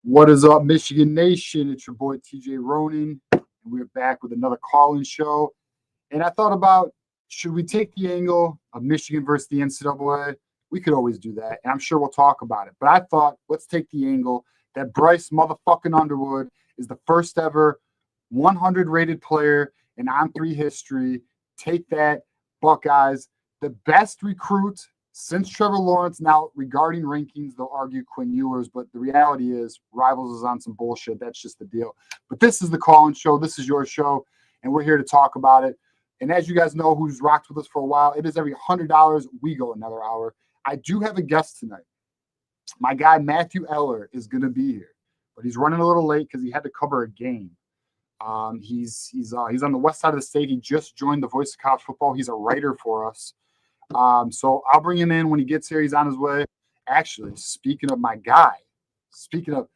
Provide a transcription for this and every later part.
What is up, Michigan Nation? It's your boy TJ Ronin, and we're back with another call-in show. And I thought about, should we take the angle of Michigan versus the NCAA? We could always do that, and I'm sure we'll talk about it. But I thought, let's take the angle that Bryce motherfucking Underwood is the first ever 100 rated player in On3 history. Take that, Buckeyes. The best recruit since Trevor Lawrence. Now, regarding rankings, they'll argue Quinn Ewers, but the reality is Rivals is on some bullshit. That's just the deal. But this is the call-in show. This is your show, and we're here to talk about it. And as you guys know, who's rocked with us for a while, it is every $100 we go another hour. I do have a guest tonight. My guy, Matthew Eller, is going to be here, but he's running a little late because he had to cover a game. He's on the west side of the state. He just joined the Voice of College Football. He's a writer for us. So I'll bring him in when he gets here. He's on his way. Actually, speaking of my guy, speaking of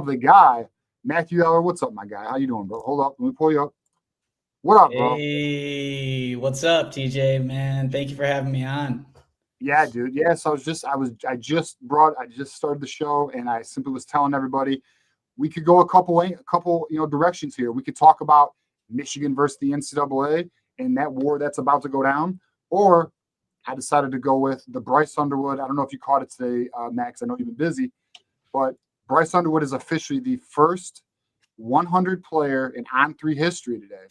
the guy, Matthew Eller, what's up, my guy? How you doing, bro? Hold up, let me pull you up. What up, bro? Hey, what's up, TJ, man? Thank you for having me on. Yeah, dude. Yeah, so I just started the show, and I simply was telling everybody we could go a couple directions here. We could talk about Michigan versus the NCAA and that war that's about to go down, or I decided to go with the Bryce Underwood. I don't know if you caught it today, Max. I know you've been busy, but Bryce Underwood is officially the first 100 player in On3 history today,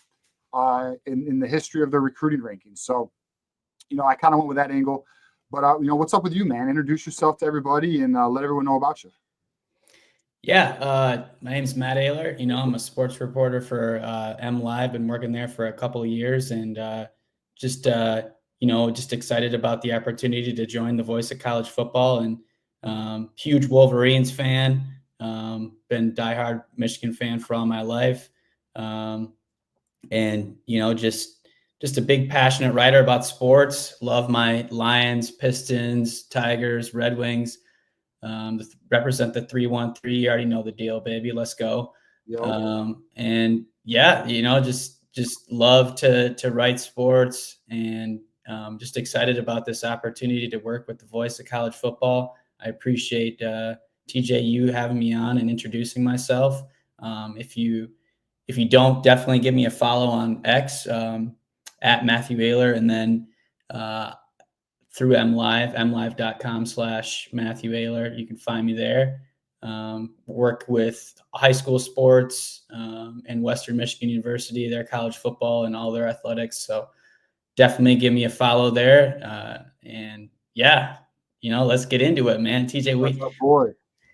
in the history of the recruiting rankings. So, I kind of went with that angle. But, what's up with you, man? Introduce yourself to everybody and let everyone know about you. Yeah, my name's Matt Eller. I'm a sports reporter for MLive. Been working there for a couple of years, and just excited about the opportunity to join the Voice of College Football. And huge Wolverines fan. Been diehard Michigan fan for all my life, and just a big passionate writer about sports. Love my Lions, Pistons, Tigers, Red Wings. Represent the 313. You already know the deal, baby. Let's go. And yeah, just love to write sports, and just excited about this opportunity to work with the Voice of College Football. I appreciate TJ, you having me on and introducing myself. If you don't, definitely give me a follow on X, at Matthew Eller, and then through mlive.com/Matthew Eller. You can find me there. Work with high school sports and Western Michigan University, their college football and all their athletics. So definitely give me a follow there. And yeah, let's get into it, man. TJ,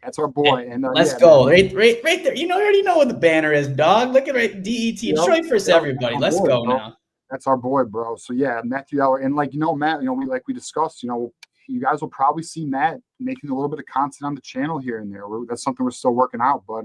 That's our boy. And let's go. Right there. You already know what the banner is, dog. Look at it. DET. Detroit first, everybody. Let's go now. That's our boy, bro. So yeah, Matthew Eller, and Matt, we discussed, you guys will probably see Matt making a little bit of content on the channel here and there. That's something we're still working out, but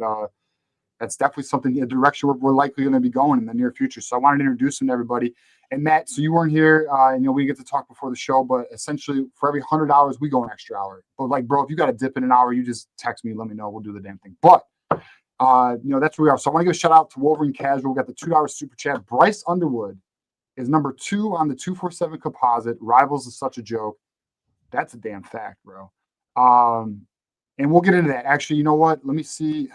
that's definitely a direction we're likely going to be going in the near future. So I wanted to introduce him to everybody. And Matt, so you weren't here, we get to talk before the show, but essentially for every $100, we go an extra hour. But bro, if you got to dip in an hour, you just text me, let me know, we'll do the damn thing. But that's where we are. So I want to give a shout out to Wolverine Casual. We got the $2 super chat. Bryce Underwood is number 2 on the 247 composite. Rivals is such a joke. That's a damn fact, bro. And we'll get into that. Actually, you know what? Let me see.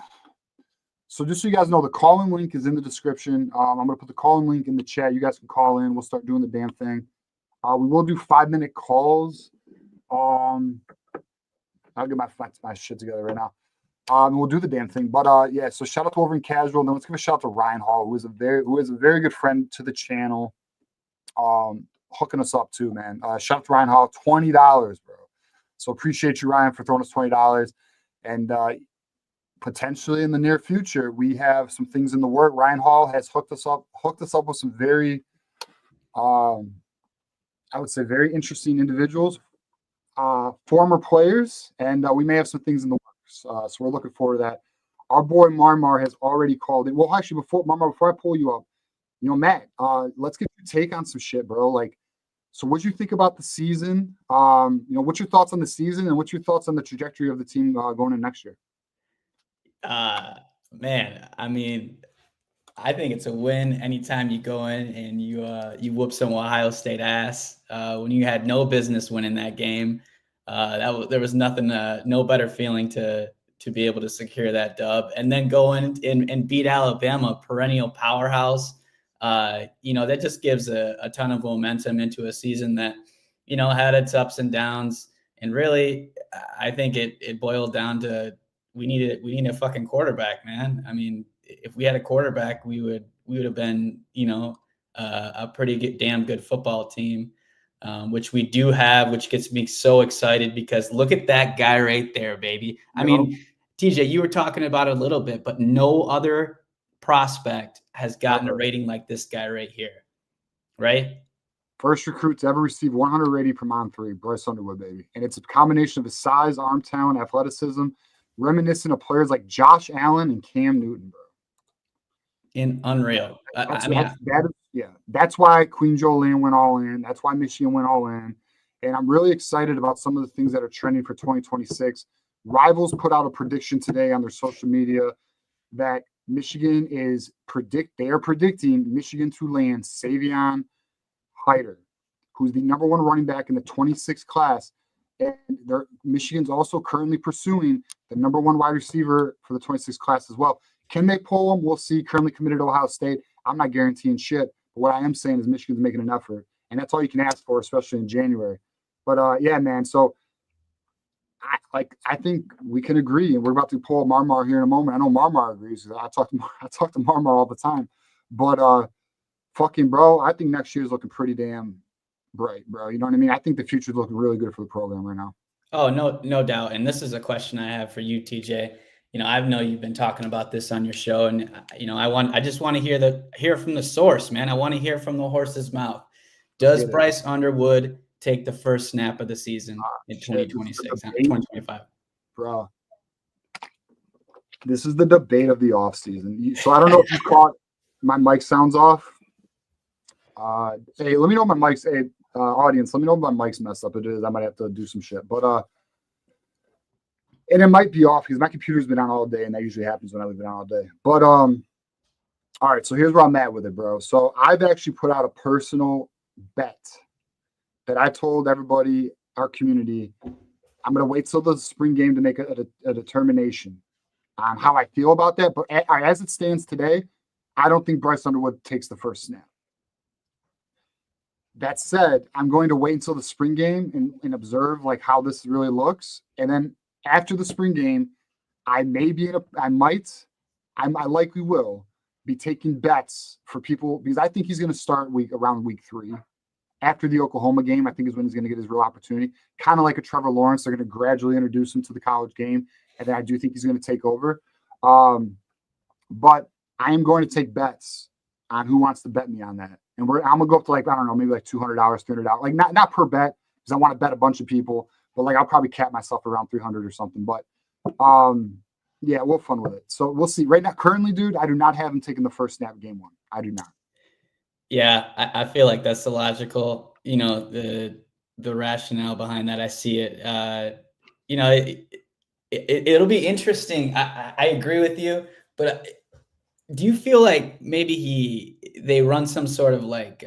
So just so you guys know, the call-in link is in the description. I'm going to put the call-in link in the chat. You guys can call in. We'll start doing the damn thing. We will do 5-minute calls. I'll get my shit together right now. We'll do the damn thing. But yeah, so shout out to Wolverine Casual. Then let's give a shout out to Ryan Hall, who is a very good friend to the channel. Hooking us up too, man. Shout out to Ryan Hall, $20, bro. So appreciate you, Ryan, for throwing us $20. And potentially in the near future, we have some things in the work. Ryan Hall has hooked us up with some very, I would say, very interesting individuals, former players, and we may have some things in the works. So we're looking forward to that. Our boy Marmar has already called in. Well, actually, before I pull you up, Matt, let's get your take on some shit, bro. Like, so what'd you think about the season? What's your thoughts on the season, and what's your thoughts on the trajectory of the team going in next year? Man, I mean, I think it's a win anytime you go in and you whoop some Ohio State ass. When you had no business winning that game, there was nothing, no better feeling to be able to secure that dub, and then go in and beat Alabama, perennial powerhouse. That just gives a ton of momentum into a season that, had its ups and downs. And really, I think it boiled down to we need a fucking quarterback, man. I mean, if we had a quarterback, we would have been, a pretty damn good football team, which we do have, which gets me so excited because look at that guy right there, baby. I mean, TJ, you were talking about it a little bit, but no other prospect has gotten a rating like this guy right here, right? First recruit to ever receive 100 rating from On3, Bryce Underwood, baby. And it's a combination of his size, arm talent, athleticism, reminiscent of players like Josh Allen and Cam Newton, bro. Unreal. That's why Queen Jolene went all in. That's why Michigan went all in. And I'm really excited about some of the things that are trending for 2026. Rivals put out a prediction today on their social media that Michigan they are predicting Michigan to land Savion Hyder, who's the number one running back in the 26th class. And Michigan's also currently pursuing the number one wide receiver for the 26th class as well. Can they pull him? We'll see. Currently committed to Ohio State. I'm not guaranteeing shit. But what I am saying is Michigan's making an effort. And that's all you can ask for, especially in January. But yeah, man. So I think we can agree. And we're about to pull Marmar here in a moment. I know Marmar agrees. I talk to Marmar all the time. But fucking bro, I think next year's looking pretty damn bright, bro. You know what I mean? I think the future's looking really good for the program right now. Oh, no doubt. And this is a question I have for you, TJ. I know you've been talking about this on your show, and I just want to hear from the source, man. I want to hear from the horse's mouth. Does Bryce Underwood take the first snap of the season in 2026, 2025? Bro, this is the debate of the offseason. So I don't know if you caught my mic sounds off. Hey, let me know if my mic's audience. Let me know if my mic's messed up. It is. I might have to do some shit, but and it might be off because my computer's been on all day, and that usually happens when I leave it on all day. But all right. So here's where I'm at with it, bro. So I've actually put out a personal bet that I told everybody, our community, I'm gonna wait till the spring game to make a determination on how I feel about that. But as it stands today, I don't think Bryce Underwood takes the first snap. That said, I'm going to wait until the spring game and observe like how this really looks. And then after the spring game, I likely will be taking bets for people because I think he's going to start around week 3. After the Oklahoma game, I think is when he's going to get his real opportunity. Kind of like a Trevor Lawrence, they're going to gradually introduce him to the college game. And then I do think he's going to take over. But I am going to take bets on who wants to bet me on that. And I'm gonna go up to like, I don't know, maybe like $200, $300, like not per bet because I want to bet a bunch of people, but like I'll probably cap myself around 300 or something. But yeah, we'll have fun with it. So we'll see. Right now, currently, dude, I do not have him taking the first snap game 1. I do not. Yeah, I feel like that's the logical, the rationale behind that. I see it. It'll be interesting. I agree with you, but do you feel like maybe they run some sort of like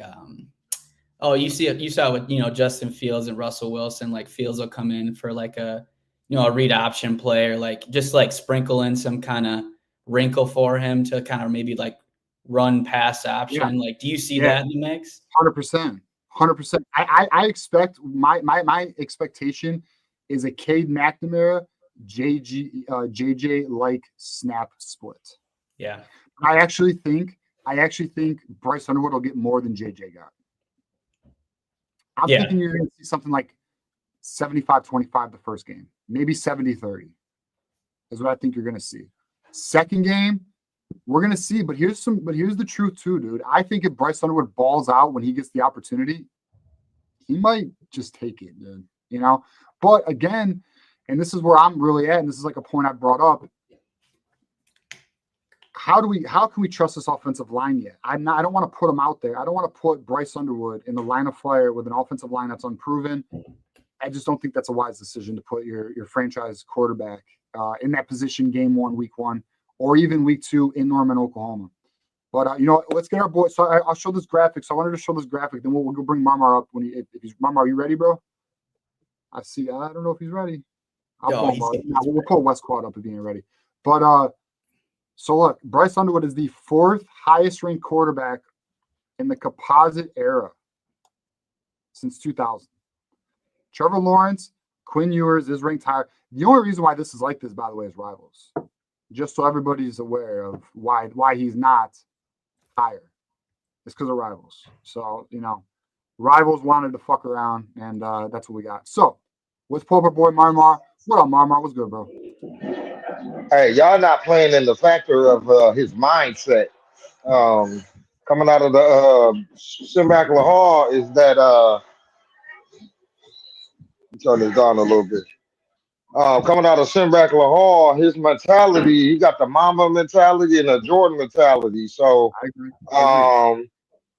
Oh, you saw it with, Justin Fields and Russell Wilson. Like Fields will come in for like a read option play, or like just like sprinkle in some kind of wrinkle for him to kind of maybe like run pass option. Like, do you see that in the mix? 100%. 100%. I expect my expectation is a Cade McNamara JJ like snap split. Yeah. I actually think Bryce Underwood will get more than JJ got. I'm thinking you're going to see something like 75-25 the first game, maybe 70-30 is what I think you're going to see. Second game, we're going to see, but here's the truth too, dude. I think if Bryce Underwood balls out when he gets the opportunity, he might just take it, dude, But again, and this is where I'm really at, and this is like a point I brought up. How can we trust this offensive line yet? I don't want to put him out there. I don't want to put Bryce Underwood in the line of fire with an offensive line that's unproven. I just don't think that's a wise decision to put your franchise quarterback in that position game 1, week 1, or even week 2 in Norman, Oklahoma. But let's get our boy. So I'll show this graphic. So I wanted to show this graphic. Then we'll go bring Marmar up if he's Marmar. Are you ready, bro? I see. I don't know if he's ready. We'll pull West Quad up if he ain't ready. But so look, Bryce Underwood is the 4th highest ranked quarterback in the composite era since 2000. Trevor Lawrence, Quinn Ewers is ranked higher. The only reason why this is like this, by the way, is Rivals. Just so everybody's aware of why he's not higher. It's because of Rivals. So, Rivals wanted to fuck around, and that's what we got. So, let's pull up our boy Marmar. What up, Marmar? What's good, bro? Hey, y'all not playing in the factor of his mindset. Coming out of the Simbackler Hall is that turn this down a little bit. Coming out of Simbackler Hall, his mentality, he got the Mamba mentality and the Jordan mentality. So I agree.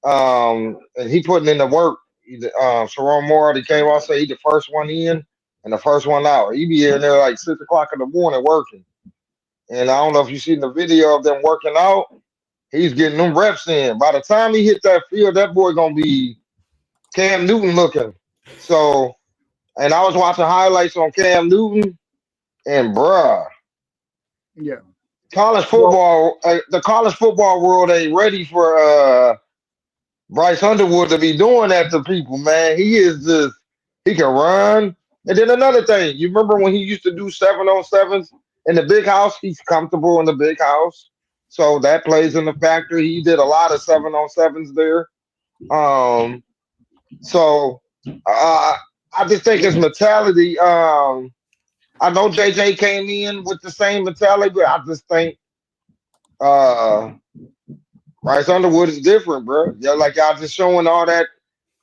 And he putting in the work. Sharon Moore, he came out, say he the first one in and the first one out. He be in there like 6 o'clock in the morning working. And I don't know if you seen the video of them working out. He's getting them reps in. By the time he hit that field, that boy gonna be Cam Newton looking. So, and I was watching highlights on Cam Newton, and yeah, college football, the college football world ain't ready for Bryce Underwood to be doing that to people, man. He can run. And then another thing, you remember when he used to do 7-on-7s in the big house? He's comfortable in the big house. So that plays in the factor. He did a lot of 7-on-7s there. So I just think his mentality, I know JJ came in with the same mentality, but I just think Bryce Underwood is different, bro. Yeah, like y'all just showing all that,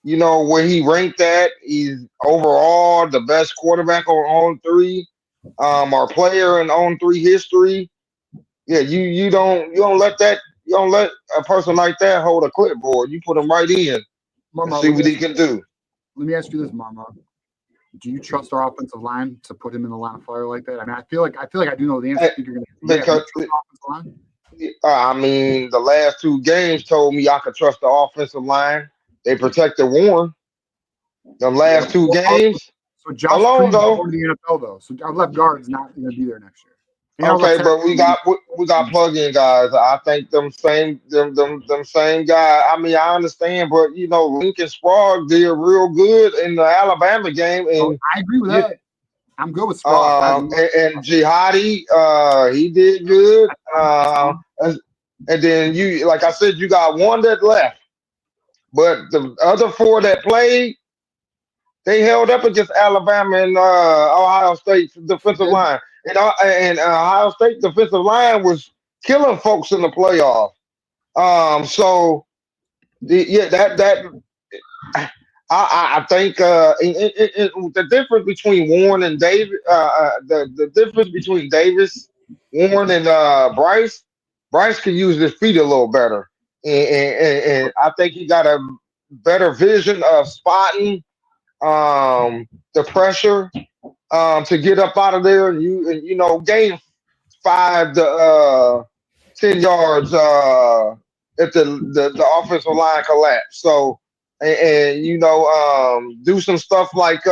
where he ranked at. He's overall the best quarterback on On3, our player in On3 history. Yeah, you don't let a person like that hold a clipboard. You put him right in and see what he can do. Let me ask you this, Marmar. Do you trust our offensive line to put him in the line of fire like that? I mean, I feel like I do know the answer. I mean, the last 2 games told me I could trust the offensive line. They protected Warren. The last 2 games. So Josh alone though. The NFL though. So our left guard's not going to be there next year. Okay, but we got plug-in guys. I think them same guys. I mean, I understand, but Lincoln Sprague did real good in the Alabama game, and I agree with that. I'm good with Sprague. And Jihadi, he did good. And then like I said, you got one that left, but the other 4 that played, they held up against Alabama and Ohio State's defensive line. And Ohio State defensive line was killing folks in the playoff. I think the difference between Warren and David, the difference between Davis, Warren, and Bryce can use his feet a little better, and I think he got a better vision of spotting the pressure. To get up out of there and gain 5 to 10 yards if the offensive line collapse. So, and do some stuff like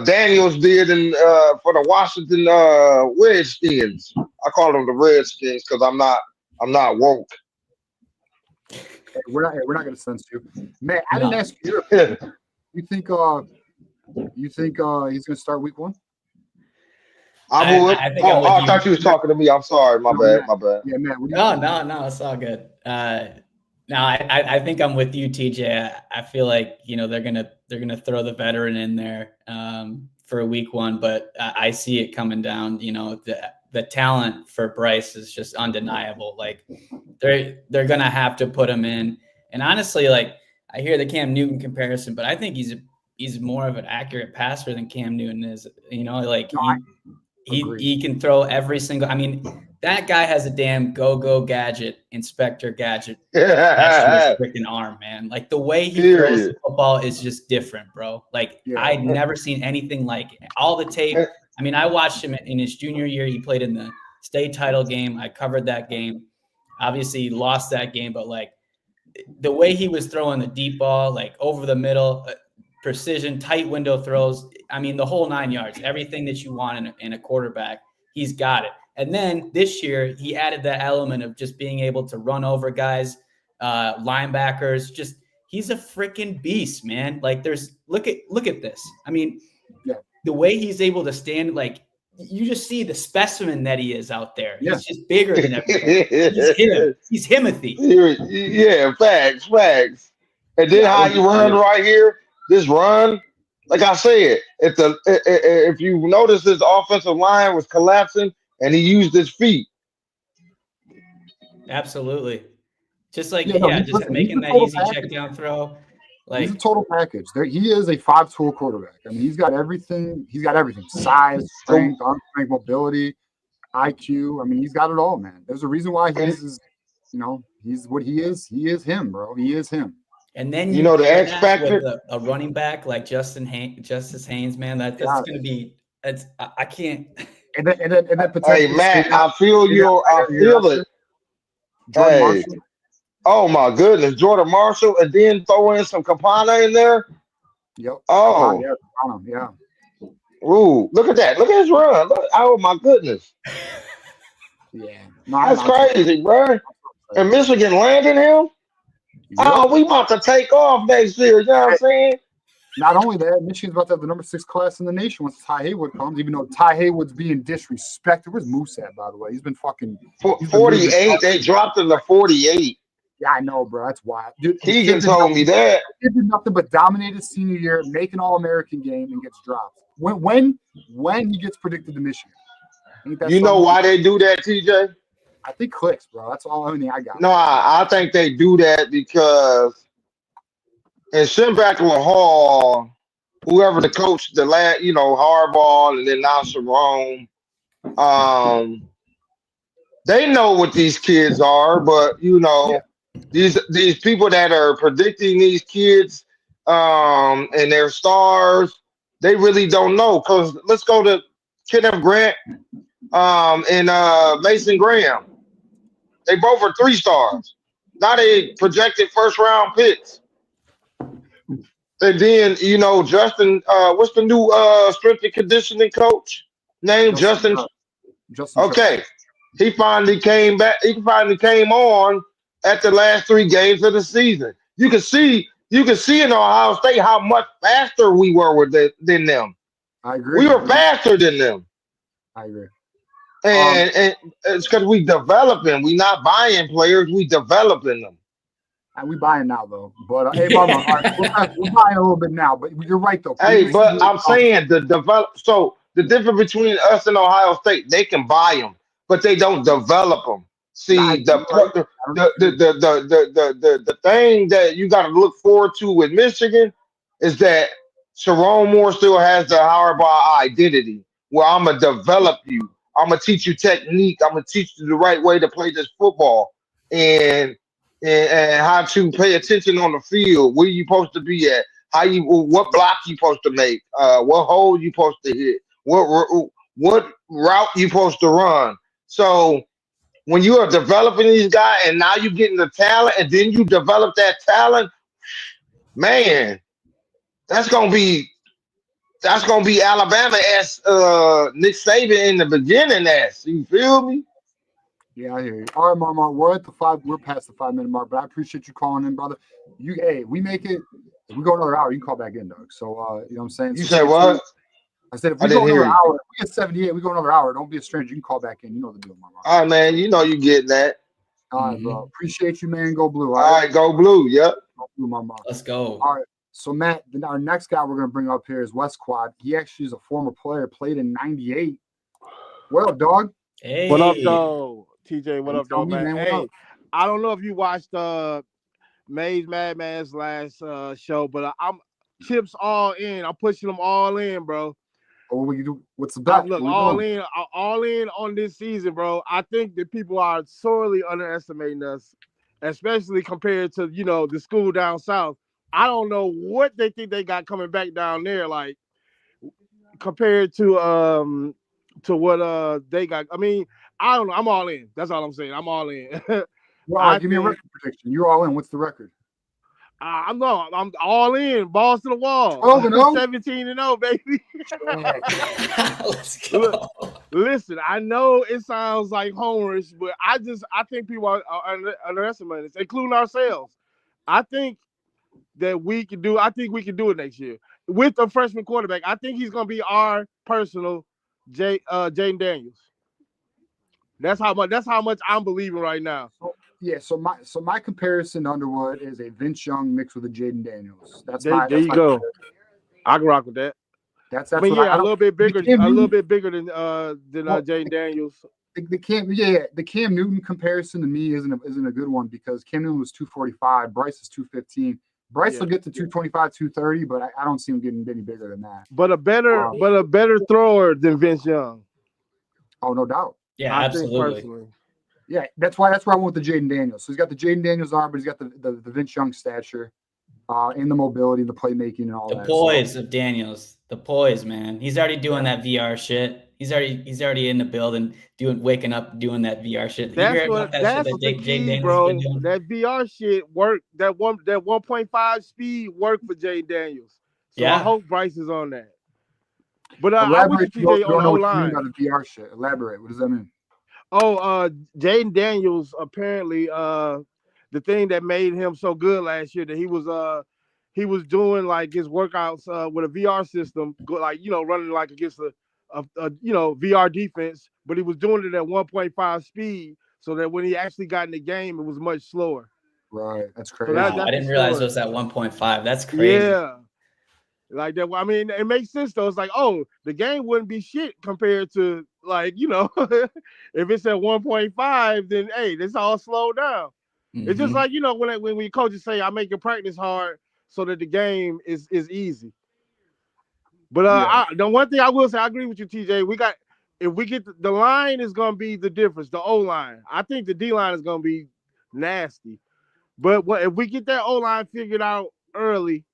Daniels did in for the Washington Redskins. I call them the Redskins because I'm not woke. Hey, we're not going to censor you, man. I didn't ask you. You think he's going to start week 1? I would. I I thought you was talking to me. I'm sorry. My bad. Yeah, man. No, it's all good. No, I think I'm with you, TJ. I feel like they're gonna throw the veteran in there for week 1, but I see it coming down. The talent for Bryce is just undeniable. Like they're gonna have to put him in. And honestly, like I hear the Cam Newton comparison, but I think he's more of an accurate passer than Cam Newton is. He can throw every single. I mean, that guy has a damn go gadget, Inspector Gadget. That's his freaking arm, man. Like the way he throws the football is just different, bro. Like I'd never seen anything like it. All the tape. I mean, I watched him in his junior year. He played in the state title game. I covered that game. Obviously, he lost that game, but like the way he was throwing the deep ball, like over the middle, precision, tight window throws. I mean, the whole 9 yards, everything that you want in a quarterback, he's got it. And then this year, he added that element of just being able to run over guys, linebackers. Just he's a freaking beast, man. Like look at this. I mean, the way he's able to stand, like you just see the specimen that he is out there. He's just bigger than everyone. He's Himothy. Yeah, facts. And then how you run right here, this run, like I said, if you notice his offensive line was collapsing and he used his feet. Absolutely. Just like, just making that easy check down throw. Like he's a total package. He is a 5-tool quarterback. I mean, he's got everything. He's got everything: size, strength, arm strength, mobility, IQ. I mean, he's got it all, man. There's a reason why he's what he is. He is him, bro. He is him. And then the X factor, with a running back like Justice Haynes, man. That's going to be. I can't. And then hey, Matt, I feel you. I feel it. Hey. Oh my goodness, Jordan Marshall, and then throw in some Campana in there. Yep. Oh, yeah. Ooh, look at that! Look at his run. Oh my goodness. Yeah, that's crazy, bro. And Michigan landing him. Yep. Oh, we about to take off next year. You know what I'm saying? Not only that, Michigan's about to have the number 6 class in the nation once Ty Haywood comes. Even though Ty Haywood's being disrespected. Where's Moose at, by the way? He's been fucking 48. They dropped him to 48. Yeah, I know, bro. That's wild. Dude, Keegan told me that. He did nothing but dominate his senior year, make an All-American game, and gets dropped. When he gets predicted to Michigan. You know why they do that, TJ? I think clicks, bro. That's all I got. No, I think they do that because in Schembechler Hall, whoever the coach, the last, Hardball, and then now Sharon, they know what these kids are, but these people that are predicting these kids and their stars, they really don't know. Because let's go to Kenneth Grant and Mason Graham. They both are 3 stars. Now they projected first-round picks. And then, Justin, what's the new strength and conditioning coach name? Justin. Okay. He finally came back. He finally came on at the last 3 games of the season. You can see in Ohio State how much faster we were than them. I agree. We were faster than them. I agree. And it's because we developing. We not buying players. We developing them. And we buying now though. But hey, Marmar, we're buying a little bit now. But you're right though. Hey, but I'm saying the develop. So the difference between us and Ohio State, they can buy them, but they don't develop them. See, the thing that you got to look forward to with Michigan is that Sharon Moore still has the Harbaugh identity, where I'm gonna develop you. I'm gonna teach you technique. I'm gonna teach you the right way to play this football and how to pay attention on the field. Where you supposed to be at? What block you supposed to make? What hole you supposed to hit? What route you supposed to run? So when you are developing these guys, and now you're getting the talent, and then you develop that talent, man, that's gonna be Alabama as Nick Saban in the beginning as. You feel me? Yeah, I hear you. All right, Marmar, we're past the 5-minute mark, but I appreciate you calling in, brother. We make it. If we go another hour, you can call back in, Doug. So you know what I'm saying? You So said what? I said if I we go didn't hear another you. hour, if we get 78, we go another hour. Don't be a stranger. You can call back in. You know the deal, Marmar. All right, man. You know you get that. All right, bro. Appreciate you, man. Go blue. All right, go blue. Yep. Go blue, Marmar. Let's go. All right. So Matt, our next guy we're gonna bring up here is West Quad. He actually is a former player, played in '98. What up, dog? Hey. What up, though? TJ, what up, Tell though, me, man? what Hey, up? I don't know if you watched Maze Madman's last show, but I'm chips all in. I'm pushing them all in, bro. Oh, what we do? What's the bet? Look, What we all doing? in on this season, bro. I think that people are sorely underestimating us, especially compared to the school down south. I don't know what they think they got coming back down there, like compared to what they got. I mean, I don't know. I'm all in. That's all I'm saying. I'm all in. Well, give me a record prediction. You're all in. What's the record? I'm all in. Balls to the wall. 12-0? 17-0, baby. Let's go. Listen, I know it sounds like homerish, but I think people are underestimating us, including ourselves. I think we can do it next year with a freshman quarterback. I think he's gonna be our personal Jaden Daniels. That's how much I'm believing right now. So my comparison to Underwood is a Vince Young mixed with a Jaden Daniels. There you go. I can rock with that. That's I mean, a little bit bigger than Jaden Daniels. The Cam Newton comparison to me isn't a good one because Cam Newton was 245, Bryce is 215. Bryce will get to 225, 230, but I don't see him getting any bigger than that. But a better thrower than Vince Young. Oh, no doubt. Yeah, absolutely. Yeah, that's why I went with the Jaden Daniels. So he's got the Jaden Daniels arm, but he's got the Vince Young stature, and the mobility, and the playmaking, and all that. The poise of Daniels, the poise, man. He's already doing that VR shit. He's already in the building, waking up, doing that VR shit. That's the key, bro. That VR shit worked. That 1.5 speed worked for Jaden Daniels. So I hope Bryce is on that. But I wish TJ on the O-line. About the VR shit. Elaborate. What does that mean? Oh, Jaden Daniels apparently the thing that made him so good last year that he was doing like his workouts with a VR system, like running like against a VR defense, but he was doing it at 1.5 speed, so that when he actually got in the game, it was much slower. Right, that's crazy. So I didn't realize it was at 1.5. That's crazy. Yeah. Like that. I mean, it makes sense though. It's like, the game wouldn't be shit compared to if it's at 1.5, then this all slowed down. Mm-hmm. It's just like when coaches say, "I make your practice hard so that the game is easy." But the one thing I will say, I agree with you, TJ. If we get the line is gonna be the difference. The O line, I think the D line is gonna be nasty. But if we get that O line figured out early,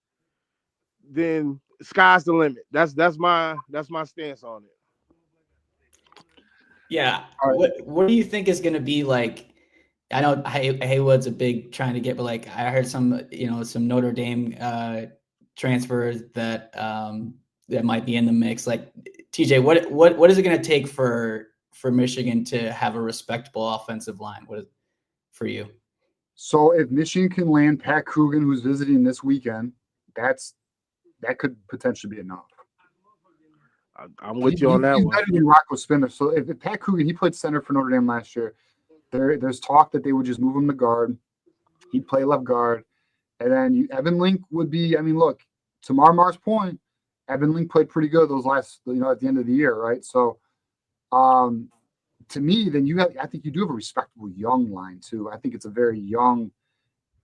then sky's the limit. That's my stance on it. Yeah. What do you think is going to be like? I know Haywood's a big trying to get, but like I heard some Notre Dame transfers that might be in the mix. Like TJ, what is it going to take for Michigan to have a respectable offensive line? What is for you? So if Michigan can land Pat Coogan, who's visiting this weekend, that could potentially be enough. I'm with you on that one. He's better than Rocco Spindler. So if Pat Coogan, he played center for Notre Dame last year. There's talk that they would just move him to guard. He'd play left guard. And then Evan Link would be, look, to Marmar's point, Evan Link played pretty good those last, at the end of the year, right? So to me, then I think you do have a respectable young line too. I think it's a very young,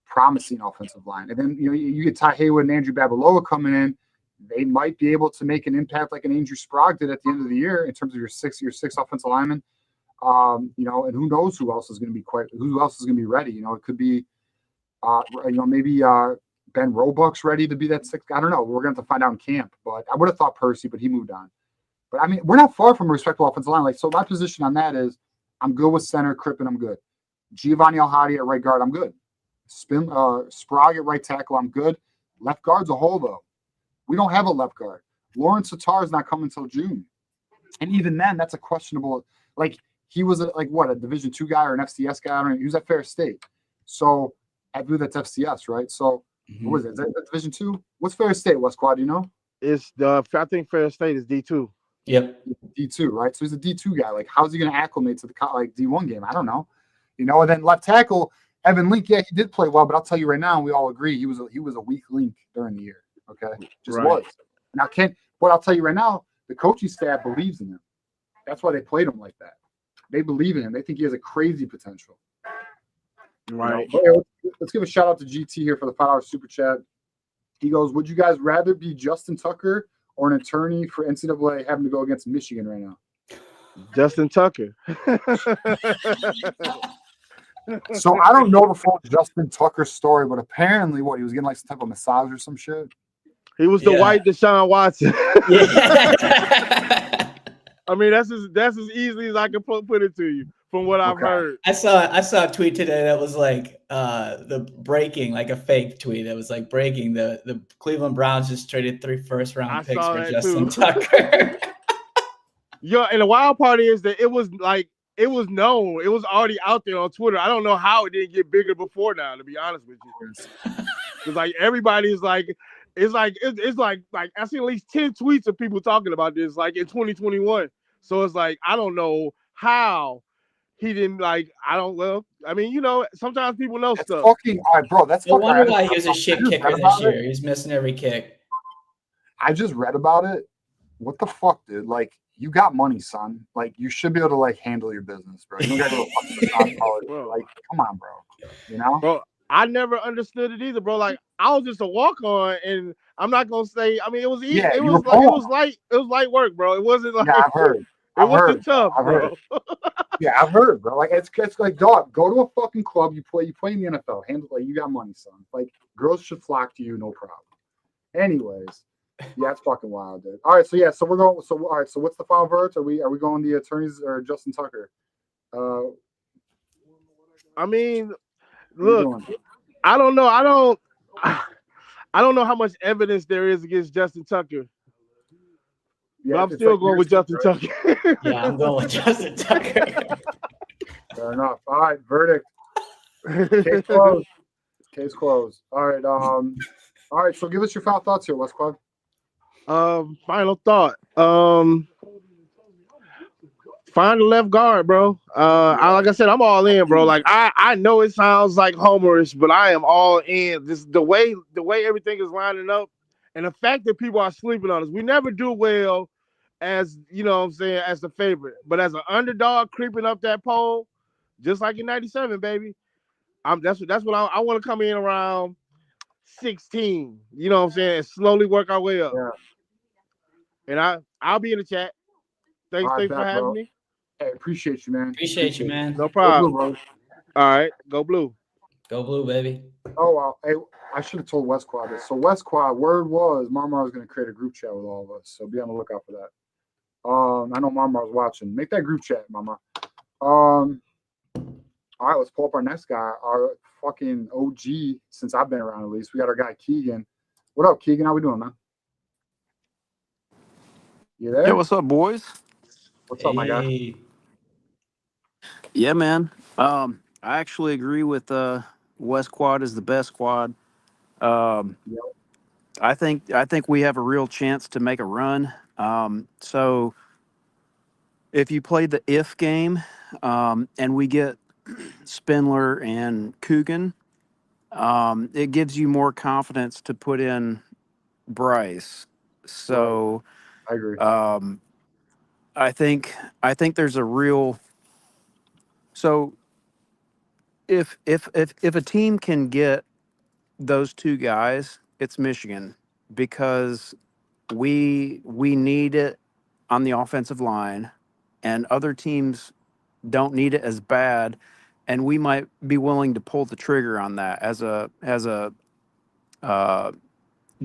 promising offensive line. And then you get Ty Haywood and Andrew Babaloa coming in. They might be able to make an impact like an Andrew Sprague did at the end of the year in terms of your six offensive linemen. And who knows who else is going to be ready? It could be maybe Ben Roebuck's ready to be that sixth. I don't know. We're going to have to find out in camp. But I would have thought Percy, but he moved on. But we're not far from a respectable offensive line. So my position on that is I'm good with center, Crippen, I'm good. Giovanni Al-Hadi at right guard, I'm good. Sprague at right tackle, I'm good. Left guard's a hole, though. We don't have a left guard. Lawrence Tatar's not coming until June. And even then, that's a questionable. Like, he was a Division II guy or an FCS guy. I don't know. He was at Fair State. So I believe that's FCS, right? So what was it? Is that Division II? What's Fair State, West Quad? Do you know? I think Fair State is D2. Yep. D2, right? So he's a D2 guy. Like, how's he going to acclimate to the D1 game? I don't know. And then left tackle, Evan Link, yeah, he did play well, but I'll tell you right now, we all agree he was a weak link during the year. Okay, just was. Now, but I'll tell you right now, the coaching staff believes in him. That's why they played him like that. They believe in him. They think he has a crazy potential. Right. Let's give a shout out to GT here for the $5 super chat. He goes, would you guys rather be Justin Tucker or an attorney for NCAA having to go against Michigan right now? Justin Tucker. So I don't know the full Justin Tucker story, but apparently he was getting like some type of massage or some shit. He was the white Deshaun Watson. Yeah. I mean, that's as easily as I can put it to you from what I've heard. I saw a tweet today that was like the breaking, like a fake tweet that was like breaking the Cleveland Browns just traded 3 first-round picks for Justin Tucker. And the wild part is that it was known. It was already out there on Twitter. I don't know how it didn't get bigger before now, to be honest with you. Because like everybody's like, it's like I see at least 10 tweets of people talking about this like in 2021. So it's like I don't know how he didn't I mean, sometimes people know stuff. Fucking all right, bro. That's no wonder why he was a shit kicker this year. He's missing every kick. I just read about it. What the fuck, dude? Like, you got money, son. Like, you should be able to like handle your business, bro. You don't got to go fucking bro. Like, come on, bro. Bro, I never understood it either, bro. Like, I was just a walk on, and I'm not gonna say. I mean, it was easy. Yeah, it was light work, bro. It wasn't like. Yeah, I've heard. It wasn't tough, bro. Yeah, I've heard, bro. Like, it's like, dog, go to a fucking club. You play in the NFL. Handle, like, you got money, son. Like, girls should flock to you, no problem. Anyways, yeah, it's fucking wild, dude. All right, so we're going. So all right, so what's the final verdict? Are we going the attorneys or Justin Tucker? I mean, look, I don't know. I don't know how much evidence there is against Justin Tucker. Yeah, but I'm still going with Justin Tucker. Yeah, I'm going with Justin Tucker. Fair enough. All right, verdict. Case closed. Case closed. All right. All right. So give us your final thoughts here, West Quad. Final thought. Find the left guard, bro. Like I said, I'm all in, bro. Like I know it sounds like homerish, but I am all in. This the way everything is lining up, and the fact that people are sleeping on us. We never do well as what I'm saying, as the favorite, but as an underdog creeping up that pole, just like in '97, baby. That's what I want to come in around 16. You know what I'm saying, and slowly work our way up. Yeah. And I'll be in the chat. Thanks for having me. Hey, appreciate you, man. Appreciate you, man. No problem. Go blue, all right, go blue. Go blue, baby. Oh, wow. Hey, I should have told West Quad this. So West Quad, word was Marmar was going to create a group chat with all of us. So be on the lookout for that. I know Marmar's watching. Make that group chat, Marmar. All right, let's pull up our next guy, our fucking OG since I've been around at least. We got our guy Keegan. What up, Keegan? How we doing, man? You there? Yeah, what's up, boys? What's up, my guy? Yeah, man. I actually agree with West Quad is the best quad. Yep. I think we have a real chance to make a run. So if you play the if game, and we get Spindler and Coogan, it gives you more confidence to put in Bryce. So I agree. I think there's a real. So if a team can get those two guys, it's Michigan, because we need it on the offensive line, and other teams don't need it as bad, and we might be willing to pull the trigger on that as a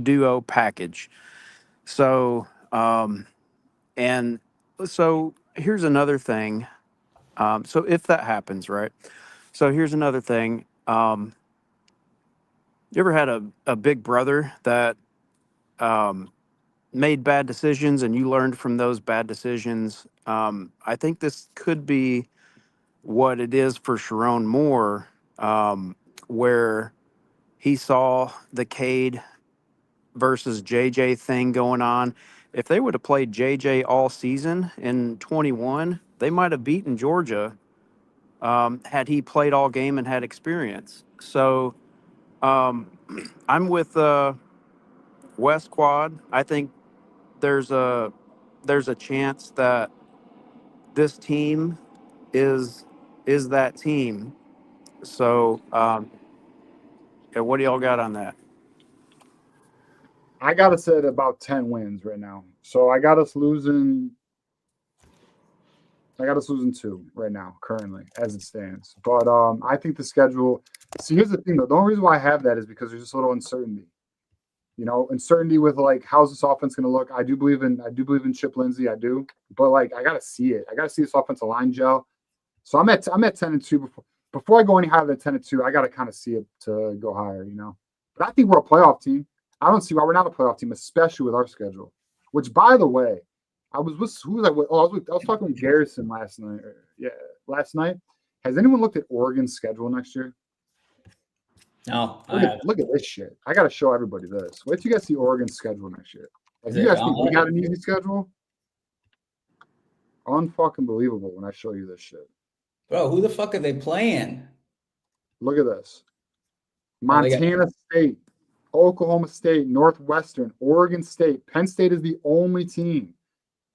duo package. So and so here's another thing. So if that happens, right? So here's another thing. You ever had a big brother that made bad decisions and you learned from those bad decisions? I think this could be what it is for Sharon Moore, where he saw the Cade versus JJ thing going on. If they would have played JJ all season in 21, they might have beaten Georgia had he played all game and had experience. So um, I'm with West Quad. I think there's a chance that this team is that team. So yeah, what do y'all got on that? I got us at about 10 wins right now. So I got us losing 2 right now, currently, as it stands. But I think the schedule. See, here's the thing, though. The only reason why I have that is because there's just a little uncertainty. You know, uncertainty with like how's this offense going to look. I do believe in Chip Lindsey. I do, but like I got to see it. I got to see this offensive line gel. So I'm at 10-2 before I go any higher than 10-2. I got to kind of see it to go higher. You know, but I think we're a playoff team. I don't see why we're not a playoff team, especially with our schedule. Which, by the way, I was talking with Garrison last night. Last night. Has anyone looked at Oregon's schedule next year? No, Look at this shit. I got to show everybody this. Wait till you guys see Oregon's schedule next year. Like, you guys think we got an easy schedule? Unfucking believable when I show you this shit. Bro, who the fuck are they playing? Look at this. Montana State, Oklahoma State, Northwestern, Oregon State. Penn State is the only team.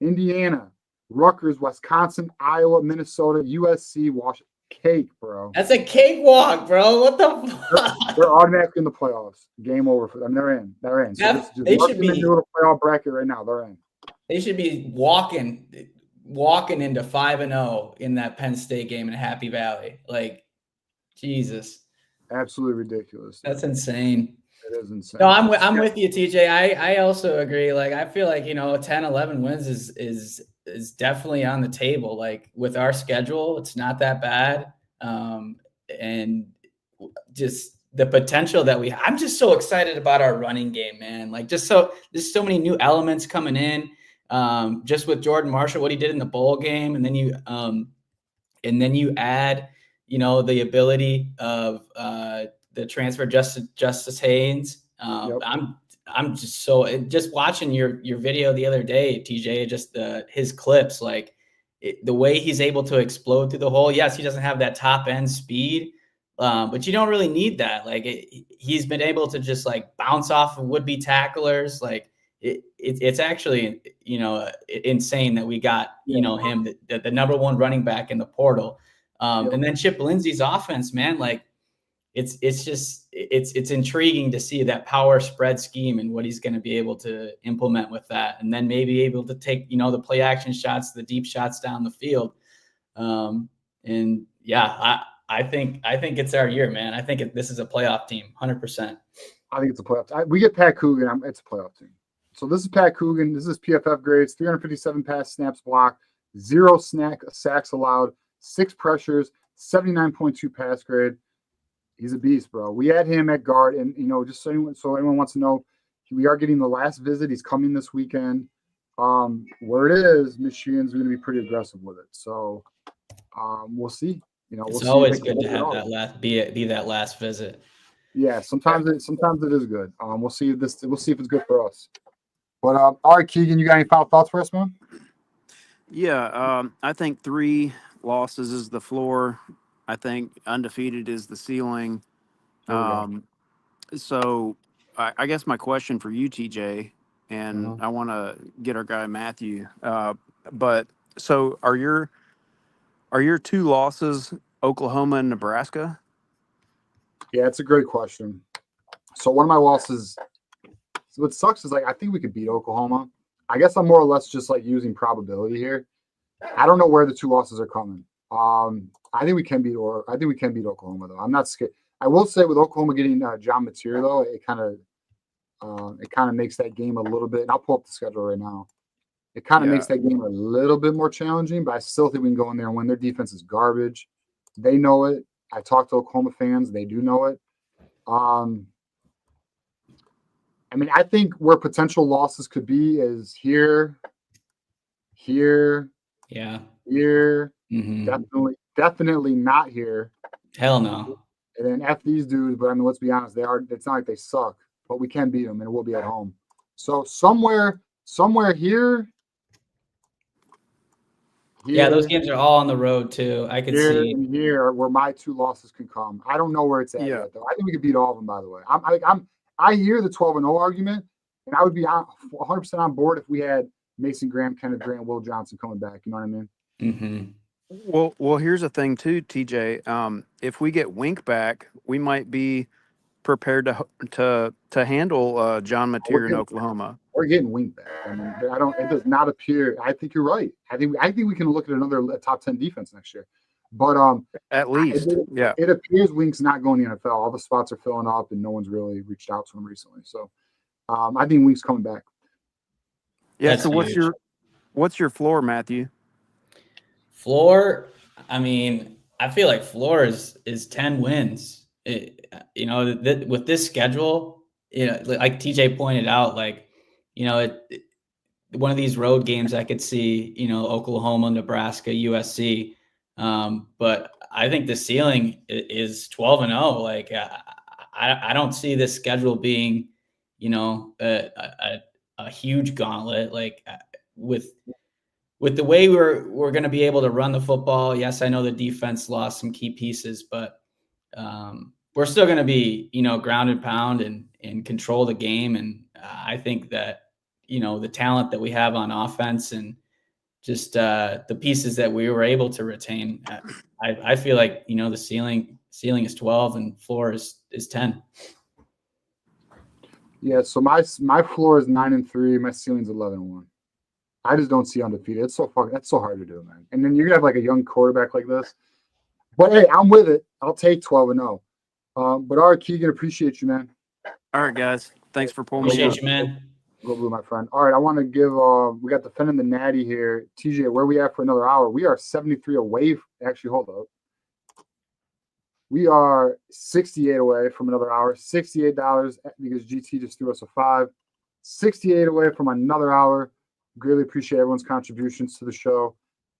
Indiana, Rutgers, Wisconsin, Iowa, Minnesota, USC, Washington. Cake, bro. That's a cakewalk, bro. What the fuck? They're automatically in the playoffs. Game over for them. They're in. So they should be into a playoff bracket right now. They're in. They should be walking into 5-0 in that Penn State game in Happy Valley. Like, Jesus. Absolutely ridiculous. That's insane. It is insane. No, I'm with you, TJ. I also agree. Like, I feel like, 10, 11 wins is definitely on the table. Like, with our schedule, it's not that bad. And just the potential that I'm just so excited about our running game, man. Like, there's so many new elements coming in. Just with Jordan Marshall, what he did in the bowl game, and then you add, the ability of the transfer Justice Haynes. Yep. I'm just watching your video the other day, TJ. Just his clips, like the way he's able to explode through the hole. Yes, he doesn't have that top end speed, but you don't really need that. Like he's been able to just like bounce off of would be tacklers. Like it's actually insane that we got him the number one running back in the portal. And then Chip Lindsey's offense, man, like it's intriguing to see that power spread scheme and what he's going to be able to implement with that. And then maybe able to take, the play action shots, the deep shots down the field. And yeah, I think it's our year, man. I think this is a playoff team. 100%. I think it's a playoff. We get Pat Coogan. It's a playoff team. So this is Pat Coogan. This is PFF grades, 357 pass snaps blocked, 0 sacks allowed, 6 pressures, 79.2 pass grade. He's a beast, bro. We had him at guard, and just so anyone wants to know, we are getting the last visit. He's coming this weekend. Where it is, Michigan's going to be pretty aggressive with it. So we'll see. It's always good to have that be that last visit. Yeah, sometimes it is good. We'll see if it's good for us. But all right, Keegan, you got any final thoughts for us, man? Yeah, I think 3 losses is the floor. I think undefeated is the ceiling. So I guess my question for you, TJ, and I want to get our guy Matthew. But so are your 2 losses Oklahoma and Nebraska? Yeah, it's a great question. So one of my losses, what sucks is like I think we could beat Oklahoma. I guess I'm more or less just like using probability here. I don't know where the 2 losses are coming. I think we can beat Oklahoma though. I'm not scared. I will say with Oklahoma getting John Mateer though, it kind of makes that game a little bit. And I'll pull up the schedule right now. It kind of makes that game a little bit more challenging, but I still think we can go in there and win. Their defense is garbage. They know it. I talk to Oklahoma fans; they do know it. I mean, I think where potential losses could be is here, Yeah. here, Mm-hmm. definitely not here. Hell no. And then F these dudes, but I mean, let's be honest, it's not like they suck, but we can beat them and we'll be at home. So somewhere here. Yeah, those games are all on the road too. I could here see. and here where my 2 losses can come. I don't know where it's at yet, though. I think we could beat all of them, by the way. I hear the 12-0 argument, and I would be 100% on board if we had Mason Graham, Kenneth Grant, Will Johnson coming back. You know what I mean? Mm-hmm. Well, here's the thing too, TJ. If we get Wink back, we might be prepared to handle John Mateer in Oklahoma. We're getting Wink back. I mean, it does not appear. I think you're right. I think we can look at another top 10 defense next year. But at least, it appears Wink's not going to the NFL. All the spots are filling up, and no one's really reached out to him recently. So, I think Wink's coming back. Yeah. That's so what's your floor, Matthew? Floor. I mean, I feel like floor is 10 wins. With this schedule, like TJ pointed out, like, one of these road games I could see, Oklahoma, Nebraska, USC. But I think the ceiling is 12-0. Like, I don't see this schedule being, a huge gauntlet. Like, with the way we're going to be able to run the football. Yes, I know the defense lost some key pieces, but we're still going to be, ground and pound and control the game. And I think that, the talent that we have on offense and just the pieces that we were able to retain, I feel like, the ceiling is 12 and floor is 10. Yeah. So my floor is 9-3. My ceiling's 11-1. I just don't see undefeated. That's so hard to do, man. And then you're gonna have like a young quarterback like this. But hey, I'm with it. I'll take 12-0. But all right, Keegan, appreciate you, man. All right, guys. Thanks for pulling me Appreciate up. you, man. Go blue, my friend. All right, I want to give we got defending the natty here. TJ, where we at for another hour? We are 73 away. Actually, hold up. We are 68 away from another hour. $68 because GT just threw us a 5. 68 away from another hour. Greatly appreciate everyone's contributions to the show.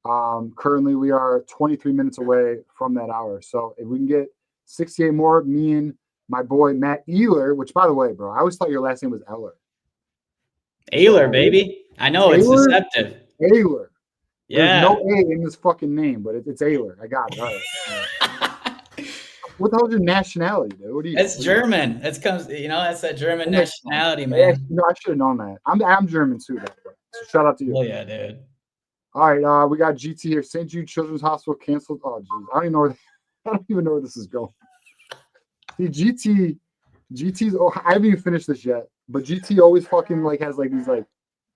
Currently, we are 23 minutes away from that hour. So if we can get 68 more, me and my boy Matt Eller, which, by the way, bro, I always thought your last name was Eller. Eller, baby. I know it's deceptive. Eller. Yeah. There's no A in this fucking name, but it's Eller. I got it. All right. What the hell is your nationality, dude? What are you? It's German. That's that German nationality, man. No, I should have known that. I'm German too, by the way. So shout out to you. Oh yeah, dude. All right, we got GT here. St. Jude Children's Hospital canceled. Oh, geez. I don't even know where this is going. See, GT's. Oh, I haven't even finished this yet. But GT always fucking has these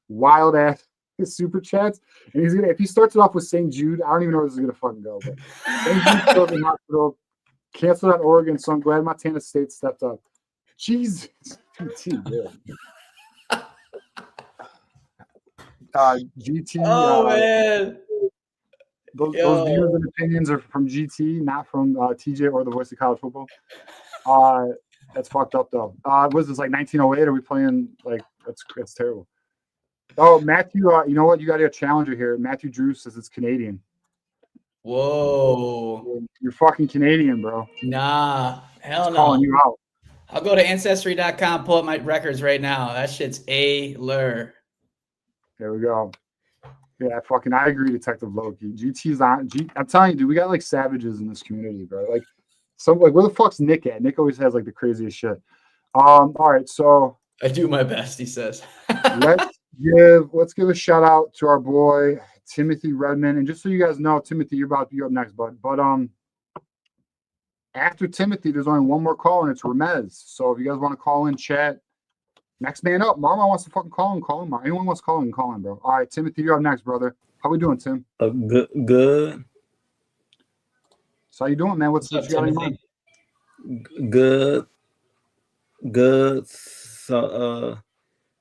wild ass super chats, and he's gonna if he starts it off with St. Jude, I don't even know where this is gonna fucking go. But St. Jude Children's Hospital canceled on Oregon, so I'm glad Montana State stepped up. Jesus, GT, dude. GT. Oh man. Those views and opinions are from GT, not from TJ or the Voice of College Football. That's fucked up though. Was this 1908? Are we playing that's terrible? Oh, Matthew, you know what? You got a challenger here. Matthew Drew says it's Canadian. Whoa. You're fucking Canadian, bro. Nah, hell no. Calling you out. I'll go to Ancestry.com, pull up my records right now. That shit's Eller. There we go. Yeah, I agree, Detective Loki. GT's on. I'm telling you, dude, we got savages in this community, bro. Where the fuck's Nick at? Nick always has the craziest shit. All right, so I do my best, he says. let's give a shout out to our boy Timothy Redmond. And just so you guys know, Timothy, you're about to be up next, bud. But after Timothy, there's only one more call, and it's Ramez. So if you guys want to call in, chat. Next man up. Marmar wants to fucking call in. Mar. Anyone wants to call in, bro. All right, Timothy, you're up next, brother. How we doing, Tim? Good. So how you doing, man? What's you got in mind? Good.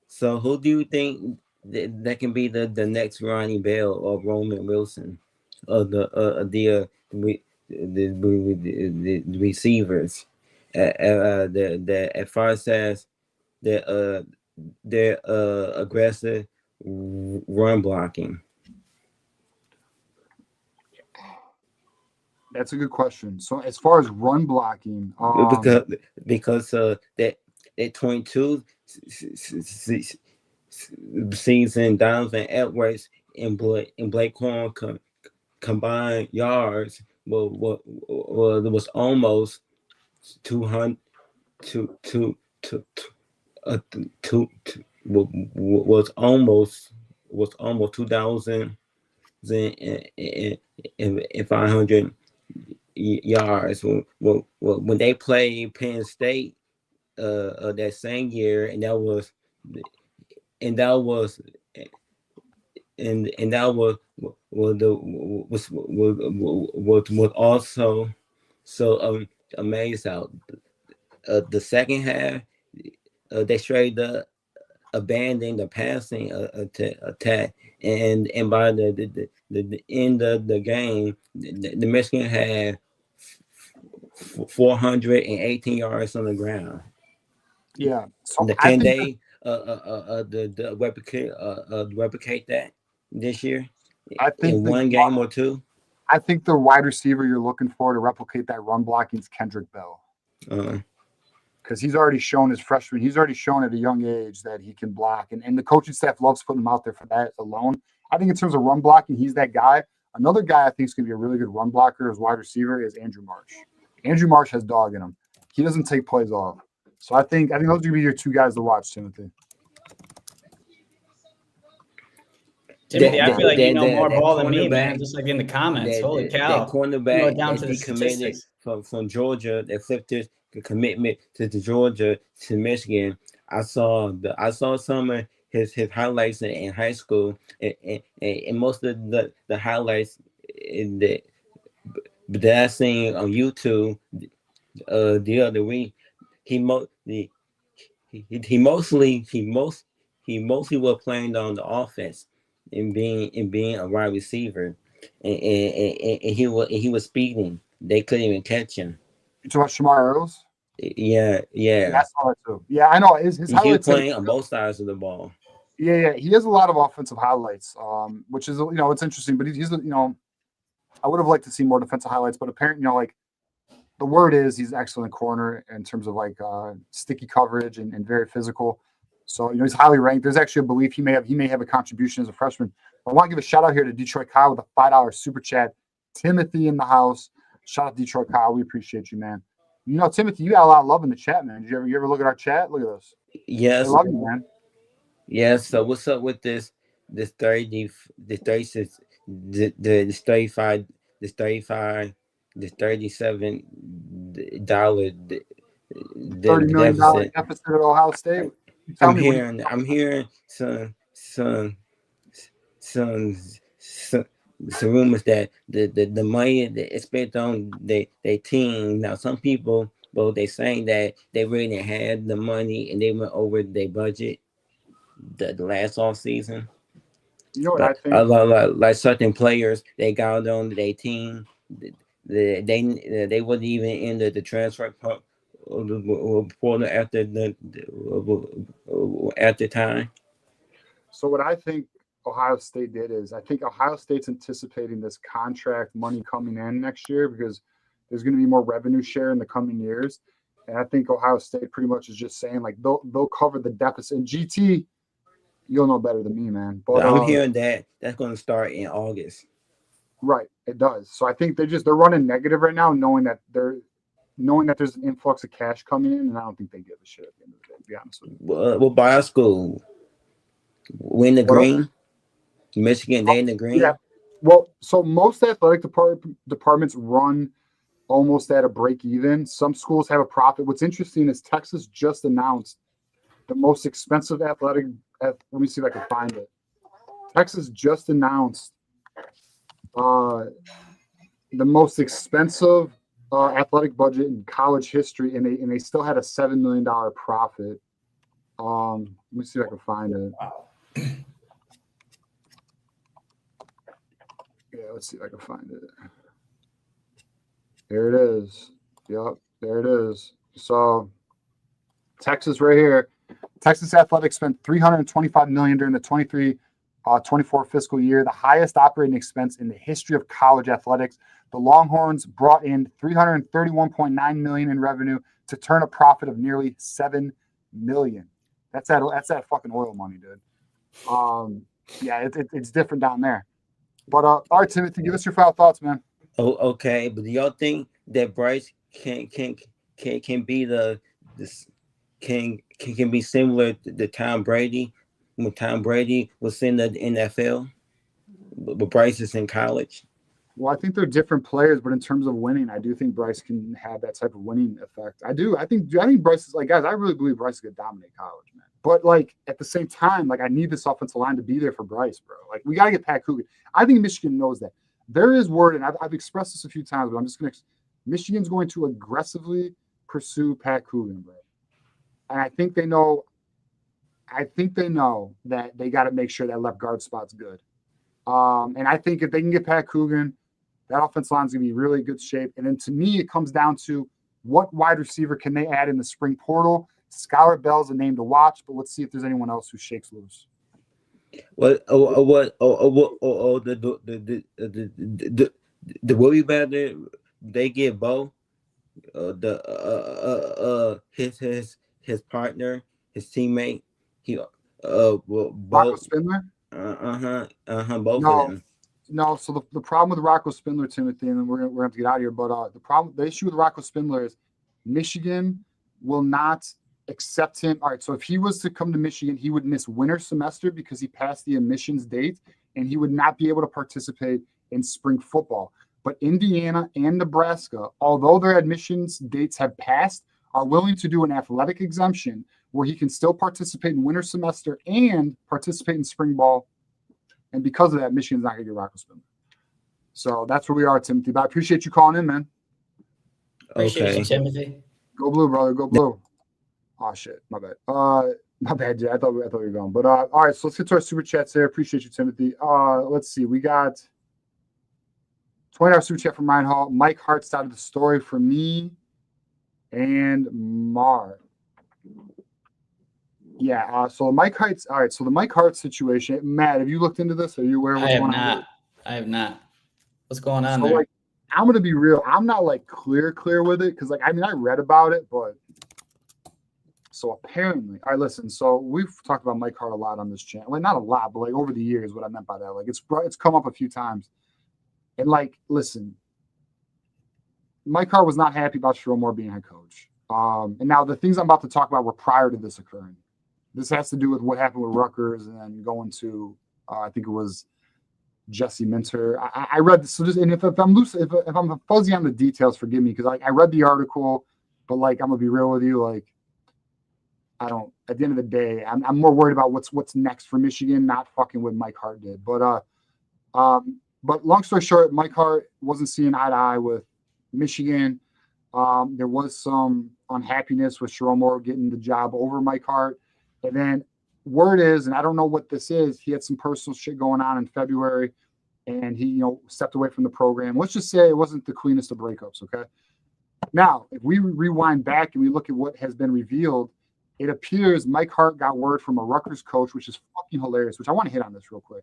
So who do you think that can be the next Ronnie Bell or Roman Wilson or the receivers? As far as their aggressive run blocking. That's a good question. So as far as run blocking, Because that 22 season, Donovan Edwards and Blake Corn combined yards was almost 200 was almost 2,500 yards when they played Penn State that same year, and that was also so amazed out. The second half, they straight up abandoned the passing attack, and by the end of the game, the Michigan had 418 yards on the ground. yeah. So Can they replicate that this year? I think in one game or two. I think the wide receiver you're looking for to replicate that run blocking is Kendrick Bell. Because he's already shown his freshman, he's already shown at a young age that he can block. And the coaching staff loves putting him out there for that alone. I think in terms of run blocking, he's that guy. Another guy I think is going to be a really good run blocker as wide receiver is Andrew Marsh. Andrew Marsh has dog in him. He doesn't take plays off. So I think those are going to be your two guys to watch, Timothy. Timothy, I feel like you know more ball than me, man. Just like in the comments. Holy cow. That cornerback that decommitted from Georgia, that flipped his commitment to Georgia to Michigan. I saw some of his highlights in high school, and most of the highlights that I seen on YouTube the other week, he mostly was playing on the offense and being a wide receiver, and he was speeding. They couldn't even catch him. You talking about Shamar Earls? Yeah. I saw it too. Yeah, I know. His he highlights was playing on both sides of the ball. Yeah. He has a lot of offensive highlights, which is it's interesting. But he's I would have liked to see more defensive highlights, but apparently, like the word is he's an excellent corner in terms of like sticky coverage and very physical. So he's highly ranked. There's actually a belief he may have a contribution as a freshman. I want to give a shout out here to Detroit Kyle with a $5 super chat. Timothy in the house. Shout out to Detroit Kyle. We appreciate you, man. Timothy, you got a lot of love in the chat, man. Did you ever look at our chat? Look at this. Yes. I love you, man. Yes. So what's up with this 30, the 36, the 35, the 35, the $37 $30 million deficit at Ohio State. I'm hearing some rumors that the money that is spent on their team. Now some people, they saying that they really didn't have the money and they went over their budget the last off season. You know what I think? Like certain players, they got on their team. They wasn't even in the transfer portal after time. So what I think Ohio State did is I think Ohio State's anticipating this contract money coming in next year because there's going to be more revenue share in the coming years. And I think Ohio State pretty much is just saying like they'll cover the deficit. And GT, you'll know better than me, man. But I'm hearing that that's going to start in August. Right, it does. So I think they're running negative right now, knowing that there's an influx of cash coming in, and I don't think they give a shit at the end of the day, to be honest with you. Well, by our school, we in the green. Michigan, they in the green. Yeah. Well, so most athletic departments run almost at a break even. Some schools have a profit. What's interesting is Texas just announced the most expensive athletic. Let me see if I can find it. Texas just announced the most expensive athletic budget in college history, and they still had a $7 million profit. Let me see if I can find it. Wow. Yeah, let's see if I can find it. There it is. Yep, there it is. So Texas right here. Texas Athletics spent $325 million during the 23-24 fiscal year, the highest operating expense in the history of college athletics. The Longhorns brought in $331.9 million in revenue to turn a profit of nearly $7 million. That's that fucking oil money, dude. Yeah, it's different down there. But all right, Timothy, give us your final thoughts, man. Oh, okay. But do y'all think that Bryce can be can be similar to Tom Brady when Tom Brady was in the NFL, but Bryce is in college? Well, I think they're different players, but in terms of winning, I do think Bryce can have that type of winning effect. I do. I think Bryce is like, guys, I really believe Bryce could dominate college, man. But like at the same time, like I need this offensive line to be there for Bryce, bro. Like we got to get Pat Coogan. I think Michigan knows that. There is word, and I've expressed this a few times, but I'm just going to – Michigan's going to aggressively pursue Pat Coogan, bro. And I think they know that they got to make sure that left guard spot's good. And I think if they can get Pat Coogan, that offensive line's going to be really good shape. And then to me, it comes down to what wide receiver can they add in the spring portal. Skylar Bell's a name to watch, but let's see if there's anyone else who shakes loose. The Willie Better, they get Bo, his partner, his teammate, Rocco Spindler. Both of them. No, so the problem with Rocco Spindler, Timothy, and then we're gonna have to get out of here. But the issue with Rocco Spindler is Michigan will not accept him. All right, so if he was to come to Michigan, he would miss winter semester because he passed the admissions date, and he would not be able to participate in spring football. But Indiana and Nebraska, although their admissions dates have passed, are willing to do an athletic exemption where he can still participate in winter semester and participate in spring ball. And because of that, Michigan's not going to get Rocco Spindler. So that's where we are, Timothy. But I appreciate you calling in, man. Appreciate you, Timothy. Go blue, brother. Go blue. Oh, shit. My bad. My bad, Jay. I thought you were gone. But all right, so let's get to our super chats there. Appreciate you, Timothy. Let's see. We got $20 super chat from Ryan Hall. Mike Hart started the story for me and Mar. Yeah, so the Mike Hart. All right, so the Mike Hart situation. Matt, have you looked into this? Are you aware of what's going on? I have not. What's going on so, there? Like, I'm gonna be real. I'm not like clear with it because, like, I mean, I read about it, but so apparently, all right. Listen, so we've talked about Mike Hart a lot on this channel. Well, not a lot, but like over the years, what I meant by that, like, it's come up a few times, and like, listen, Mike Hart was not happy about Sherrone Moore being head coach. And now the things I'm about to talk about were prior to this occurring. This has to do with what happened with Rutgers and then going to, I think it was Jesse Minter. I read this, so just, and if I'm loose, if I'm fuzzy on the details, forgive me, because like I read the article, but like I'm gonna be real with you, like I don't. At the end of the day, I'm more worried about what's next for Michigan, not fucking what Mike Hart did. But long story short, Mike Hart wasn't seeing eye to eye with Michigan. There was some unhappiness with Sherrone Moore getting the job over Mike Hart. And then word is, and I don't know what this is, he had some personal shit going on in February and he, stepped away from the program. Let's just say it wasn't the cleanest of breakups, okay? Now, if we rewind back and we look at what has been revealed, it appears Mike Hart got word from a Rutgers coach, which is fucking hilarious, which I want to hit on this real quick.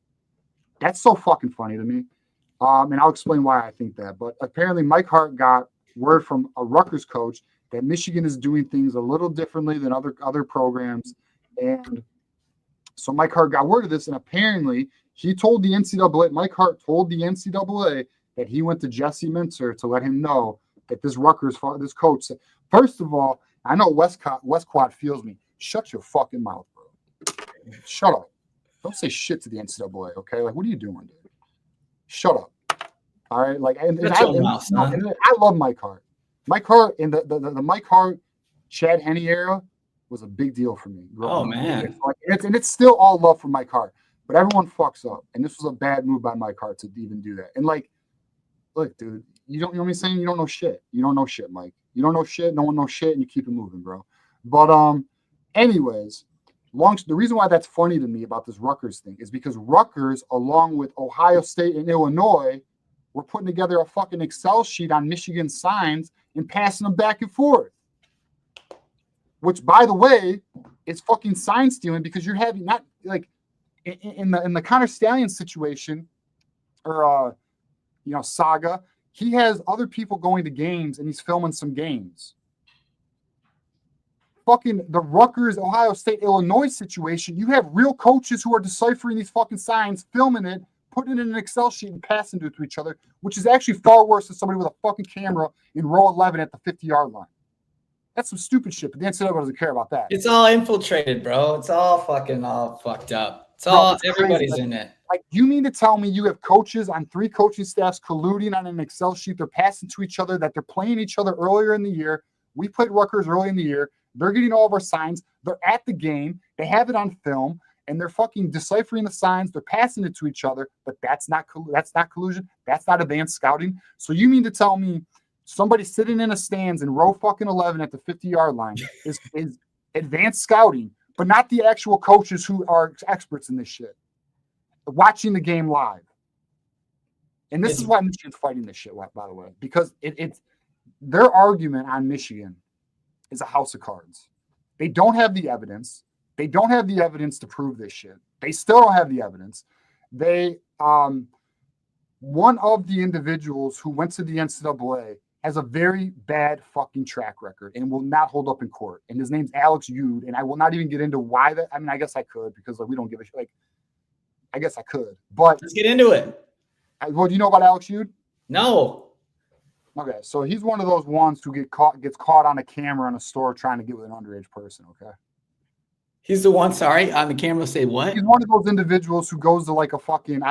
That's so fucking funny to me. And I'll explain why I think that. But apparently Mike Hart got word from a Rutgers coach that Michigan is doing things a little differently than other programs. And so Mike Hart got word of this, and apparently he told the NCAA, Mike Hart told the NCAA that he went to Jesse Minter to let him know that this this coach said, first of all, I know Westquad feels me. Shut your fucking mouth, bro. Shut up. Don't say shit to the NCAA, okay? Like, what are you doing, dude? Shut up. All right? Like, and I love Mike Hart. Mike Hart in the Mike Hart, Chad Henne era was a big deal for me. Oh, man. And it's still all love for Mike Hart, but everyone fucks up. And this was a bad move by Mike Hart to even do that. And like, look, dude, you know what I'm saying? You don't know shit. You don't know shit, Mike. You don't know shit. No one knows shit, and you keep it moving, bro. But anyways, the reason why that's funny to me about this Rutgers thing is because Rutgers, along with Ohio State and Illinois, were putting together a fucking Excel sheet on Michigan signs and passing them back and forth. Which, by the way, is fucking sign stealing because you're having not like in the Connor Stallion situation or saga. He has other people going to games and he's filming some games. Fucking the Rutgers, Ohio State, Illinois situation, you have real coaches who are deciphering these fucking signs, filming it, putting it in an Excel sheet and passing it to each other, which is actually far worse than somebody with a fucking camera in row 11 at the 50-yard line. That's some stupid shit, but the NCAA doesn't care about that. It's all infiltrated, bro. It's all fucking all fucked up. It's everybody's in it. Like, you mean to tell me you have coaches on 3 coaching staffs colluding on an Excel sheet? They're passing to each other, that they're playing each other earlier in the year. We played Rutgers early in the year. They're getting all of our signs. They're at the game. They have it on film, and they're fucking deciphering the signs. They're passing it to each other, but that's not collusion. That's not advanced scouting. So you mean to tell me somebody sitting in a stands in row fucking 11 at the 50-yard line is advanced scouting, but not the actual coaches who are experts in this shit, watching the game live. And this is why Michigan's fighting this shit, by the way, because it's their argument on Michigan is a house of cards. They don't have the evidence. They don't have the evidence to prove this shit. They still don't have the evidence. They, one of the individuals who went to the NCAA has a very bad fucking track record and will not hold up in court. And his name's Alex Yude. And I will not even get into why that. I mean, I guess I could because we don't give a shit. Like, I guess I could, but let's get into it. Well, do you know about Alex Yude? No. Okay, so he's one of those ones who gets caught on a camera in a store trying to get with an underage person. Okay. He's the one. Sorry, on the camera. Say what? He's one of those individuals who goes to like a fucking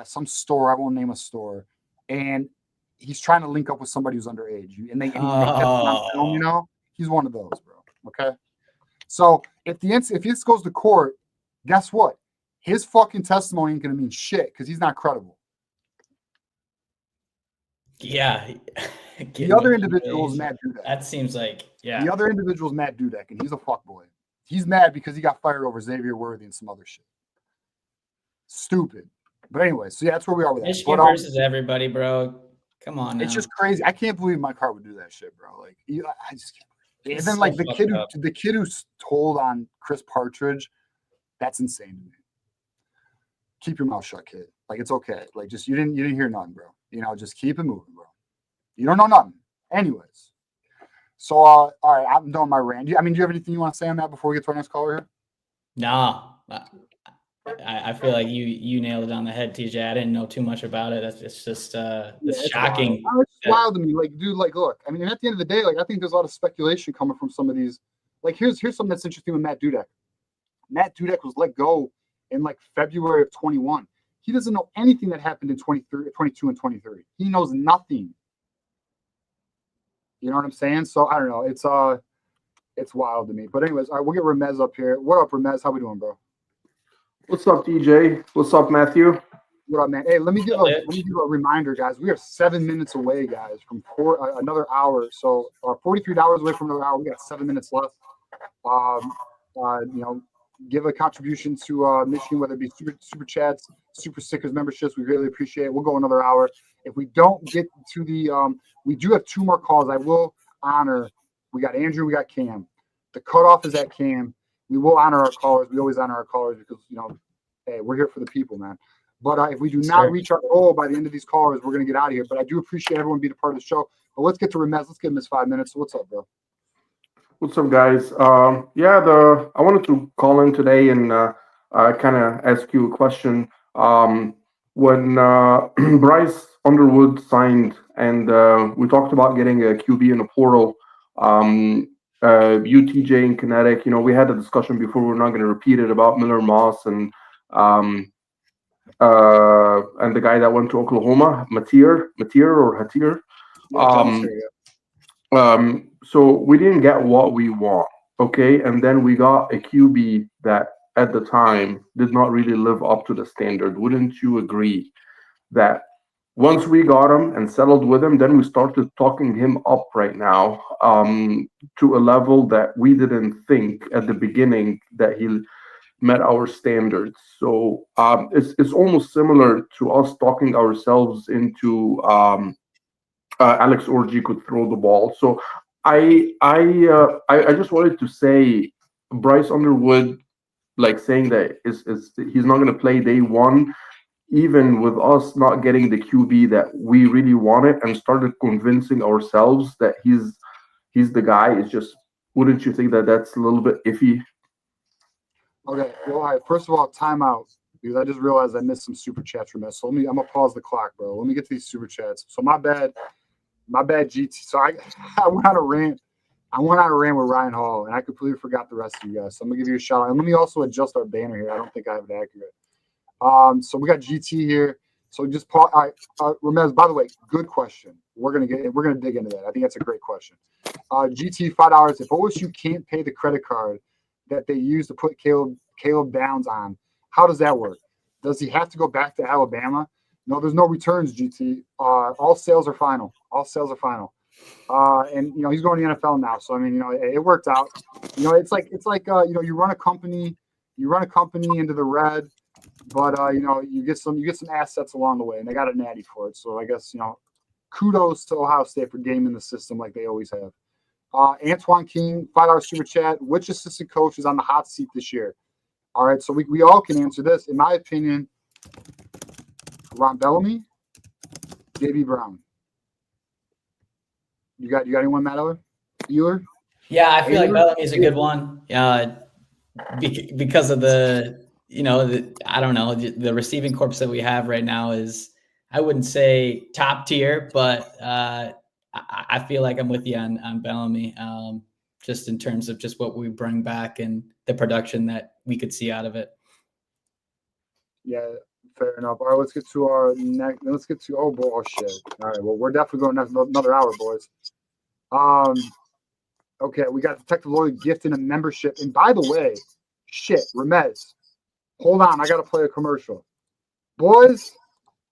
some store. I won't name a store, and he's trying to link up with somebody who's underage, and they get them on film. You know, he's one of those, bro. Okay. So if this goes to court, guess what? His fucking testimony ain't gonna mean shit because he's not credible. Yeah. The other individual is Matt Dudek. That seems like, yeah. The other individual is Matt Dudek, and he's a fuckboy. He's mad because he got fired over Xavier Worthy and some other shit. Stupid. But anyway, so yeah, that's where we are with that. Michigan versus everybody, bro. Come on now. It's just crazy. I can't believe Mike Hart would do that shit, bro. Like, I just can't. And then, like, the kid who told on Chris Partridge, that's insane to me. Keep your mouth shut, kid. Like, it's okay. Like, just you didn't hear nothing, bro. You know, just keep it moving, bro. You don't know nothing. Anyways. So, all right, I'm done my rant. Do you have anything you want to say on that before we get to our next caller here? Nah. I feel like you nailed it on the head, TJ. I didn't know too much about it. It's just it's shocking. Wild. It's wild to me. Like, dude, like, look, I mean, at the end of the day, like, I think there's a lot of speculation coming from some of these. Like, here's something that's interesting with Matt Dudek. Matt Dudek was let go in like February of 21. He doesn't know anything that happened in 22 and 23. He knows nothing. You know what I'm saying? So I don't know. It's wild to me. But anyways, all right, we'll get Ramez up here. What up, Ramez? How we doing, bro? What's up, DJ? What's up, Matthew? What up, man? Hey, let me give a reminder, guys. We are 7 minutes away, guys, from another hour. So 43 hours away from another hour. We got 7 minutes left. Give a contribution to Michigan, whether it be super chats, super stickers, memberships. We really appreciate it. We'll go another hour. If we don't get to the we do have 2 more calls. I will honor. We got Andrew, we got Cam. The cutoff is at Cam. We will honor our callers. We always honor our callers because, hey, we're here for the people, man. But if we do not reach our goal by the end of these callers, we're going to get out of here. But I do appreciate everyone being a part of the show. But let's get to Ramez. Let's give him his 5 minutes. So what's up, bro? What's up, guys? I wanted to call in today and kind of ask you a question. When Bryce Underwood signed and we talked about getting a QB in the portal, UTJ and Kinetic, we had a discussion before. We're not going to repeat it about Miller Moss and the guy that went to Oklahoma, Matir. So we didn't get what we want, okay? And then we got a QB that at the time did not really live up to the standard. Wouldn't you agree that once we got him and settled with him, then we started talking him up right now to a level that we didn't think at the beginning that he met our standards. So it's almost similar to us talking ourselves into Alex Orji could throw the ball. So I just wanted to say, Bryce Underwood, like saying that is he's not going to play day one, even with us not getting the QB that we really wanted, and started convincing ourselves that he's the guy. Is just, wouldn't you think that that's a little bit iffy? Okay, well, all right, first of all, timeout, because I just realized I missed some super chats from us. So I'm gonna pause the clock, bro. Let me get to these super chats. So my bad, GT. So I went on a rant. I went on a rant with Ryan Hall, and I completely forgot the rest of you guys. So I'm gonna give you a shout out. And let me also adjust our banner here. I don't think I have it accurate. So we got GT here. So just pause. All right, Ramez, by the way, good question. We're gonna dig into that. I think that's a great question. GT, $5. If OSU can't pay the credit card that they use to put Caleb Downs on, how does that work? Does he have to go back to Alabama? No, there's no returns, GT. All sales are final. All sales are final. And he's going to the NFL now. So I mean, it worked out. It's like you run a company into the red, but you get some assets along the way, and they got a natty for it. So I guess kudos to Ohio State for gaming the system like they always have. Antoine King, $5 super chat. Which assistant coach is on the hot seat this year? All right, so we all can answer this. In my opinion, Ron Bellamy, J.B. Brown. You got anyone, Matt Eller? Euler? Yeah, I feel like Bellamy's a good one. Because of the I don't know, the receiving corps that we have right now is, I wouldn't say top tier, but I feel like I'm with you on Bellamy, just in terms of just what we bring back and the production that we could see out of it. Yeah, fair enough. All right, let's get to our next. Let's get to oh shit. All right, well, we're definitely going another hour, boys. Okay, we got Detective Lloyd gifting a membership. And by the way, shit, Ramez, hold on, I gotta play a commercial. Boys,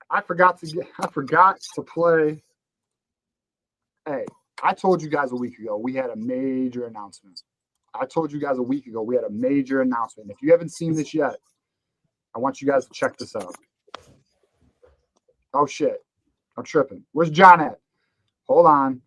I forgot to play. Hey, I told you guys a week ago we had a major announcement. If you haven't seen this yet, I want you guys to check this out. Oh shit, I'm tripping. Where's John at? Hold on.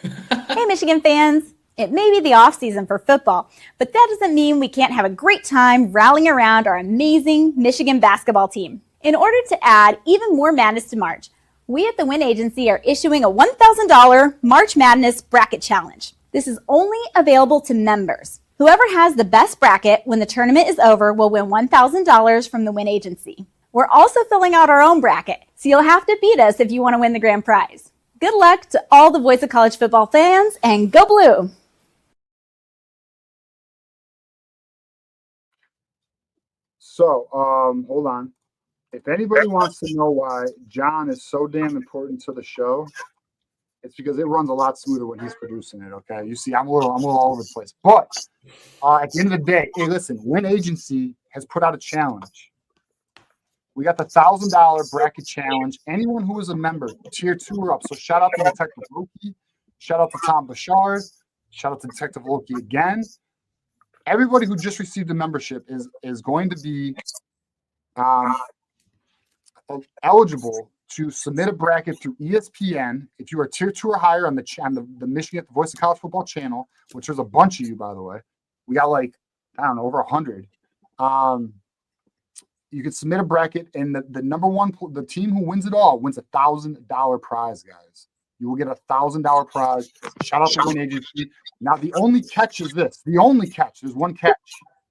Hey, Michigan fans. It may be the off season for football, but that doesn't mean we can't have a great time rallying around our amazing Michigan basketball team. In order to add even more madness to March, we at the Win Agency are issuing a $1,000 March Madness Bracket Challenge. This is only available to members. Whoever has the best bracket when the tournament is over will win $1,000 from the Win Agency. We're also filling out our own bracket, so you'll have to beat us if you want to win the grand prize. Good luck to all the Voice of College Football fans, and go blue! So, hold on. If anybody wants to know why John is so damn important to the show, it's because it runs a lot smoother when he's producing it. Okay, you see, I'm a little all over the place. But at the end of the day, hey, listen, Win Agency has put out a challenge. We got the $1,000 bracket challenge. Anyone who is a member, tier 2 or up. So shout out to Detective Loki. Shout out to Tom Bouchard. Shout out to Detective Loki again. Everybody who just received a membership is going to be eligible to submit a bracket through ESPN. If you are tier 2 or higher on the Michigan Voice of College Football channel, which there's a bunch of you, by the way. We got over 100. You can submit a bracket, and the number one, the team who wins it all wins $1,000 prize, guys. You will get $1,000 prize. Shout out to Win Agency. Now, the only catch is this. The only catch. There's one catch,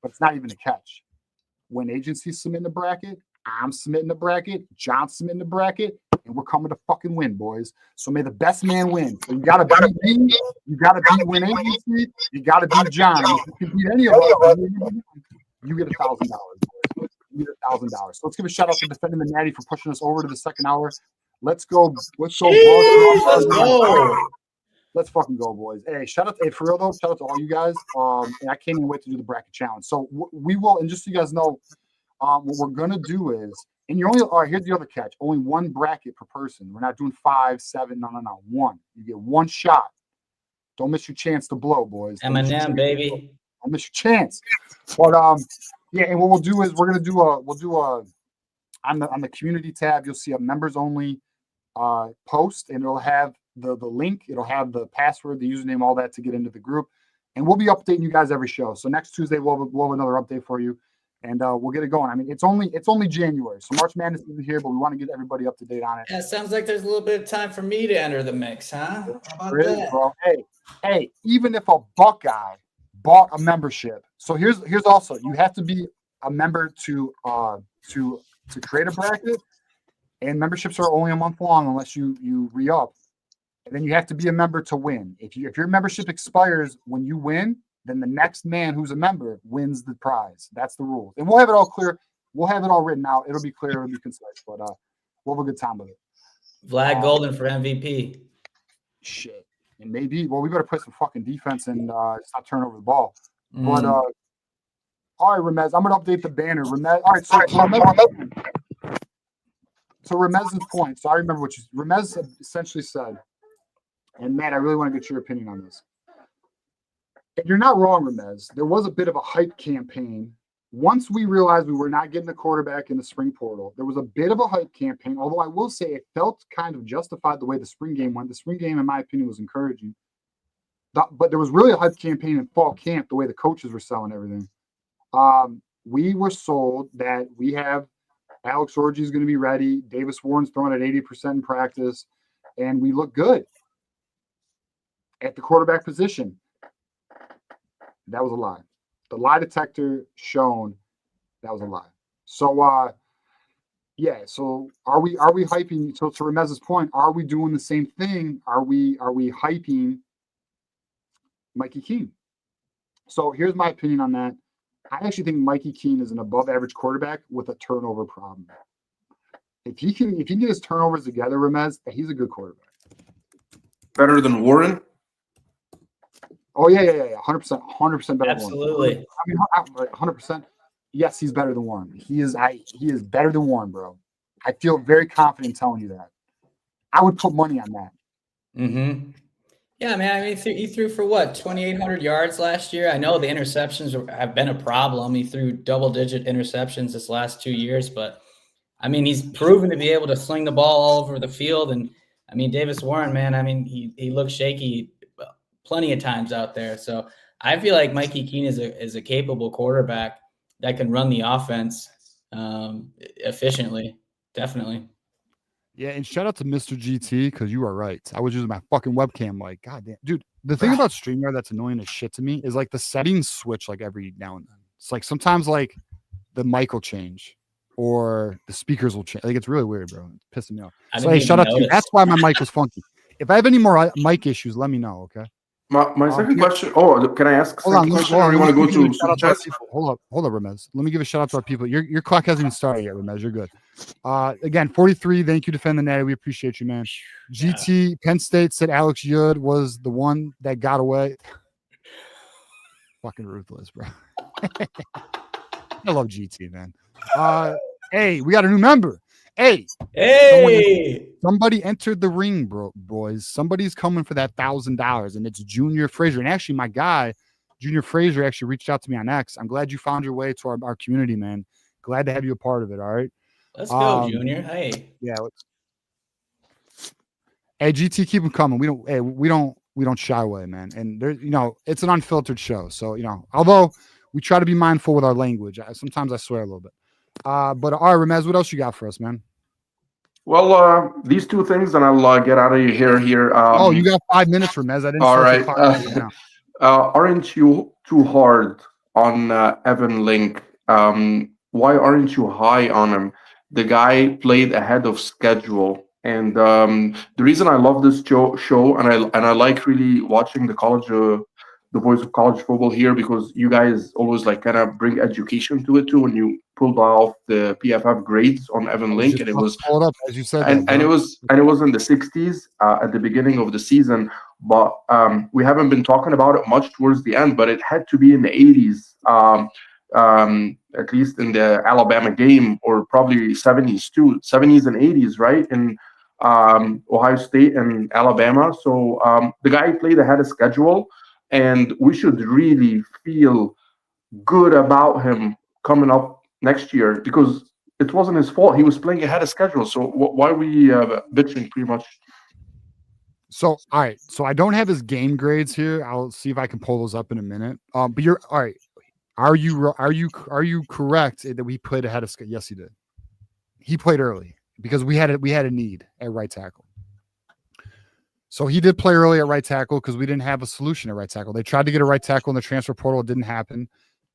but it's not even a catch. Win Agency submitting a bracket. I'm submitting a bracket. John's submitting a bracket. And we're coming to fucking win, boys. So may the best man win. So you got to beat me. You got to beat Win Agency. You got to beat John. If you can beat any of us, you get $1,000. You get $1,000. So let's give a shout out to Defending the Natty for pushing us over to the second hour. Let's go. Let's go. Let's fucking go, boys. Hey, shout out for real though. Shout out to all you guys. And I can't even wait to do the bracket challenge. So we will, and just so you guys know, what we're gonna do is, and you're only. All right, here's the other catch. Only one bracket per person. We're not doing 5, 7. No. One. You get one shot. Don't miss your chance to blow, boys. Eminem, baby. Don't miss your chance. But yeah, and what we'll do is we'll do a on the community tab. You'll see a members only post, and it'll have the link. It'll have the password, the username, all that to get into the group. And we'll be updating you guys every show. So next Tuesday, we'll have another update for you. And we'll get it going. I mean, it's only January. So March Madness isn't here, but we want to get everybody up to date on it. Yeah, it sounds like there's a little bit of time for me to enter the mix, huh? How about Really, that? bro. Hey, even if a Buckeye bought a membership, so here's also, you have to be a member to create a bracket, and memberships are only a month long unless you re-up. And then you have to be a member to win. If your membership expires when you win, then the next man who's a member wins the prize. That's the rules. And we'll have it all clear. We'll have it all written out. It'll be clear. It'll be concise. But we'll have a good time with it. Vlad Golden for MVP. Shit. And maybe. Well, we better play some fucking defense and stop turning over the ball. But all right, Ramez. I'm gonna update the banner. Ramez. All right. So Ramez's point. So I remember what Ramez essentially said. And Matt, I really want to get your opinion on this. And you're not wrong, Ramez. There was a bit of a hype campaign. Once we realized we were not getting a quarterback in the spring portal, there was a bit of a hype campaign, although I will say it felt kind of justified the way the spring game went. The spring game, in my opinion, was encouraging. But there was really a hype campaign in fall camp, the way the coaches were selling everything. We were sold that we have Alex Orji is going to be ready. Davis Warren's throwing at 80% in practice, and we look good at the quarterback position. That was a lie. The lie detector shown that was a lie. So yeah, so are we hyping? So to Ramez's point, are we doing the same thing? Are we hyping Mikey Keene? So here's my opinion on that. I actually think Mikey Keene is an above average quarterback with a turnover problem. If he can get his turnovers together, Ramez, he's a good quarterback. Better than Warren? Oh yeah, 100% better. Absolutely. Than Warren. 100%. Yes, he's better than Warren. He is better than Warren, bro. I feel very confident telling you that. I would put money on that. Mm-hmm. Yeah, man. I mean, he threw for what, 2,800 yards last year. I know the interceptions have been a problem. He threw double-digit interceptions this last 2 years, but I mean, he's proven to be able to sling the ball all over the field. And I mean, Davis Warren, man. I mean, he looked shaky plenty of times out there. So I feel like Mikey Keene is a capable quarterback that can run the offense efficiently. Definitely. Yeah, and shout out to Mr. GT, because you are right. I was using my fucking webcam like, God damn. Dude, the thing about StreamYard that's annoying as shit to me is like the settings switch like every now and then. It's like sometimes like the mic will change or the speakers will change. Like it's really weird, bro. It's pissing me off. So hey, shout out to you. That's why my mic was funky. If I have any more mic issues, let me know, okay? My second question. Oh, can I ask a second question? Or you want to go to Super Chats? Hold up, Ramez. Let me give a shout out to our people. Your clock hasn't even started yet, Ramez. You're good. Again, 43. Thank you, Defend the Natty. We appreciate you, man. GT Penn State said Alex Yud was the one that got away. Fucking ruthless, bro. I love GT, man. Hey, we got a new member. Hey, somebody entered the ring, boys. Somebody's coming for that $1,000, and it's Junior Frazier. And actually, my guy, Junior Frazier, actually reached out to me on X. I'm glad you found your way to our community, man. Glad to have you a part of it. All right. Let's go, Junior. Hey. Yeah. Hey, GT, keep them coming. We don't shy away, man. And there, it's an unfiltered show. So, although we try to be mindful with our language, sometimes I swear a little bit. But all right, Ramez, what else you got for us, man? Well, these two things, and I'll get out of here. You got 5 minutes, Ramez. I didn't. All right. Aren't you too hard on Evan Link? Why aren't you high on him? The guy played ahead of schedule, and the reason I love this show, and I like really watching the voice of college football here, because you guys always like kind of bring education to it too. When you pulled off the PFF grades on Evan Link, and it was up, as you said, and it was in the 60s at the beginning of the season, but we haven't been talking about it much towards the end. But it had to be in the 80s, at least in the Alabama game, or probably 70s too, 70s and 80s, right? In Ohio State and Alabama. So the guy played ahead of schedule. And we should really feel good about him coming up next year, because it wasn't his fault. He was playing ahead of schedule. So why are we bitching pretty much? So, all right. So I don't have his game grades here. I'll see if I can pull those up in a minute. But you're all right. Are you correct that we played ahead of? Yes, he did. He played early because we had a need at right tackle. So he did play early at right tackle because we didn't have a solution at right tackle. They tried to get a right tackle in the transfer portal. It didn't happen.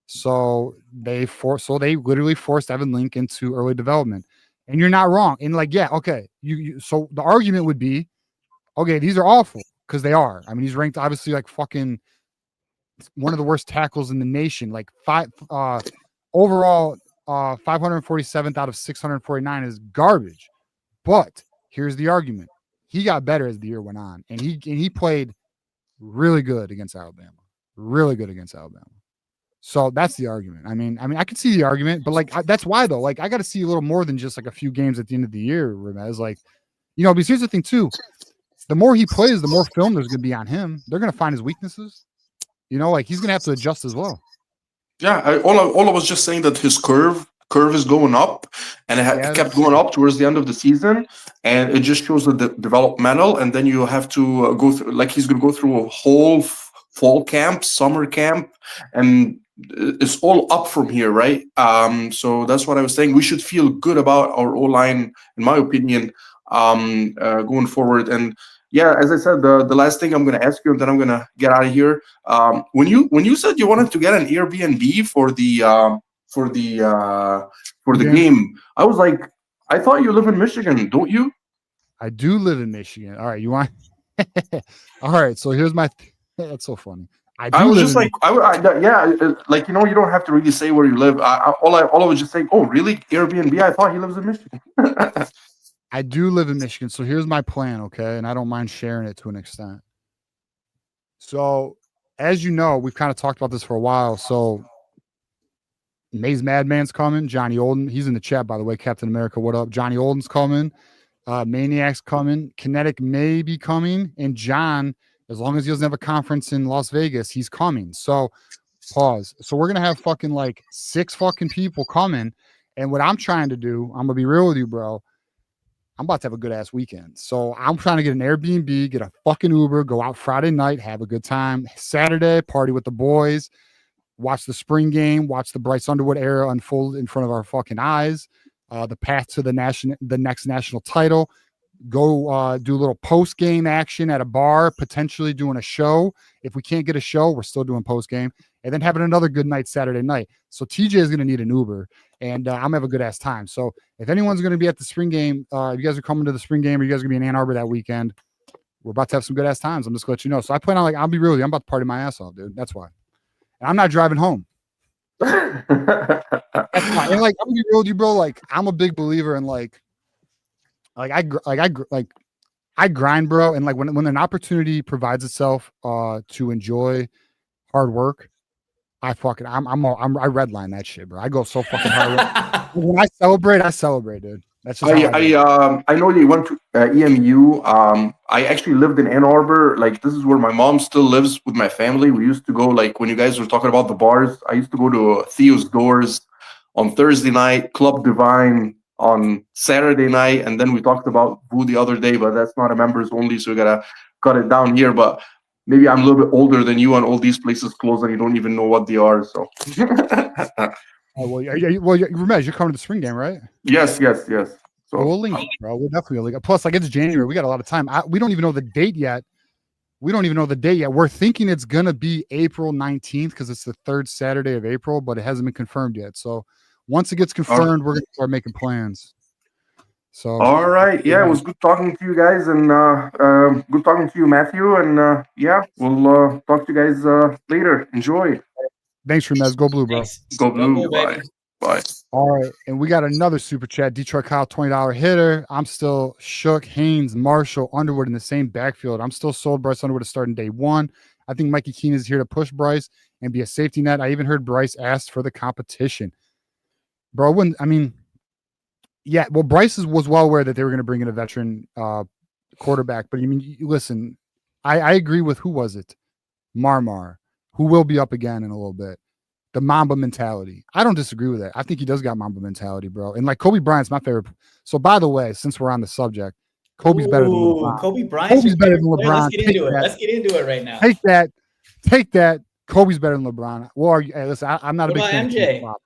So they literally forced Evan Link into early development. And you're not wrong. And like, yeah, okay. So the argument would be, okay, these are awful because they are. I mean, he's ranked obviously like fucking one of the worst tackles in the nation. Like overall 547th out of 649 is garbage. But here's the argument. He got better as the year went on, and he played really good against Alabama. Really good against Alabama. So that's the argument. I mean, I could see the argument, but like that's why though. Like I got to see a little more than just like a few games at the end of the year. Remez, like, because here's the thing too. The more he plays, the more film there's going to be on him. They're going to find his weaknesses. Like he's going to have to adjust as well. Yeah, all I was just saying that his curve is going up, and it kept going up towards the end of the season, and it just shows the developmental. And then you have to go through, like he's going to go through a whole fall camp, summer camp, and it's all up from here, right? So that's what I was saying. We should feel good about our O-line, in my opinion, going forward. And yeah, as I said, the last thing I'm going to ask you, and then I'm going to get out of here. When you said you wanted to get an Airbnb for the game, I was like, I thought you live in Michigan, don't you? I do live in Michigan. All right, you want? All right, so here's my. That's so funny. I was just like, like you don't have to really say where you live. All I was just saying, oh, really? Airbnb? I thought he lives in Michigan. I do live in Michigan, so here's my plan, okay? And I don't mind sharing it to an extent. So, as you know, we've kind of talked about this for a while. So, Maze Madman's coming. Johnny Olden, he's in the chat, by the way. Captain America, what up? Johnny Olden's coming. Maniac's coming. Kinetic may be coming. And John, as long as he doesn't have a conference in Las Vegas, he's coming. So, pause. So, we're going to have fucking like 6 fucking people coming. And what I'm trying to do, I'm going to be real with you, bro. I'm about to have a good ass weekend. So I'm trying to get an Airbnb, get a fucking Uber, go out Friday night, have a good time. Saturday, party with the boys, watch the spring game, watch the Bryce Underwood era unfold in front of our fucking eyes. The path to the next national title. Go do a little post game action at a bar, potentially doing a show. If we can't get a show, we're still doing post game, and then having another good night Saturday night. So TJ is going to need an Uber, and I'm gonna have a good ass time. So if anyone's going to be at the spring game, if you guys are coming to the spring game, or you guys are going to be in Ann Arbor that weekend, we're about to have some good ass times. I'm just going to let you know. So I plan on I'll be real with you. I'm about to party my ass off, dude. That's why. And I'm not driving home. That's why. And I'm gonna be real with you, bro. Like I'm a big believer in I grind, bro. And like when an opportunity provides itself to enjoy hard work, I redline that shit, bro. I go so fucking hard. When I celebrate, dude. That's just I know you went to EMU. I actually lived in Ann Arbor. Like this is where my mom still lives with my family. We used to go like when you guys were talking about the bars. I used to go to Theo's Doors on Thursday night, Club Divine on Saturday night, and then we talked about Boo the other day, but that's not a members only, so we gotta cut it down here. But maybe I'm a little bit older than you, and all these places close, and you don't even know what they are. So, Ramez, you're coming to the spring game, right? Yes. So we'll link, bro. We'll definitely link. Plus, like it's January, we got a lot of time. We don't even know the date yet. We're thinking it's gonna be April 19th because it's the 3rd Saturday of April, but it hasn't been confirmed yet. So. Once it gets confirmed, we're going to start making plans. So, all right. Yeah, it was good talking to you guys, and good talking to you, Matthew. And we'll talk to you guys later. Enjoy. Thanks, Ramez. Go Blue, bro. Thanks. Go Blue. Bye. All right. And we got another super chat. Detroit Kyle, $20 hitter. I'm still shook. Haynes, Marshall, Underwood in the same backfield. I'm still sold Bryce Underwood to start in day 1. I think Mikey Keene is here to push Bryce and be a safety net. I even heard Bryce asked for the competition. Bro, Bryce was well aware that they were going to bring in a veteran quarterback. But listen, I agree with who was it? Marmar, who will be up again in a little bit. The Mamba mentality. I don't disagree with it. I think he does got Mamba mentality, bro. And like Kobe Bryant's my favorite. So by the way, since we're on the subject, Kobe's better than LeBron. Kobe Bryant. Kobe's better than LeBron. Let's get into it. Let's get into it right now. Take that. Kobe's better than LeBron. Well, hey, listen, I'm not a big What fan about of MJ? Flop.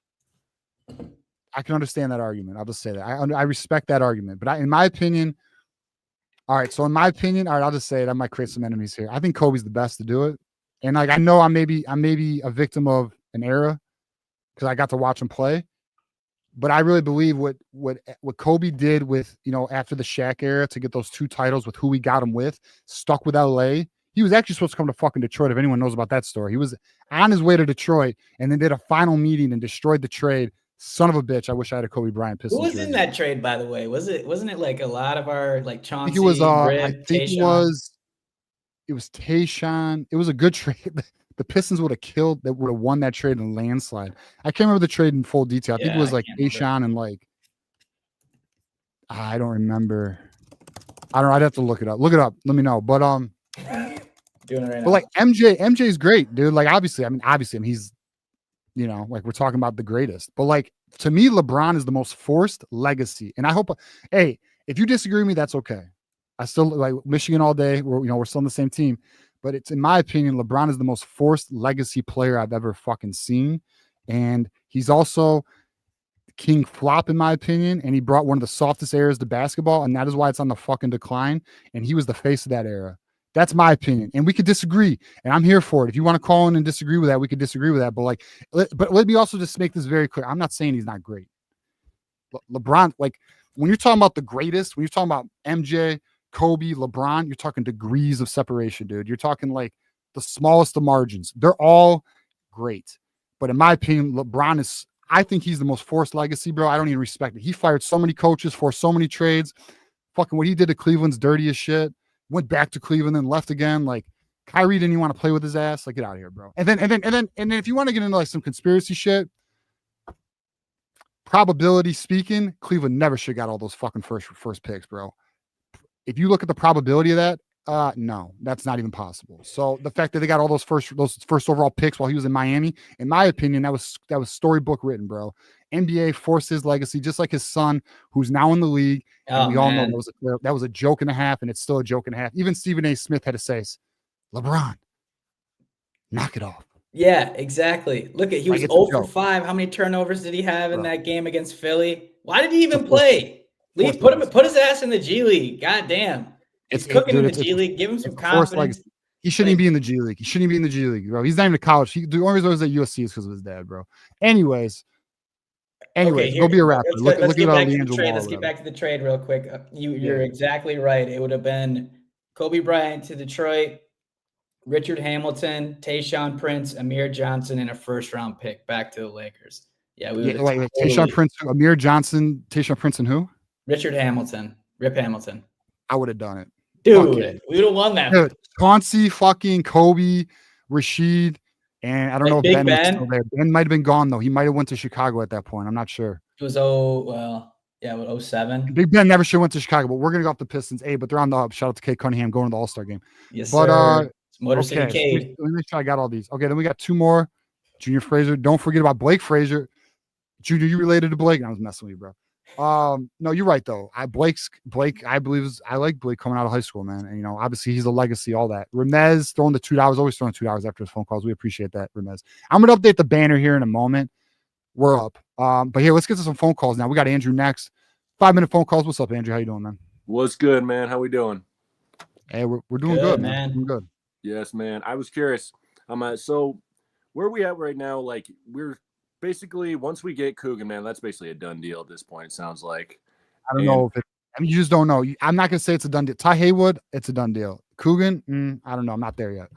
I can understand that argument. I'll just say that. I respect that argument. But in my opinion, all right, I'll just say it. I might create some enemies here. I think Kobe's the best to do it. And like I know I'm maybe a victim of an era because I got to watch him play. But I really believe what Kobe did with, after the Shaq era to get those 2 titles with who he got him with, stuck with LA. He was actually supposed to come to fucking Detroit, if anyone knows about that story. He was on his way to Detroit and then did a final meeting and destroyed the trade. Son of a bitch. I wish I had a Kobe Bryant Pistons. Who was jersey. in that trade, by the way? Wasn't it like a lot of our like Chauncey? I think it was Tayshaun? It was Tayshaun. It was a good trade. The Pistons would have won that trade in a landslide. I can't remember the trade in full detail. I think it was like Tayshaun and like I don't remember. I don't know. I'd have to look it up. Look it up. Let me know. But doing it right now. But like MJ's great, dude. Like obviously he's like we're talking about the greatest. But like to me, LeBron is the most forced legacy. And I hope, hey, if you disagree with me, that's okay. I still like Michigan all day. We're still on the same team. But it's, in my opinion, LeBron is the most forced legacy player I've ever fucking seen. And he's also king flop, in my opinion. And he brought one of the softest eras to basketball. And that is why it's on the fucking decline. And he was the face of that era. That's my opinion. And we could disagree. And I'm here for it. If you want to call in and disagree with that, we could disagree with that. But let me also just make this very clear. I'm not saying he's not great. LeBron, like when you're talking about the greatest, when you're talking about MJ, Kobe, LeBron, you're talking degrees of separation, dude. You're talking like the smallest of margins. They're all great. But in my opinion, LeBron I think he's the most forced legacy, bro. I don't even respect it. He fired so many coaches, forced so many trades. Fucking what he did to Cleveland's dirty as shit. Went back to Cleveland and left again. Like Kyrie didn't even want to play with his ass. Like, get out of here, bro. And then if you want to get into like some conspiracy shit, probability speaking, Cleveland never should have got all those fucking first picks, bro. If you look at the probability of that, no, that's not even possible. So the fact that they got all those first overall picks while he was in Miami, in my opinion, that was storybook written, bro. NBA forced his legacy, just like his son, who's now in the league. And we all know that was a joke and a half, and it's still a joke and a half. Even Stephen A. Smith had to say, LeBron, knock it off. Yeah, exactly. Look at he was 0 for 5. How many turnovers did he have in that game against Philly? Why did he even play? Put his ass in the G League. God damn. He's cooking in the G League. Give him some confidence. He shouldn't even be in the G League. He shouldn't even be in the G League, bro. He's not even to college. The only reason he was at USC is because of his dad, bro. Anyways, go be a rapper. Let's get back to the trade real quick. You're exactly right. It would have been Kobe Bryant to Detroit, Richard Hamilton, Tayshaun Prince, Amir Johnson, and a first-round pick back to the Lakers. Yeah, Tayshaun Prince, Amir Johnson, Tayshaun Prince, and who? Richard Hamilton, Rip Hamilton. I would have done it. Dude, we would have won that. Dude, Chauncey, fucking Kobe, Rashid, and I don't know if Ben was still there. Ben might have been gone, though. He might have went to Chicago at that point. I'm not sure. It was 07. Big Ben never should have went to Chicago, but we're going to go off the Pistons. But they're on the up. Shout out to Kate Cunningham going to the All-Star game. Yes, but, sir. Motor City Cade. Let me make sure I got all these. Okay, then we got 2 more. Junior Frazier. Don't forget about Blake Frazier. Junior, you related to Blake? I was messing with you, bro. No, you're right though. I like Blake coming out of high school, man. And obviously he's a legacy, all that. Remez throwing the $2, always throwing $2 after his phone calls. We appreciate that, Remez. I'm gonna update the banner here in a moment. We're up. But here, let's get to some phone calls now. We got Andrew next. 5-minute phone calls. What's up, Andrew? How you doing, man? What's good, man? How we doing? Hey, we're doing good, man. Doing good. Yes, man. I was curious. So where are we at right now? Like we're basically, once we get Coogan, man, that's basically a done deal at this point, it sounds like. I don't know if you just don't know. I'm not going to say it's a done deal. Ty Haywood, it's a done deal. Coogan, I don't know. I'm not there yet.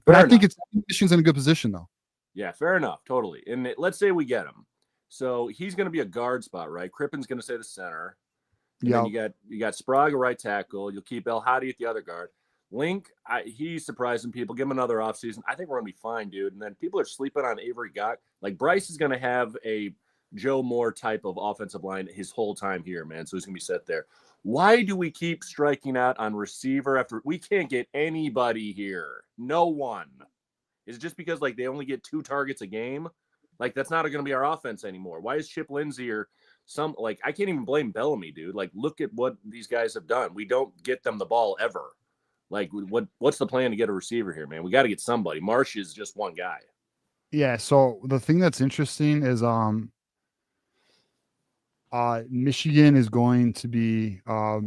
But I think Michigan's in a good position, though. Yeah, fair enough. Totally. And let's say we get him. So he's going to be a guard spot, right? Crippen's going to stay the center. Yeah. You got Sprague, a right tackle. You'll keep El Hadi at the other guard. Link, he's surprising people. Give him another offseason. I think we're going to be fine, dude. And then people are sleeping on Avery Gott. Like, Bryce is going to have a Joe Moore type of offensive line his whole time here, man. So he's going to be set there. Why do we keep striking out on receiver after we can't get anybody here? No one. Is it just because, like, they only get 2 targets a game? Like, that's not going to be our offense anymore. Why is Chip Lindsey or like I can't even blame Bellamy, dude. Like, look at what these guys have done. We don't get them the ball ever. Like, what's the plan to get a receiver here, man? We got to get somebody. Marsh is just one guy. Yeah. So the thing that's interesting is Michigan is going to be a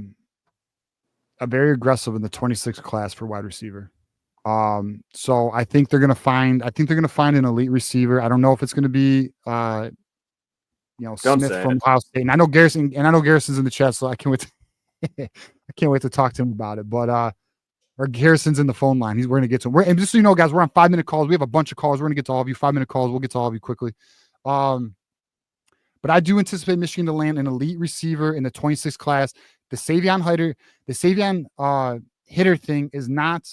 very aggressive in the 26 class for wide receiver. So I think they're gonna find an elite receiver. I don't know if it's gonna be Smith from Ohio State. And I know Garrison's in the chat, so I can't wait to talk to him about it. But or Garrison's in the phone line. We're gonna get to him. And just so you know, guys, we're on 5-minute calls. We have a bunch of calls. We're gonna get to all of you. 5-minute calls. We'll get to all of you quickly. But I do anticipate Michigan to land an elite receiver in the 26 class. The Savion hitter thing is not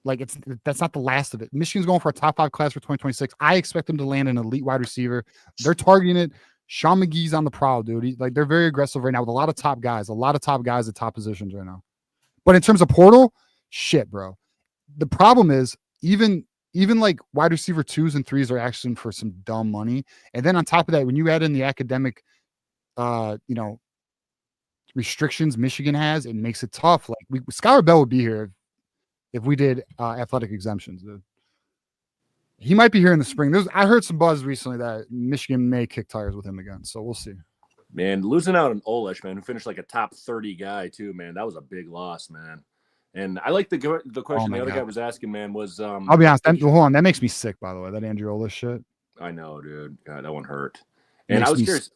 like that's not the last of it. Michigan's going for a top 5 class for 2026. I expect them to land an elite wide receiver. They're targeting it. Sean McGee's on the prowl, dude. They're very aggressive right now with a lot of top guys at top positions right now. But in terms of portal, shit, bro. The problem is even like wide receiver 2s and 3s are asking for some dumb money. And then on top of that, when you add in the academic, restrictions Michigan has, it makes it tough. Like Skylar Bell would be here if we did athletic exemptions, dude. He might be here in the spring. I heard some buzz recently that Michigan may kick tires with him again. So we'll see. Man, losing out on Olesh, man, who finished like a top 30 guy too, man. That was a big loss, man. And I like the question the other guy was asking, man, was I'll be honest. Hold on, that makes me sick, by the way. That Andrew Olesh shit. I know, dude. God, that one hurt. And I was curious.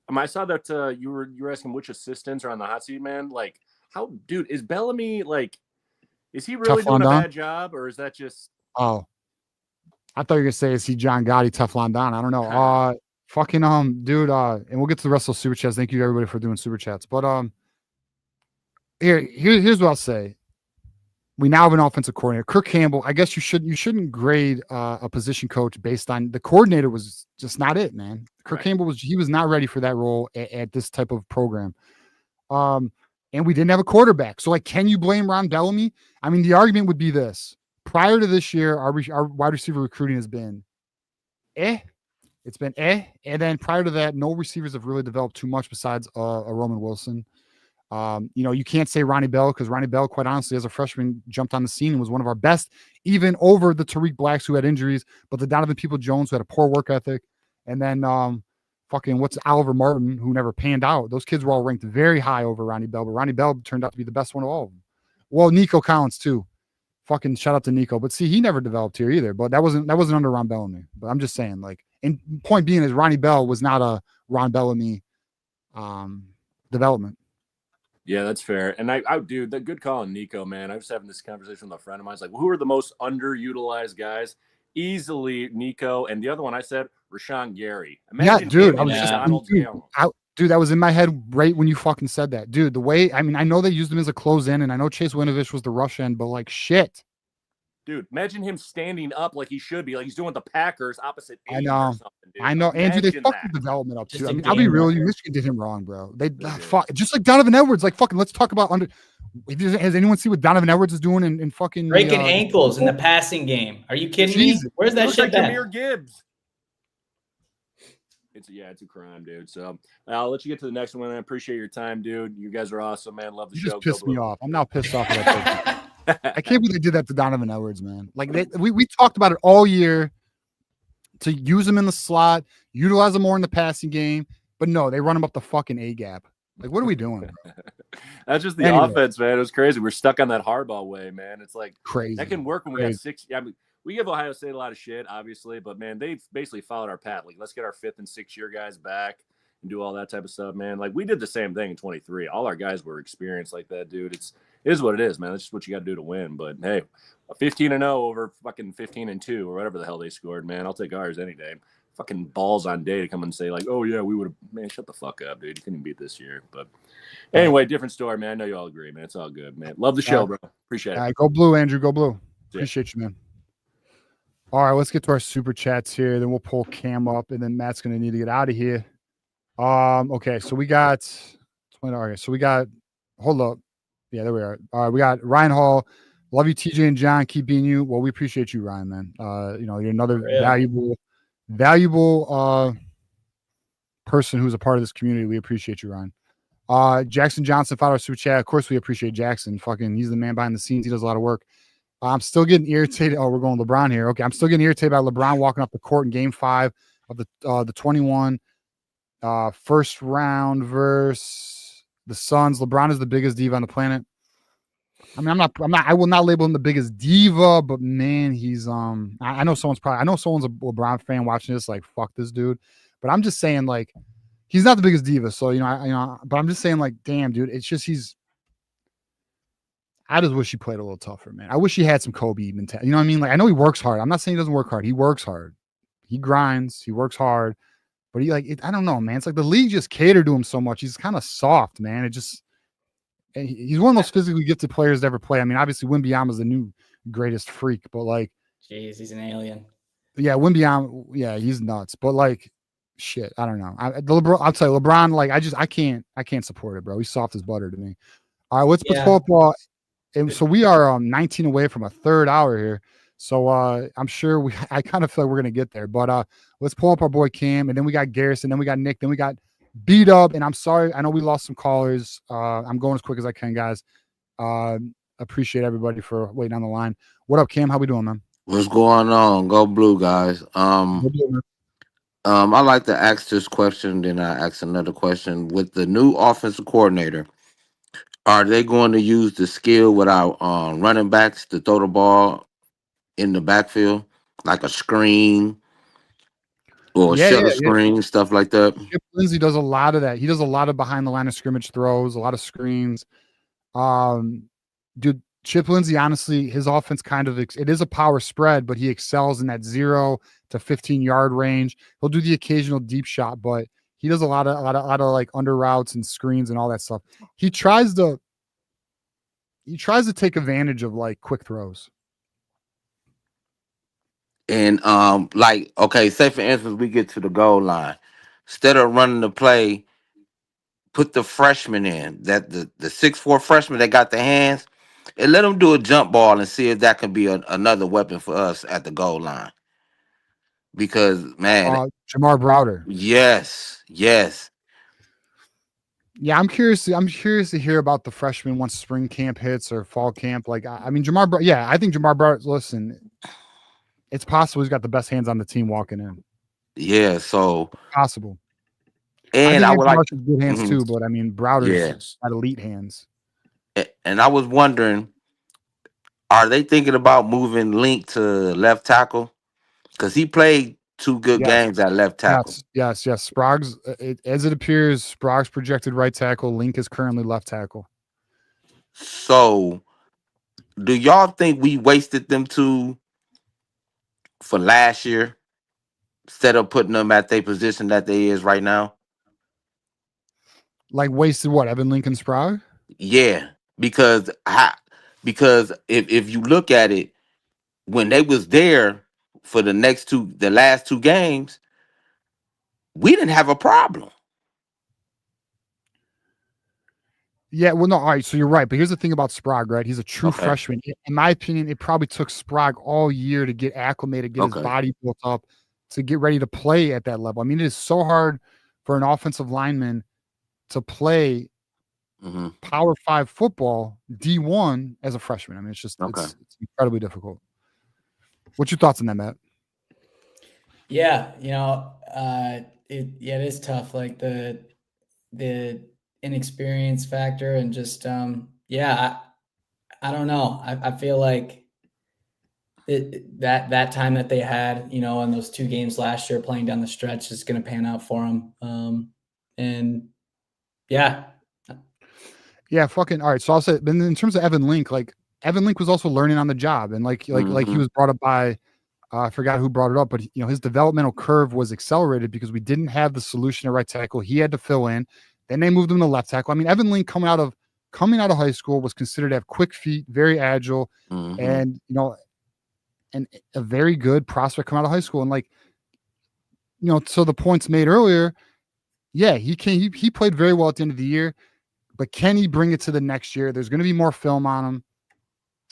I saw that you were asking which assistants are on the hot seat, man. Like, how, dude, is Bellamy like? Is he really doing a bad job, or is that just? Oh, I thought you were gonna say, is he John Gotti Teflon Don? I don't know. Dude. And we'll get to the rest of those super chats. Thank you everybody for doing super chats. But here's what I'll say. We now have an offensive coordinator, Kirk Campbell. I guess you shouldn't grade a position coach based on the coordinator was just not it, man. Kirk Campbell was not ready for that role at this type of program. And we didn't have a quarterback. So, like, can you blame Ron Bellamy? I mean, the argument would be this. Prior to this year, our wide receiver recruiting has been It's been And then prior to that, no receivers have really developed too much besides a Roman Wilson. You can't say Ronnie Bell because Ronnie Bell, quite honestly, as a freshman, jumped on the scene and was one of our best, even over the Tariq Blacks who had injuries, but the Donovan People-Jones who had a poor work ethic. And then Oliver Martin, who never panned out. Those kids were all ranked very high over Ronnie Bell, but Ronnie Bell turned out to be the best one of all of them. Well, Nico Collins too. Fucking shout out to Nico. But see, he never developed here either. But that wasn't under Ron Bellamy. But I'm just saying, like, and point being is Ronnie Bell was not a Ron Bellamy development. Yeah, that's fair. And dude, the good call on Nico, man. I was having this conversation with a friend of mine. It's like, who are the most underutilized guys? Easily Nico, and the other one I said, Rashawn Gary. Imagine dude, that was in my head right when you fucking said that, dude. The way, I mean, I know they used him as a close in, and I know Chase Winovich was the rush end, but like shit, dude. Imagine him standing up like he should be, like he's doing the Packers opposite. I know, Andrew. They fucked the development up too. I mean, I'll be real with you, Michigan did him wrong, bro. They just like Donovan Edwards. Like fucking, let's talk about Has anyone see what Donovan Edwards is doing in fucking breaking ankles in the passing game? Are you kidding me? Where's that shit at? Jahmyr Gibbs. It's a crime, dude. So I'll let you get to the next one. I appreciate your time, dude. You guys are awesome, man. Love the show. Just pissed me off. I'm now pissed off at that. I can't believe they did that to Donovan Edwards, man. Like we talked about it all year to use him in the slot, utilize him more in the passing game, but no, they run him up the fucking A gap. Like, what are we doing? That's just the offense, man. It was crazy. We're stuck on that Harbaugh way, man. It's like crazy. That can work when we got 6. I mean, we give Ohio State a lot of shit, obviously, but man, they've basically followed our path. Like, let's get our 5th and 6th year guys back and do all that type of stuff, man. Like, we did the same thing in 23. All our guys were experienced like that, dude. It is what it is, man. That's just what you got to do to win. But hey, 15-0 over fucking 15-2 or whatever the hell they scored, man. I'll take ours any day. Fucking balls on day to come and say like, oh yeah, we would have. Man, shut the fuck up, dude. You couldn't beat this year. But anyway, different story, man. I know you all agree, man. It's all good, man. Love the show, bro. Appreciate it. All right, go blue, Andrew. Go blue. Appreciate you, man. All right, let's get to our super chats here. Then we'll pull Cam up, and then Matt's gonna need to get out of here. Okay, so we got 20. All right, so we got. Hold up. Yeah, there we are. All right, we got Ryan Hall. Love you, TJ and John. Keep being you. Well, we appreciate you, Ryan, man. You're another valuable person who's a part of this community. We appreciate you, Ryan. Jackson Johnson, $5 super chat. Of course, we appreciate Jackson. Fucking, he's the man behind the scenes. He does a lot of work. I'm still getting irritated. Oh, we're going LeBron here. Okay, I'm still getting irritated by LeBron walking off the court in Game 5 of the 21 first round versus the Suns. LeBron is the biggest diva on the planet. I mean, I will not label him the biggest diva, but man, he's I know someone's a LeBron fan watching this, like, fuck this dude. But I'm just saying, like, he's not the biggest diva. So, but I'm just saying, like, damn, dude, it's just I just wish he played a little tougher, man. I wish he had some Kobe mentality. You know what I mean? Like, I know he works hard. I'm not saying he doesn't work hard. He works hard. He grinds. He works hard. But I don't know, man. It's like the league just catered to him so much. He's kind of soft, man. He's one of those physically gifted players to ever play. I mean, obviously, Wembanyama's the new greatest freak, but like, jeez, he's an alien. Yeah, Wembanyama, yeah, he's nuts. But like, shit, I don't know. I'll tell you, LeBron, like, I can't support it, bro. He's soft as butter to me. All right, let's pull up. And so we are 19 away from a third hour here. So I'm sure I kind of feel like we're gonna get there. But let's pull up our boy Cam, and then we got Garrison, then we got Nick, then we got Beat Up. And I'm sorry, I know we lost some callers. I'm going as quick as I can, guys. Appreciate everybody for waiting on the line. What up, Cam? How we doing, man? What's going on? Go Blue, guys. I like to ask this question, then I ask another question. With the new offensive coordinator, are they going to use the skill with our running backs to throw the ball in the backfield, like a screen or a shuttle screen, stuff like that? Chip Lindsey does a lot of that. He does a lot of behind the line of scrimmage throws, a lot of screens. Dude, Chip Lindsey, honestly, his offense it is a power spread, but he excels in that 0 to 15-yard range. He'll do the occasional deep shot, but he does a lot of like under routes and screens and all that stuff. He tries to take advantage of like quick throws. And like, okay, say for instance, we get to the goal line. Instead of running the play, put the freshman in, that the 6'4" freshman that got the hands, and let him do a jump ball and see if that can be another weapon for us at the goal line. Because, man, Jamar Browder. Yes. Yeah, I'm curious to hear about the freshman once spring camp hits or fall camp. Like, I mean, I think Jamar Browder, listen, it's possible he's got the best hands on the team walking in. Yeah, so possible. And I would like good hands too, but I mean, Browder's got elite hands. And I was wondering, are they thinking about moving Link to left tackle? Because he played 2 good games at left tackle. Yes. Sprague's, as it appears, Sprague's projected right tackle. Link is currently left tackle. So, do y'all think we wasted them 2 for last year instead of putting them at their position that they is right now? Like, wasted what? Evan Lincoln Sprague? Yeah, because if you look at it, when they was there for the last 2 games, we didn't have a problem. Yeah, well, no, all right, so you're right. But here's the thing about Sprague, right? He's a true freshman. In my opinion, it probably took Sprague all year to get acclimated, get his body built up, to get ready to play at that level. I mean, it is so hard for an offensive lineman to play Power 5 football, D1, as a freshman. I mean, it's just it's incredibly difficult. What's your thoughts on that, Matt? Yeah, it is tough. Like the inexperience factor and just I don't know. I feel like that time that they had, in those 2 games last year playing down the stretch is going to pan out for them. Yeah, fucking all right. So I'll say, but in terms of Evan Link, like Evan Link was also learning on the job, and like he was brought up by I forgot who brought it up, but his developmental curve was accelerated because we didn't have the solution at right tackle. He had to fill in. Then they moved him to left tackle. I mean, Evan Link coming out of high school was considered to have quick feet, very agile, and and a very good prospect coming out of high school. And like, so the points made earlier, yeah, he played very well at the end of the year, but can he bring it to the next year? There's going to be more film on him.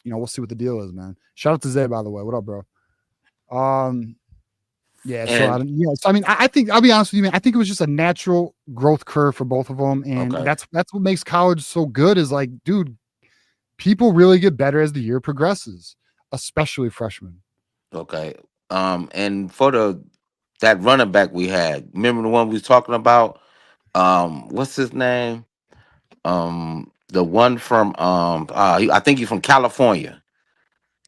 We'll see what the deal is, man. Shout out to Zay, by the way. What up, bro? Yeah, so And I mean, I think I'll be honest with you, man. I think it was just a natural growth curve for both of them, and okay, that's what makes college so good. Is like, dude, people really get better as the year progresses, especially freshmen. okay. And for that running back we had, remember the one we was talking about? What's his name? The one from I think he's from California,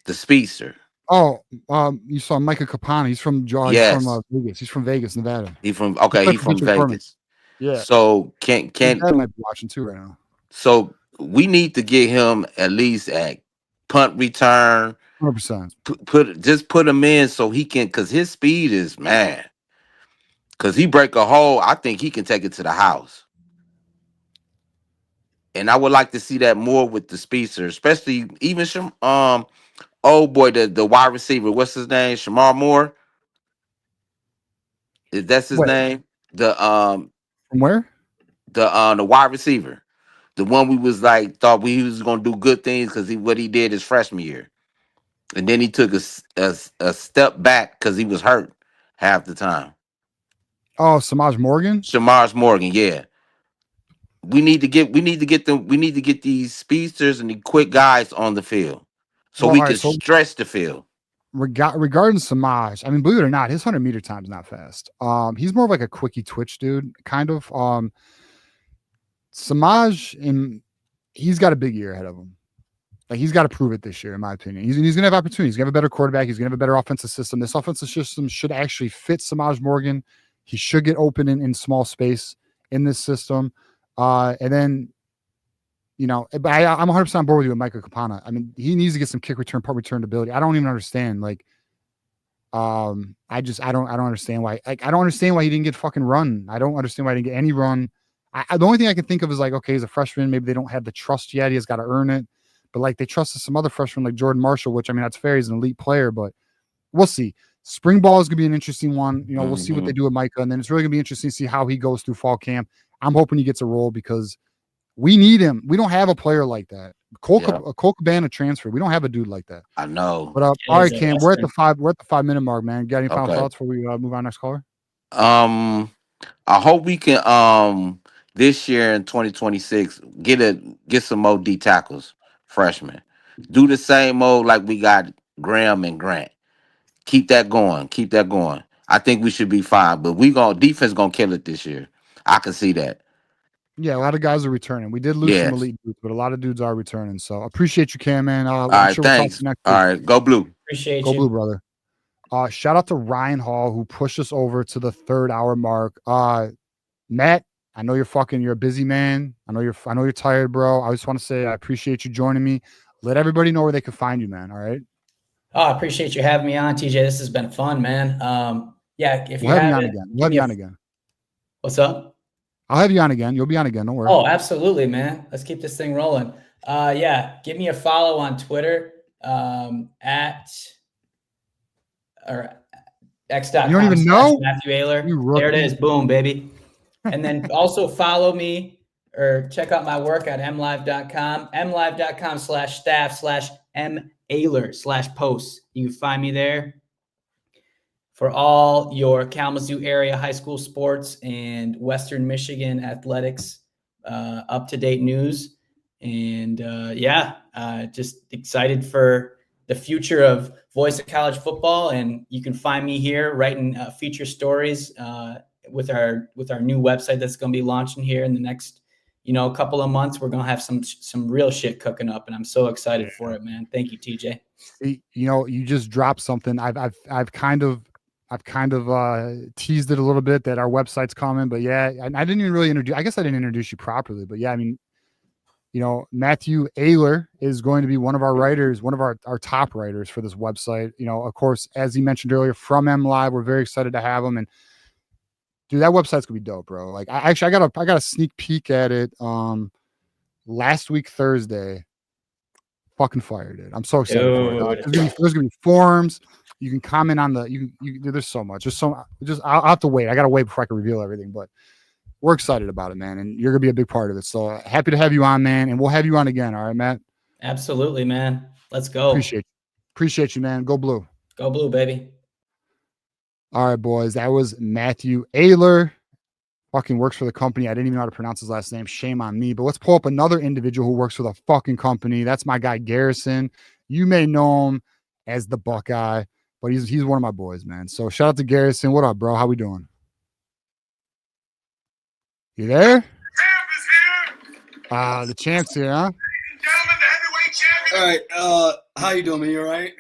the speedster. Oh, you saw Micah Capana. He's from Yes, Vegas. He's from Vegas, Nevada. he from He okay, played he for from Mitchell Foreman. Vegas. Yeah, So his can dad might be watching too right now. so we need to get him at least at punt return. 100%. Put him in so he can, because his speed is man. Because he break a hole, I think he can take it to the house. And I would like to see that more with the speedster, especially even old boy, the wide receiver. What's his name? Shamar Moore. Is that's his Wait, name? from where? The wide receiver, the one we was like thought he was gonna do good things because what he did his freshman year, and then he took a step back because he was hurt half the time. Oh, Samaj Morgan. Shamar Morgan, yeah. We need to get these speedsters and the quick guys on the field so Well, we all right. can So stretch the field. regarding Samaj, I mean, believe it or not, his 100-meter time's not fast. He's more of like a quickie twitch dude, kind of. Samaj, he's got a big year ahead of him. Like, he's got to prove it this year, in my opinion. He's going to have opportunities. He's going to have a better quarterback. He's going to have a better offensive system. This offensive system should actually fit Samaj Morgan. He should get open in small space in this system. And then, but I'm 100% on board with you with Michael Capana. I mean, he needs to get some kick return, punt return ability. I don't even understand. Like, I don't understand why. Like, I don't understand why he didn't get fucking run. I don't understand why he didn't get any run. The only thing I can think of is like, okay, he's a freshman. Maybe they don't have the trust yet. He has got to earn it. But like, they trusted some other freshmen like Jordan Marshall, which, I mean, that's fair. He's an elite player, but we'll see. Spring ball is going to be an interesting one. We'll see what they do with Micah. And then it's really going to be interesting to see how he goes through fall camp. I'm hoping he gets a role because we need him. We don't have a player like that. Cole Cabana transfer. We don't have a dude like that. I know. But all right, Cam, we're at the 5-minute mark, man. Got any final thoughts before we move on next caller? I hope we can this year in 2026 get some more D tackles, freshmen. Do the same mode like we got Graham and Grant. Keep that going. Keep that going. I think we should be fine, but defense gonna kill it this year. I can see that. Yeah, a lot of guys are returning. We did lose some elite dudes, but a lot of dudes are returning. So appreciate you, Cam, man. All right, thanks. All right, go blue. Appreciate go you. Blue, brother. Shout out to Ryan Hall, who pushed us over to the 3rd hour mark. Matt, I know you're a busy man. I know you're tired, bro. I just want to say I appreciate you joining me. Let everybody know where they can find you, man. All right. Oh, I appreciate you having me on, TJ. This has been fun, man. If we'll have you on again. We'll have you on again. What's up? I'll have you on again. You'll be on again. Don't worry. Oh, absolutely, man. Let's keep this thing rolling. Give me a follow on Twitter at x.com. You don't even know? Matthew Eller. There it is. Boom, baby. And then also follow me or check out my work at mlive.com, mlive.com/staff/maler/posts. You can find me there for all your Kalamazoo area high school sports and Western Michigan athletics, up-to-date news. And just excited for the future of Voice of College Football. And you can find me here writing feature stories with our new website that's going to be launching here in the next couple of months. We're going to have some real shit cooking up, and I'm so excited for it, man. Thank you, TJ. You just dropped something. I've kind of teased it a little bit that our website's coming, but yeah, I didn't even really introduce. I guess I didn't introduce you properly, but yeah, I mean, Matthew Eller is going to be one of our writers, one of our top writers for this website. Of course, as he mentioned earlier, from MLive, we're very excited to have him. And dude, that website's gonna be dope, bro. Like, I got a sneak peek at it last week Thursday. Fucking fired it. I'm so excited for it. There's gonna be forums. You can comment on there's so much. I'll have to wait. I gotta wait before I can reveal everything, but we're excited about it, man. And you're gonna be a big part of it. So happy to have you on, man. And we'll have you on again. All right, Matt? Absolutely, man. Let's go. Appreciate you, man. Go Blue. Go Blue, baby. All right, boys. That was Matthew Eller. Fucking works for the company. I didn't even know how to pronounce his last name. Shame on me. But let's pull up another individual who works for the fucking company. That's my guy Garrison. You may know him as the Buckeye, but he's one of my boys, man. So shout out to Garrison. What up, bro? How we doing? You there? The champ's here, huh? All right. How you doing, man? You all right?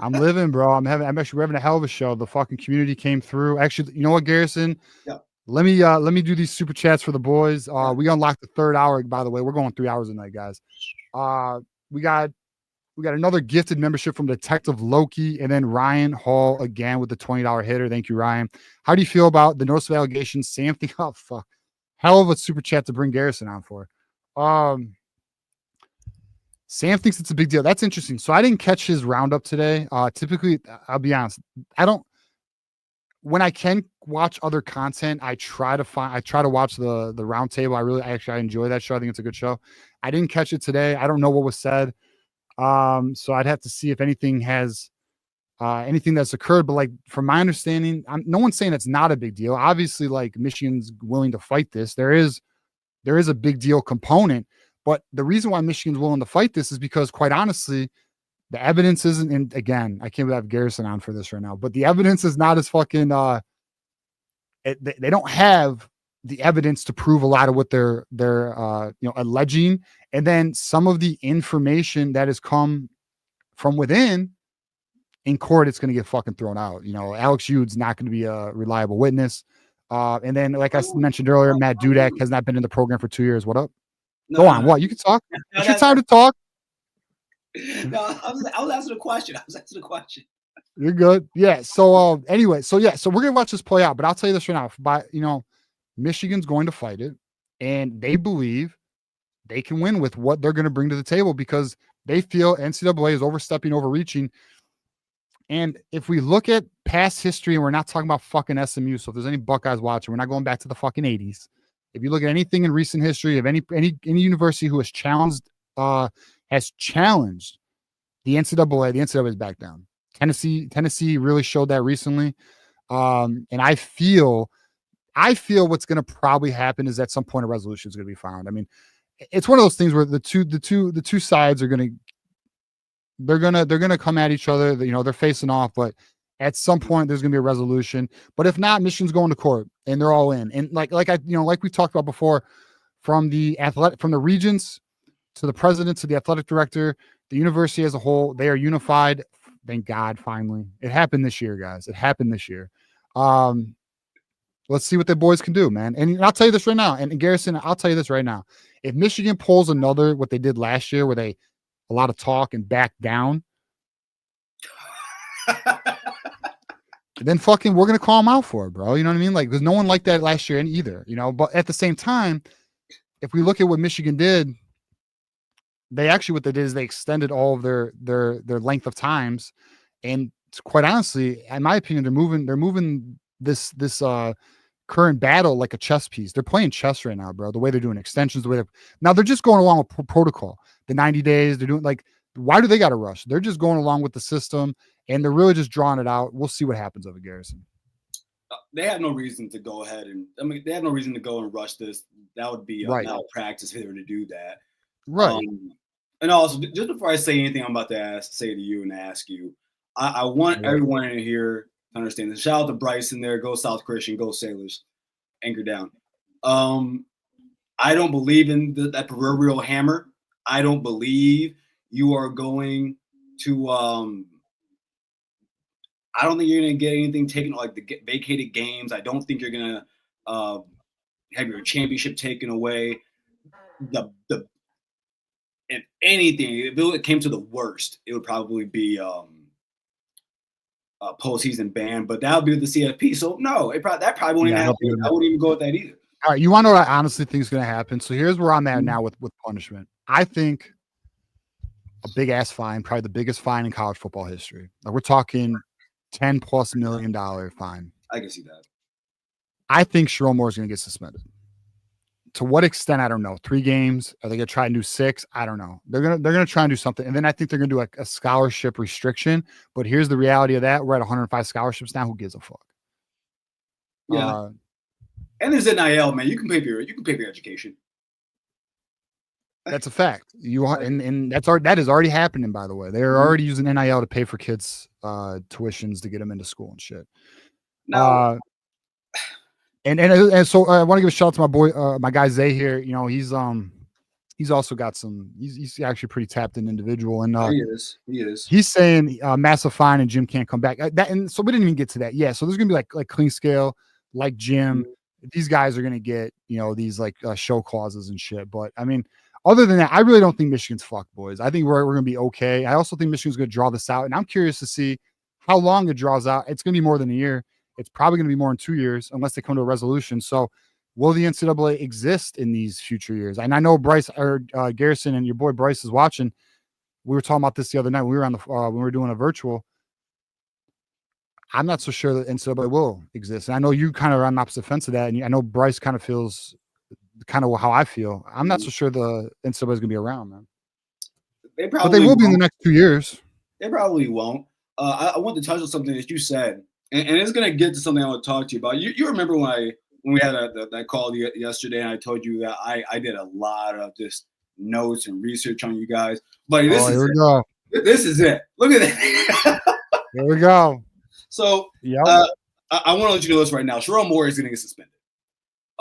I'm living, bro. We're having a hell of a show. The fucking community came through. Actually, you know what, Garrison? Yeah. Let me do these super chats for the boys. We unlocked the third hour, by the way. We're going 3 hours a night, guys. We got another gifted membership from Detective Loki, and then Ryan Hall again with the $20 hitter. Thank you, Ryan. How do you feel about the notice of allegations? Sam think, oh fuck. Hell of a super chat to bring Garrison on for. Sam thinks it's a big deal. That's interesting. So I didn't catch his roundup today. Typically, I'll be honest, when I can watch other content, I try to watch the roundtable. I enjoy that show. I think it's a good show. I didn't catch it today. I don't know what was said. So I'd have to see if anything has anything that's occurred. But like from my understanding, no one's saying it's not a big deal. Obviously, like Michigan's willing to fight this. There is a big deal component. But the reason why Michigan's willing to fight this is because, quite honestly, the evidence isn't. And again, I can't have Garrison on for this right now. But the evidence is not as fucking. They don't have the evidence to prove a lot of what they're alleging, and then some of the information that has come from within in court, it's going to get fucking thrown out. Alex Yude's not going to be a reliable witness. And then, like I mentioned earlier, Matt Dudek has not been in the program for 2 years. What up? No, Go on. What? You can talk. It's your time to talk. No, I was asking a question. You're good. Yeah. So anyway, so we're gonna watch this play out. But I'll tell you this right now. Michigan's going to fight it, and they believe they can win with what they're going to bring to the table because they feel NCAA is overstepping, overreaching. And if we look at past history, and we're not talking about fucking SMU, so if there's any Buckeyes watching, we're not going back to the fucking 80s. If you look at anything in recent history of any university who has challenged the NCAA is back down. Tennessee really showed that recently. And I feel what's going to probably happen is at some point a resolution is going to be found. I mean, it's one of those things where the two sides are going to come at each other. They're facing off, but at some point there's going to be a resolution. But if not, Michigan's going to court and they're all in. And like we talked about before, from the regents to the president to the athletic director, the university as a whole, they are unified. Thank God, finally. It happened this year, guys. It happened this year. Let's see what the boys can do, man. And I'll tell you this right now. And Garrison, I'll tell you this right now. If Michigan pulls what they did last year, where a lot of talk and back down, then fucking we're going to call them out for it, bro. You know what I mean? Like, there's no one like that last year either, But at the same time, if we look at what Michigan did, what they did is they extended all of their length of times, and quite honestly, in my opinion, they're moving this current battle like a chess piece. They're playing chess right now, bro. The way they're doing extensions, now they're just going along with protocol. The 90 days, they're doing why do they got to rush? They're just going along with the system, and they're really just drawing it out. We'll see what happens over Garrison. They have no reason to go ahead they have no reason to go and rush this. That would be malpractice for them to do that. Right. And also, just before I say anything, I'm about to say to you and ask you, I want everyone in here to understand this. Shout out to Bryce in there. Go South Christian. Go Sailors. Anchor down. I don't believe in that proverbial hammer. I don't believe you are going to. I don't think you're going to get anything taken, like the vacated games. I don't think you're going to have your championship taken away. If anything, if it came to the worst, it would probably be a postseason ban, but that would be with the CFP. So no, that probably won't even happen. I wouldn't even go with that either. All right, you want to know what I honestly think is going to happen? So here's where I'm at now with punishment. I think a big ass fine, probably the biggest fine in college football history. Like, we're talking $10+ million fine. I can see that. I think Sherrone Moore is going to get suspended. to what extent, I don't know. 3 games? Are they gonna try and do 6? I don't know. They're gonna try and do something, and then I think they're gonna do a scholarship restriction. But here's the reality of that: we're at 105 scholarships now. Who gives a fuck? Yeah. And there's NIL, man. You can pay for your education. That's a fact. And that is already happening. By the way, they're already using NIL to pay for kids' tuitions to get them into school and shit. No. And so I want to give a shout out to my boy, my guy Zay here. You know, he's also got some. He's actually a pretty tapped in individual, and he is. He's saying Massive Fine and Jim can't come back. And so we didn't even get to that. Yeah, so there's gonna be like Clean Scale, like Jim. These guys are gonna get these like show clauses and shit. But I mean, other than that, I really don't think Michigan's fucked, boys. I think we're gonna be okay. I also think Michigan's gonna draw this out, and I'm curious to see how long it draws out. It's gonna be more than a year. It's probably going to be more than 2 years unless they come to a resolution. So will the NCAA exist in these future years? And I know Bryce or Garrison and your boy Bryce is watching. We were talking about this the other night. We were on the when we were doing a virtual. I'm not so sure that NCAA will exist. And I know you kind of are on the opposite fence of that. And I know Bryce kind of feels kind of how I feel. I'm not so sure the NCAA is going to be around, man. But they will be in the next 2 years. They probably won't. I want to touch on something that you said. And it's going to get to something I want to talk to you about. You remember when we had that call yesterday, and I told you that I did a lot of just notes and research on you guys. But here we go. This is it. Look at that. Here we go. So I want to let you know this right now. Sherrone Moore is going to get suspended.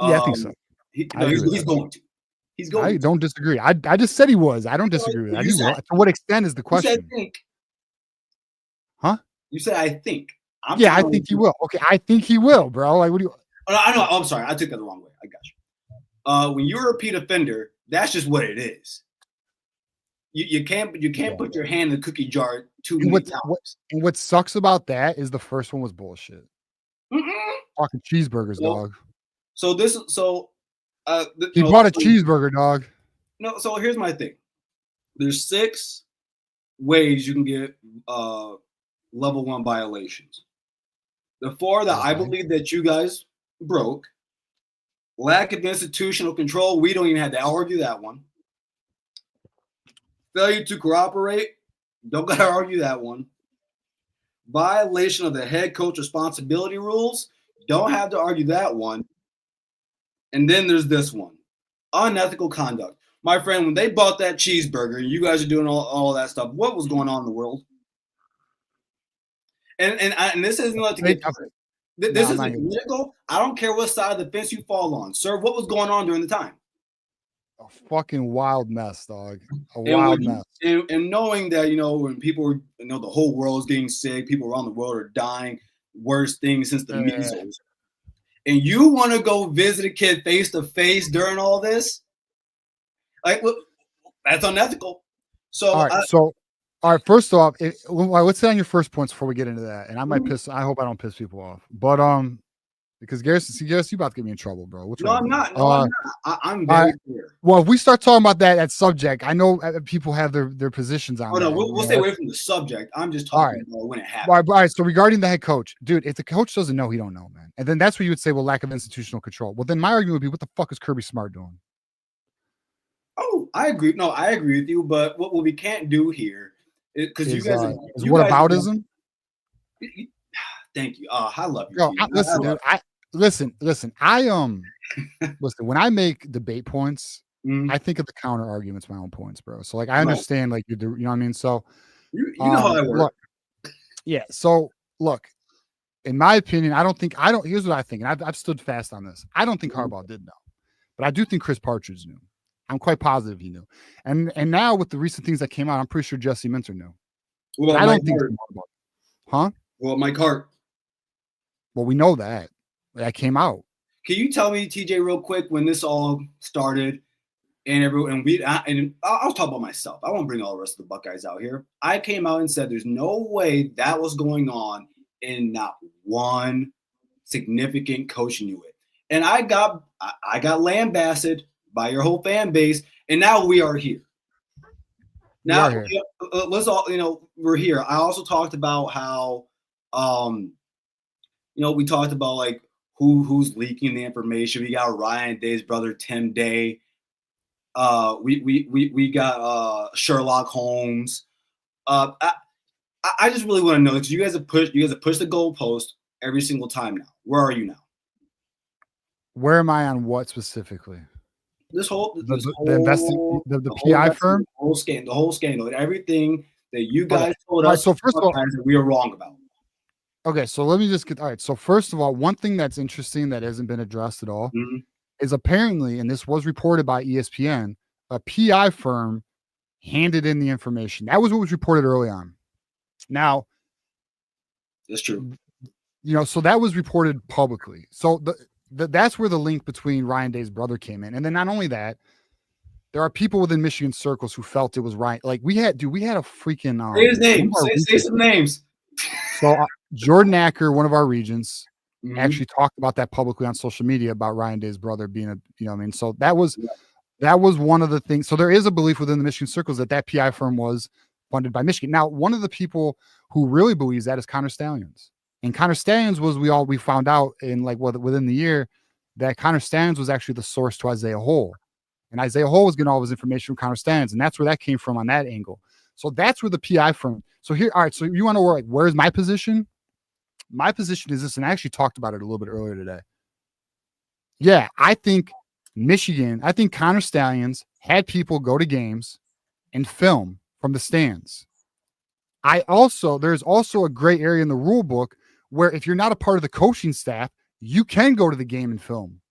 Yeah, I think so. He's going to. He's going. I don't disagree. I just said he was. I don't disagree with that. To what extent is the question? You said think. Huh? You said I think. I think he will. Okay, I think he will, bro. Like, what do you? I know. I'm sorry. I took that the wrong way. I got you. When you're a repeat offender, that's just what it is. You can't put your hand in the cookie jar too many times. And what sucks about that is the first one was bullshit. Fucking cheeseburgers, dog. So he bought a cheeseburger, dog. No. So here's my thing. There's 6 ways you can get level 1 violations. The 4 that I believe that you guys broke: lack of institutional control. We don't even have to argue that one. Failure to cooperate. Don't got to argue that one. Violation of the head coach responsibility rules. Don't have to argue that one. And then there's this one: unethical conduct. My friend, when they bought that cheeseburger, you guys are doing all that stuff. What was going on in the world? And this isn't like to get this isn't political. I don't care what side of the fence you fall on, sir. What was going on during the time? A fucking wild mess, dog. Wild mess. And knowing that when people the whole world is getting sick, people around the world are dying, worst things since the measles. And you want to go visit a kid face to face during all this? Like, look, that's unethical. So all right, first off, let's say on your first points before we get into that, and I might I hope I don't piss people off, but because Garrison, you about to get me in trouble, bro. No, I'm not. I'm very clear. Well, if we start talking about that subject, I know people have their positions on. Oh no, we'll stay away from the subject. I'm just talking about when it happens. All right. So regarding the head coach, dude, if the coach doesn't know, he don't know, man. And then that's where you would say, well, lack of institutional control. Well, then my argument would be, what the fuck is Kirby Smart doing? Oh, I agree. No, I agree with you. But what we can't do here, because you guys, is whataboutism. Thank you. I love you. Yo, listen, dude. Listen. Listen. When I make debate points, I think of the counter arguments, my own points, bro. So like, I understand, like you know what I mean. So you know how I work. So look, in my opinion, Here's what I think, and I've stood fast on this. I don't think Harbaugh did know, but I do think Chris Partridge knew. I'm quite positive he knew. And now with the recent things that came out, I'm pretty sure Jesse Minter knew. Well, I don't think. Huh? Well, Mike Hart. Well, we know that came out. Can you tell me, TJ, real quick, when this all started, and I'll talk about myself. I won't bring all the rest of the Buckeyes out here. I came out and said there's no way that was going on, and not one significant coach knew it. And I got lambasted by your whole fan base, and now we are here. Now let's all, we're here. I also talked about how, we talked about like who's leaking the information. We got Ryan Day's brother Tim Day. We got Sherlock Holmes. I just really want to know, because you guys have pushed the goalpost every single time now. Where are you now? Where am I on what specifically? The PI firm, the whole scandal, and everything that you guys told us. Right, so first of all, that we are wrong about. Okay, so let me just get all right. So first of all, one thing that's interesting that hasn't been addressed at all is apparently, and this was reported by ESPN, a PI firm handed in the information. That was what was reported early on. Now, that's true. So that was reported publicly. So that's where the link between Ryan Day's brother came in. And then not only that, there are people within Michigan circles who felt it was right. Like we had a freaking say his name. Say some names. So Jordan Acker, one of our regents, actually talked about that publicly on social media about Ryan Day's brother being So that was one of the things. So there is a belief within the Michigan circles that PI firm was funded by Michigan. Now, one of the people who really believes that is Connor Stallions. And Connor Stallions we found out in within the year that Connor Stallions was actually the source to Isaiah Hole. And Isaiah Hole was getting all of his information from Connor Stallions. And that's where that came from on that angle. So that's where the PI firm. So here, all right. So you want to know where's my position? My position is this, and I actually talked about it a little bit earlier today. Yeah, I think Connor Stallions had people go to games and film from the stands. There's also a gray area in the rule book where if you're not a part of the coaching staff, you can go to the game and film.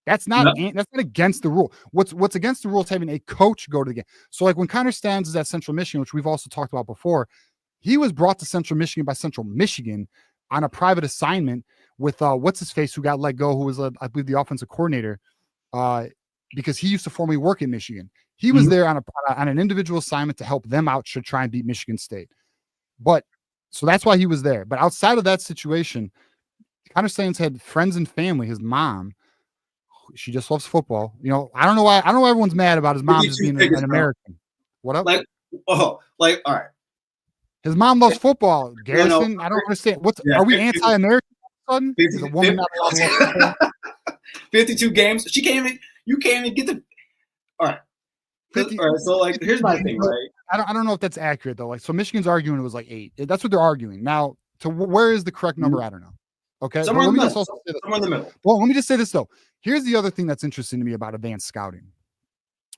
That's not against the rule. What's against the rule is having a coach go to the game. So like when Connor Stallions is at Central Michigan, which we've also talked about before, he was brought to Central Michigan by Central Michigan on a private assignment with what's his face who got let go, who was I believe the offensive coordinator, because he used to formerly work in Michigan. He was there on an individual assignment to help them out to try and beat Michigan State. But so that's why he was there. But outside of that situation, Connor Stallions had friends and family. His mom, she just loves football. I don't know why everyone's mad about his mom just being an American. What up? All right. His mom loves football. Garrison, I don't understand. Are we anti-American all of a sudden? Is a woman not allowed to love football? 52 games. You can't even get the. All right. 50, all right. So here's my thing, right? I don't know if that's accurate though. So Michigan's arguing it was 8. That's what they're arguing. Now, where is the correct number? I don't know. Okay. Somewhere in the middle. Well, let me just say this though. Here's the other thing that's interesting to me about advanced scouting.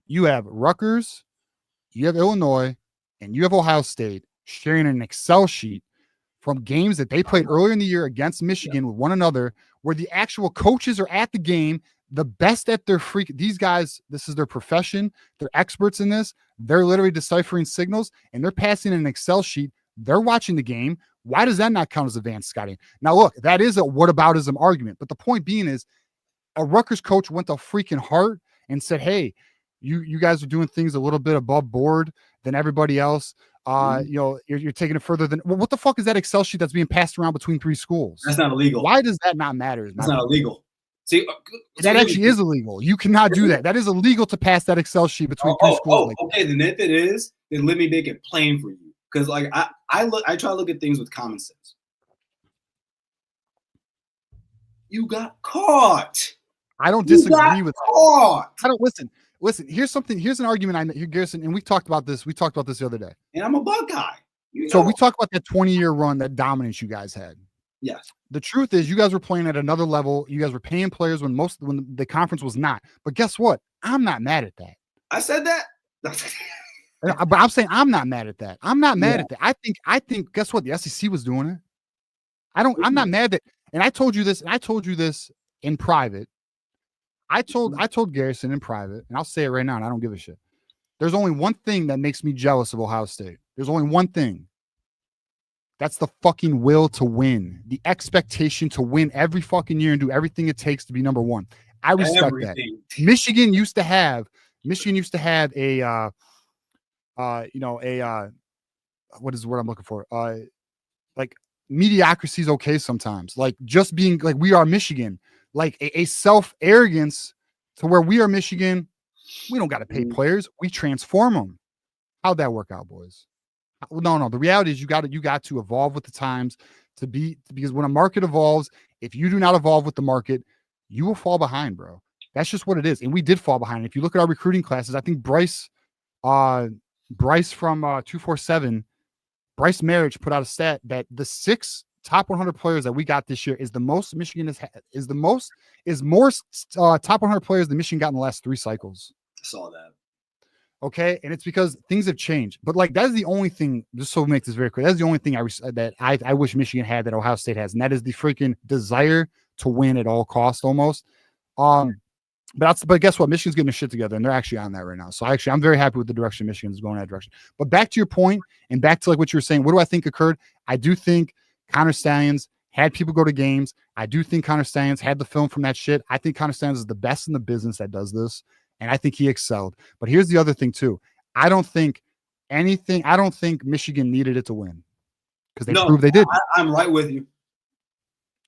You have Rutgers, you have Illinois, and you have Ohio State sharing an Excel sheet from games that they played earlier in the year against Michigan with one another, where the actual coaches are at the game, the best at their these guys, this is their profession. They're experts in this. They're literally deciphering signals and they're passing an Excel sheet. They're watching the game. Why does that not count as advanced scouting? Now, look, that is a whataboutism argument. But the point being is a Rutgers coach went to freaking Hart and said, hey, you guys are doing things a little bit above board than everybody else. You're taking it further than what the fuck is that Excel sheet that's being passed around between 3 schools? That's not illegal. Why does that not matter? That's not illegal. See, that actually is illegal. You cannot do that. That is illegal to pass that Excel sheet between 3 schools. Okay, then if it is, then let me make it plain for you. Because I try to look at things with common sense. You got caught. I don't disagree with that. I don't listen. Here's an argument here, Garrison, and we talked about this the other day. And I'm a Buckeye. So we talked about that 20-year run, that dominance you guys had. Yes. The truth is you guys were playing at another level. You guys were paying players when the conference was not. But guess what? I'm not mad at that. I said that. But I'm saying I'm not mad at that. I'm not mad at that. I think guess what? The SEC was doing it. I'm not mad that, and I told you this in private. I told Garrison in private, and I'll say it right now, and I don't give a shit. There's only one thing that makes me jealous of Ohio State. There's only one thing. That's the fucking will to win, the expectation to win every fucking year and do everything it takes to be number one. I respect that. Michigan used to have a what is the word I'm looking for? Like mediocrity is okay sometimes. Like just being like we are Michigan, like a self-arrogance to where we are Michigan. We don't got to pay players. We transform them. How'd that work out, boys? No. The reality is you got to evolve with the times because when a market evolves, if you do not evolve with the market, you will fall behind, bro. That's just what it is. And we did fall behind. If you look at our recruiting classes, I think Bryce from 247, Bryce Marriage put out a stat that the 6 top 100 players that we got this year is the most Michigan is more top 100 players than Michigan got in the last 3 cycles. I saw that. Okay, and it's because things have changed. But like that's the only thing. Just so make this very clear, that's the only thing I wish Michigan had that Ohio State has, and that is the freaking desire to win at all costs, almost. But guess what? Michigan's getting their shit together, and they're actually on that right now. So I'm very happy with the direction Michigan's going in that direction. But back to your point, and back to like what you were saying, what do I think occurred? I do think Connor Stallions had people go to games. I do think Connor Stallions had the film from that shit. I think Connor Stallions is the best in the business that does this, and I think he excelled. But here's the other thing too. I don't think Michigan needed it to win because they proved they did. I'm right with you.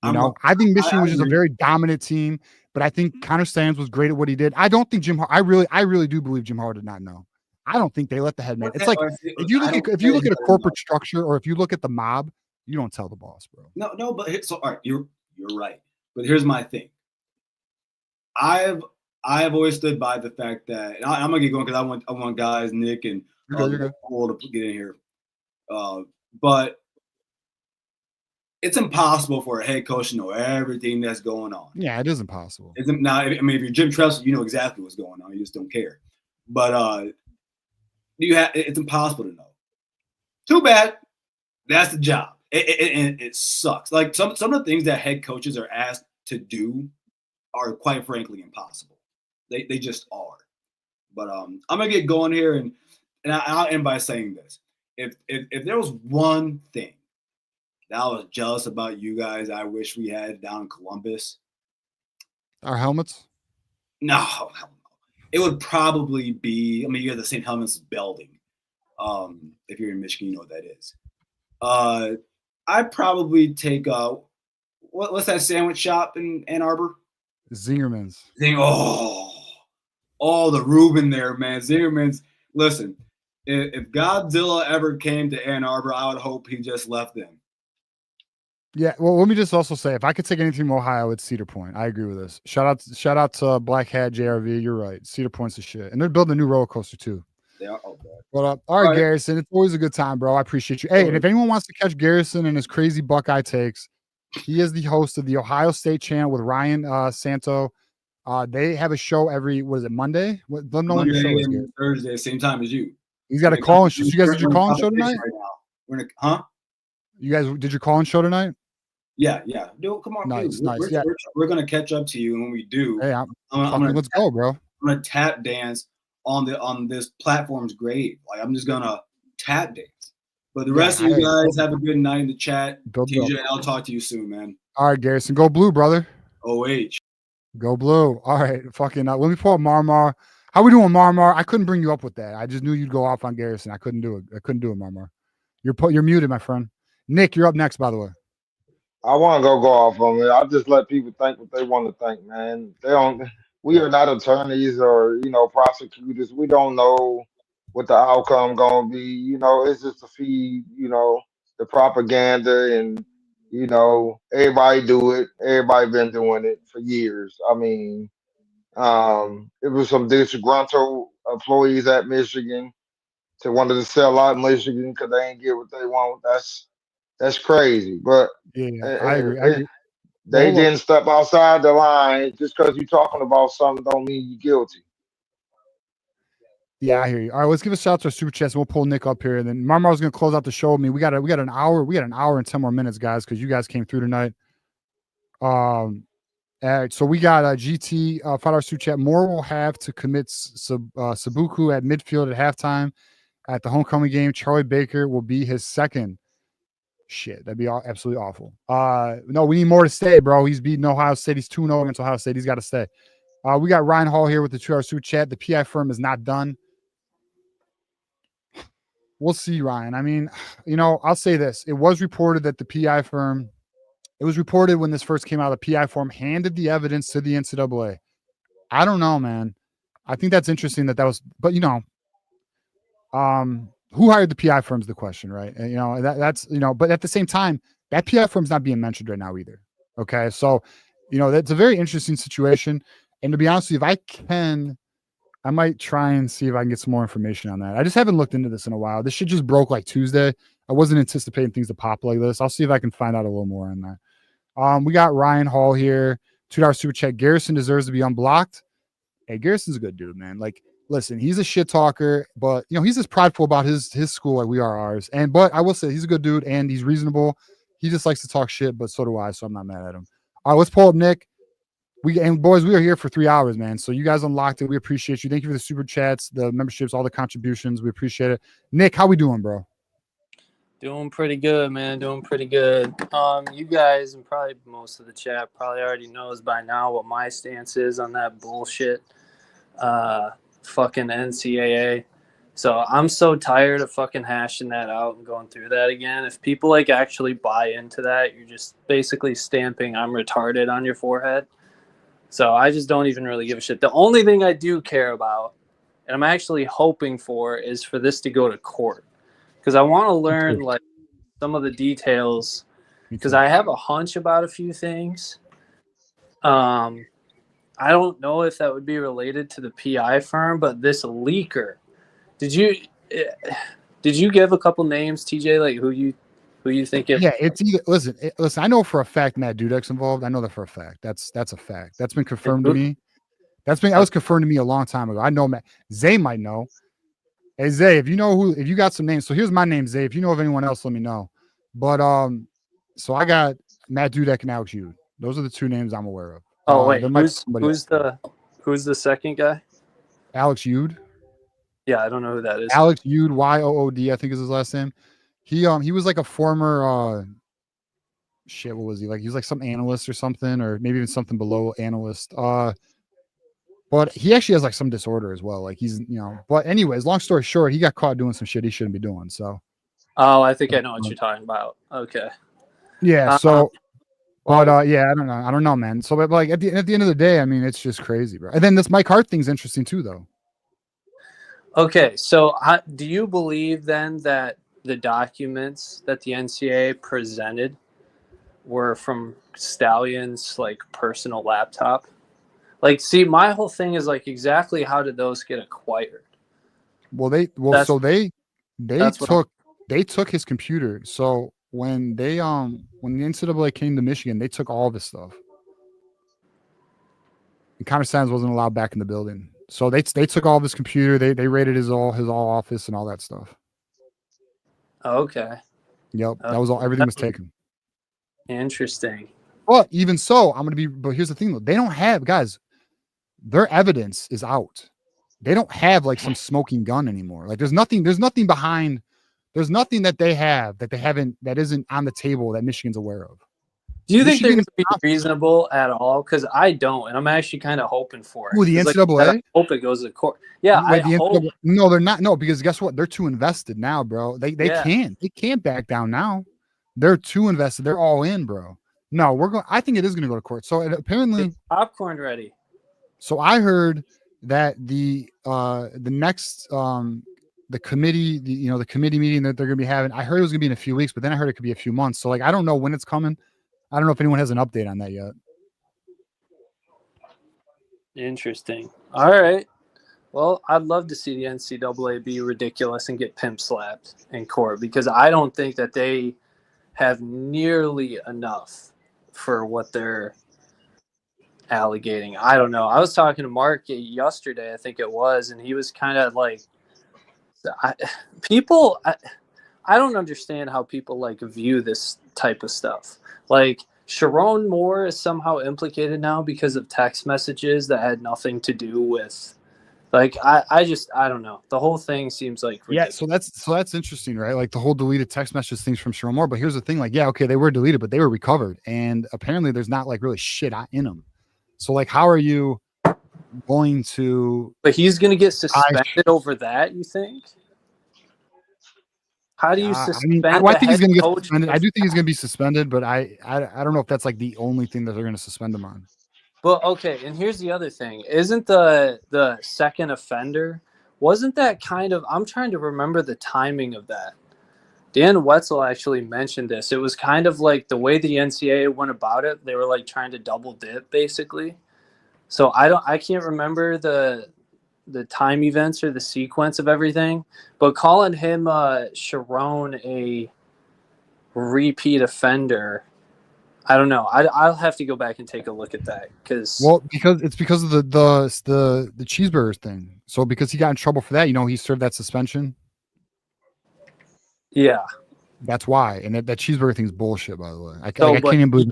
I think Michigan was just a very dominant team, but I think Connor Stallions was great at what he did. I don't think Jim Hart. I really do believe Jim Hart did not know. I don't think they let the head man. It's like if you look at a corporate structure, or if you look at the mob, you don't tell the boss, bro. No, but so all right, you're right. But here's my thing. I have always stood by the fact that I'm gonna get going because I want guys, Nick and Paul to get in here. But it's impossible for a head coach to know everything that's going on. Yeah, it is impossible. If you're Jim Tressel, you know exactly what's going on. You just don't care. But it's impossible to know. Too bad. That's the job. It sucks. Like some of the things that head coaches are asked to do are quite frankly impossible. They just are. But I'm gonna get going here, and I'll end by saying this: if there was one thing that I was jealous about you guys, I wish we had down in Columbus. Our helmets? No. It would probably be. I mean, you have the same helmets as Belding. If you're in Michigan, you know what that is. I'd probably take what's that sandwich shop in Ann Arbor? Zingerman's. Oh, the Reuben there, man. Zingerman's. Listen, if Godzilla ever came to Ann Arbor, I would hope he just left them. Yeah, well, let me just also say, if I could take anything from Ohio, it's Cedar Point. I agree with this. Shout out to Black Hat JRV. You're right. Cedar Point's the shit, and they're building a new roller coaster too. They are. Oh, bad. But all right, Garrison, it's always a good time, bro. I appreciate you. Hey, and if anyone wants to catch Garrison and his crazy Buckeye takes, he is the host of the Ohio State channel with Ryan Santo. They have a show every Monday? Let them know when your show is. Thursday, same time as you. He's got a call-in show. So you guys did your call-in show tonight? Huh? You guys did your call-in show tonight? Yeah. Dude, come on, nice. We're gonna catch up to you, and when we do, hey, let's go, bro. I'm gonna tap dance on this platform's grave. Like I'm just gonna tap dance. But the rest of you guys have a good night in the chat. TJ, I'll talk to you soon, man. All right, Garrison, go blue, brother. OH. Go blue. All right, fucking. Let me pull up Marmar. How we doing, Marmar? I couldn't bring you up with that. I just knew you'd go off on Garrison. I couldn't do it, Marmar. You're muted, my friend. Nick, you're up next, by the way. I want to go off on it. I'll just let people think what they want to think, man. We are not attorneys or, prosecutors. We don't know what the outcome going to be. It's just to feed, the propaganda and, everybody do it. Everybody been doing it for years. I mean, it was some disgruntled employees at Michigan to wanted to sell out Michigan because they ain't get what they want. That's crazy. But I agree. They didn't step outside the line. Just because you're talking about something don't mean you're guilty. Yeah, I hear you. All right, let's give a shout out to our super chats. We'll pull Nick up here, and then Marmar's gonna close out the show. I mean, we got an hour. We got an hour and 10 more minutes, guys, because you guys came through tonight. So we got GT $5 super chat. Moore will have to commit Sabuku at midfield at halftime at the homecoming game. Charlie Baker will be his second. Shit, that'd be absolutely awful. No, we need Moore to stay, bro. He's beating Ohio State. He's 2-0 against Ohio State. He's got to stay. We got Ryan Hall here with the $2 super chat. The PI firm is not done. We'll see, Ryan. I mean, I'll say this. It was reported that the PI firm, it was reported when this first came out, the PI firm handed the evidence to the NCAA. I don't know, man. I think that's interesting that was, but who hired the PI firm is the question, right? And, that's, but at the same time, that PI firm's not being mentioned right now either. Okay. So, that's a very interesting situation. And to be honest with you, if I can, I might try and see if I can get some more information on that. I just haven't looked into this in a while. This shit just broke like Tuesday. I wasn't anticipating things to pop like this. I'll see if I can find out a little more on that. We got Ryan Hall here, $2 super chat. Garrison deserves to be unblocked. Hey, Garrison's a good dude, man. Like, listen, he's a shit talker, but he's just prideful about his school like we are ours. But I will say he's a good dude and he's reasonable. He just likes to talk shit, but so do I, so I'm not mad at him. All right, let's pull up Nick. Boys, we are here for 3 hours, man. So you guys unlocked it. We appreciate you. Thank you for the super chats, the memberships, all the contributions. We appreciate it. Nick, how we doing, bro? Doing pretty good, man. Doing pretty good. You guys and probably most of the chat probably already knows by now what my stance is on that bullshit fucking NCAA. So I'm so tired of fucking hashing that out and going through that again. If people like actually buy into that, you're just basically stamping I'm retarded on your forehead. So I just don't even really give a shit. The only thing I do care about, and I'm actually hoping for, is for this to go to court. Because I want to learn like some of the details. Because I have a hunch about a few things. I don't know if that would be related to the PI firm, but this leaker. Did you give a couple names, TJ? Like who you think? Yeah, it's either. Listen. I know for a fact Matt Dudek's involved. I know that for a fact. That's a fact. That's been confirmed to me. That was confirmed to me a long time ago. I know Matt. Zay might know. Hey Zay, if you got some names. So here's my name, Zay. If you know of anyone else, let me know. But so I got Matt Dudek and Alex Yude. Those are the two names I'm aware of. Oh wait, who's the second guy? Alex Yude. Yeah, I don't know who that is. Alex Yude, Yood, I think is his last name. He was like a former what was he like? He was like some analyst or something, or maybe even something below analyst. But he actually has like some disorder as well. Like he's but anyways, long story short, he got caught doing some shit he shouldn't be doing. So I think I know what you're talking about. Okay. Yeah, so yeah, I don't know, man. So but like at the end of the day, I mean, it's just crazy, bro. And then this Mike Hart thing's interesting too, though. Okay, so do you believe then that the documents that the NCAA presented were from Stallion's like personal laptop? Like, see, my whole thing is like exactly how did those get acquired? Well, they took his computer. So when the NCAA came to Michigan, they took all of his stuff. And Connor Sands wasn't allowed back in the building. So they took all of his computer. They raided his all office and all that stuff. Okay. Yep, that was all. Everything was taken. Interesting. But even so, but here's the thing though. They don't have, guys, their evidence is out. They don't have like some smoking gun anymore. Like there's nothing behind, there's nothing that they have that isn't on the table that Michigan's aware of. Do you think they're going to be reasonable at all? Because I don't, and I'm actually kind of hoping for it. Who, the NCAA? I hope it goes to court. Yeah, I hope. No, they're not. No, because guess what? They're too invested now, bro. They can't back down now. They're too invested. They're all in, bro. No, I think it is going to go to court. So apparently, it's popcorn ready. So I heard that the next the committee, the committee meeting that they're going to be having, I heard it was going to be in a few weeks, but then I heard it could be a few months. So like, I don't know when it's coming. I don't know if anyone has an update on that yet. Interesting. All right. Well, I'd love to see the NCAA be ridiculous and get pimp slapped in court because I don't think that they have nearly enough for what they're alleging. I don't know. I was talking to Mark yesterday, I think it was, and he was kind of like, I don't understand how people like view this type of stuff. Like Sharon Moore is somehow implicated now because of text messages that had nothing to do with, like, I don't know. The whole thing seems like ridiculous. Yeah. So that's interesting, right? Like the whole deleted text message things from Sharon Moore. But here's the thing, like, yeah, okay, they were deleted, but they were recovered, and apparently there's not like really shit in them. So like, how are you going to? But he's going to get suspended over that, you think? How do you suspend? I think he's going to get suspended. I do think he's going to be suspended, but I don't know if that's like the only thing that they're going to suspend him on. Well, okay, and here's the other thing: isn't the second offender wasn't that kind of, I'm trying to remember the timing of that. Dan Wetzel actually mentioned this. It was kind of like the way the NCAA went about it. They were like trying to double dip basically. So I can't remember the time events or the sequence of everything, but calling him Sharon a repeat offender, I don't know. I'll have to go back and take a look at that because it's because of the cheeseburger thing. So because he got in trouble for that, he served that suspension. Yeah, that's why. And that cheeseburger thing's bullshit, by the way. I can't even believe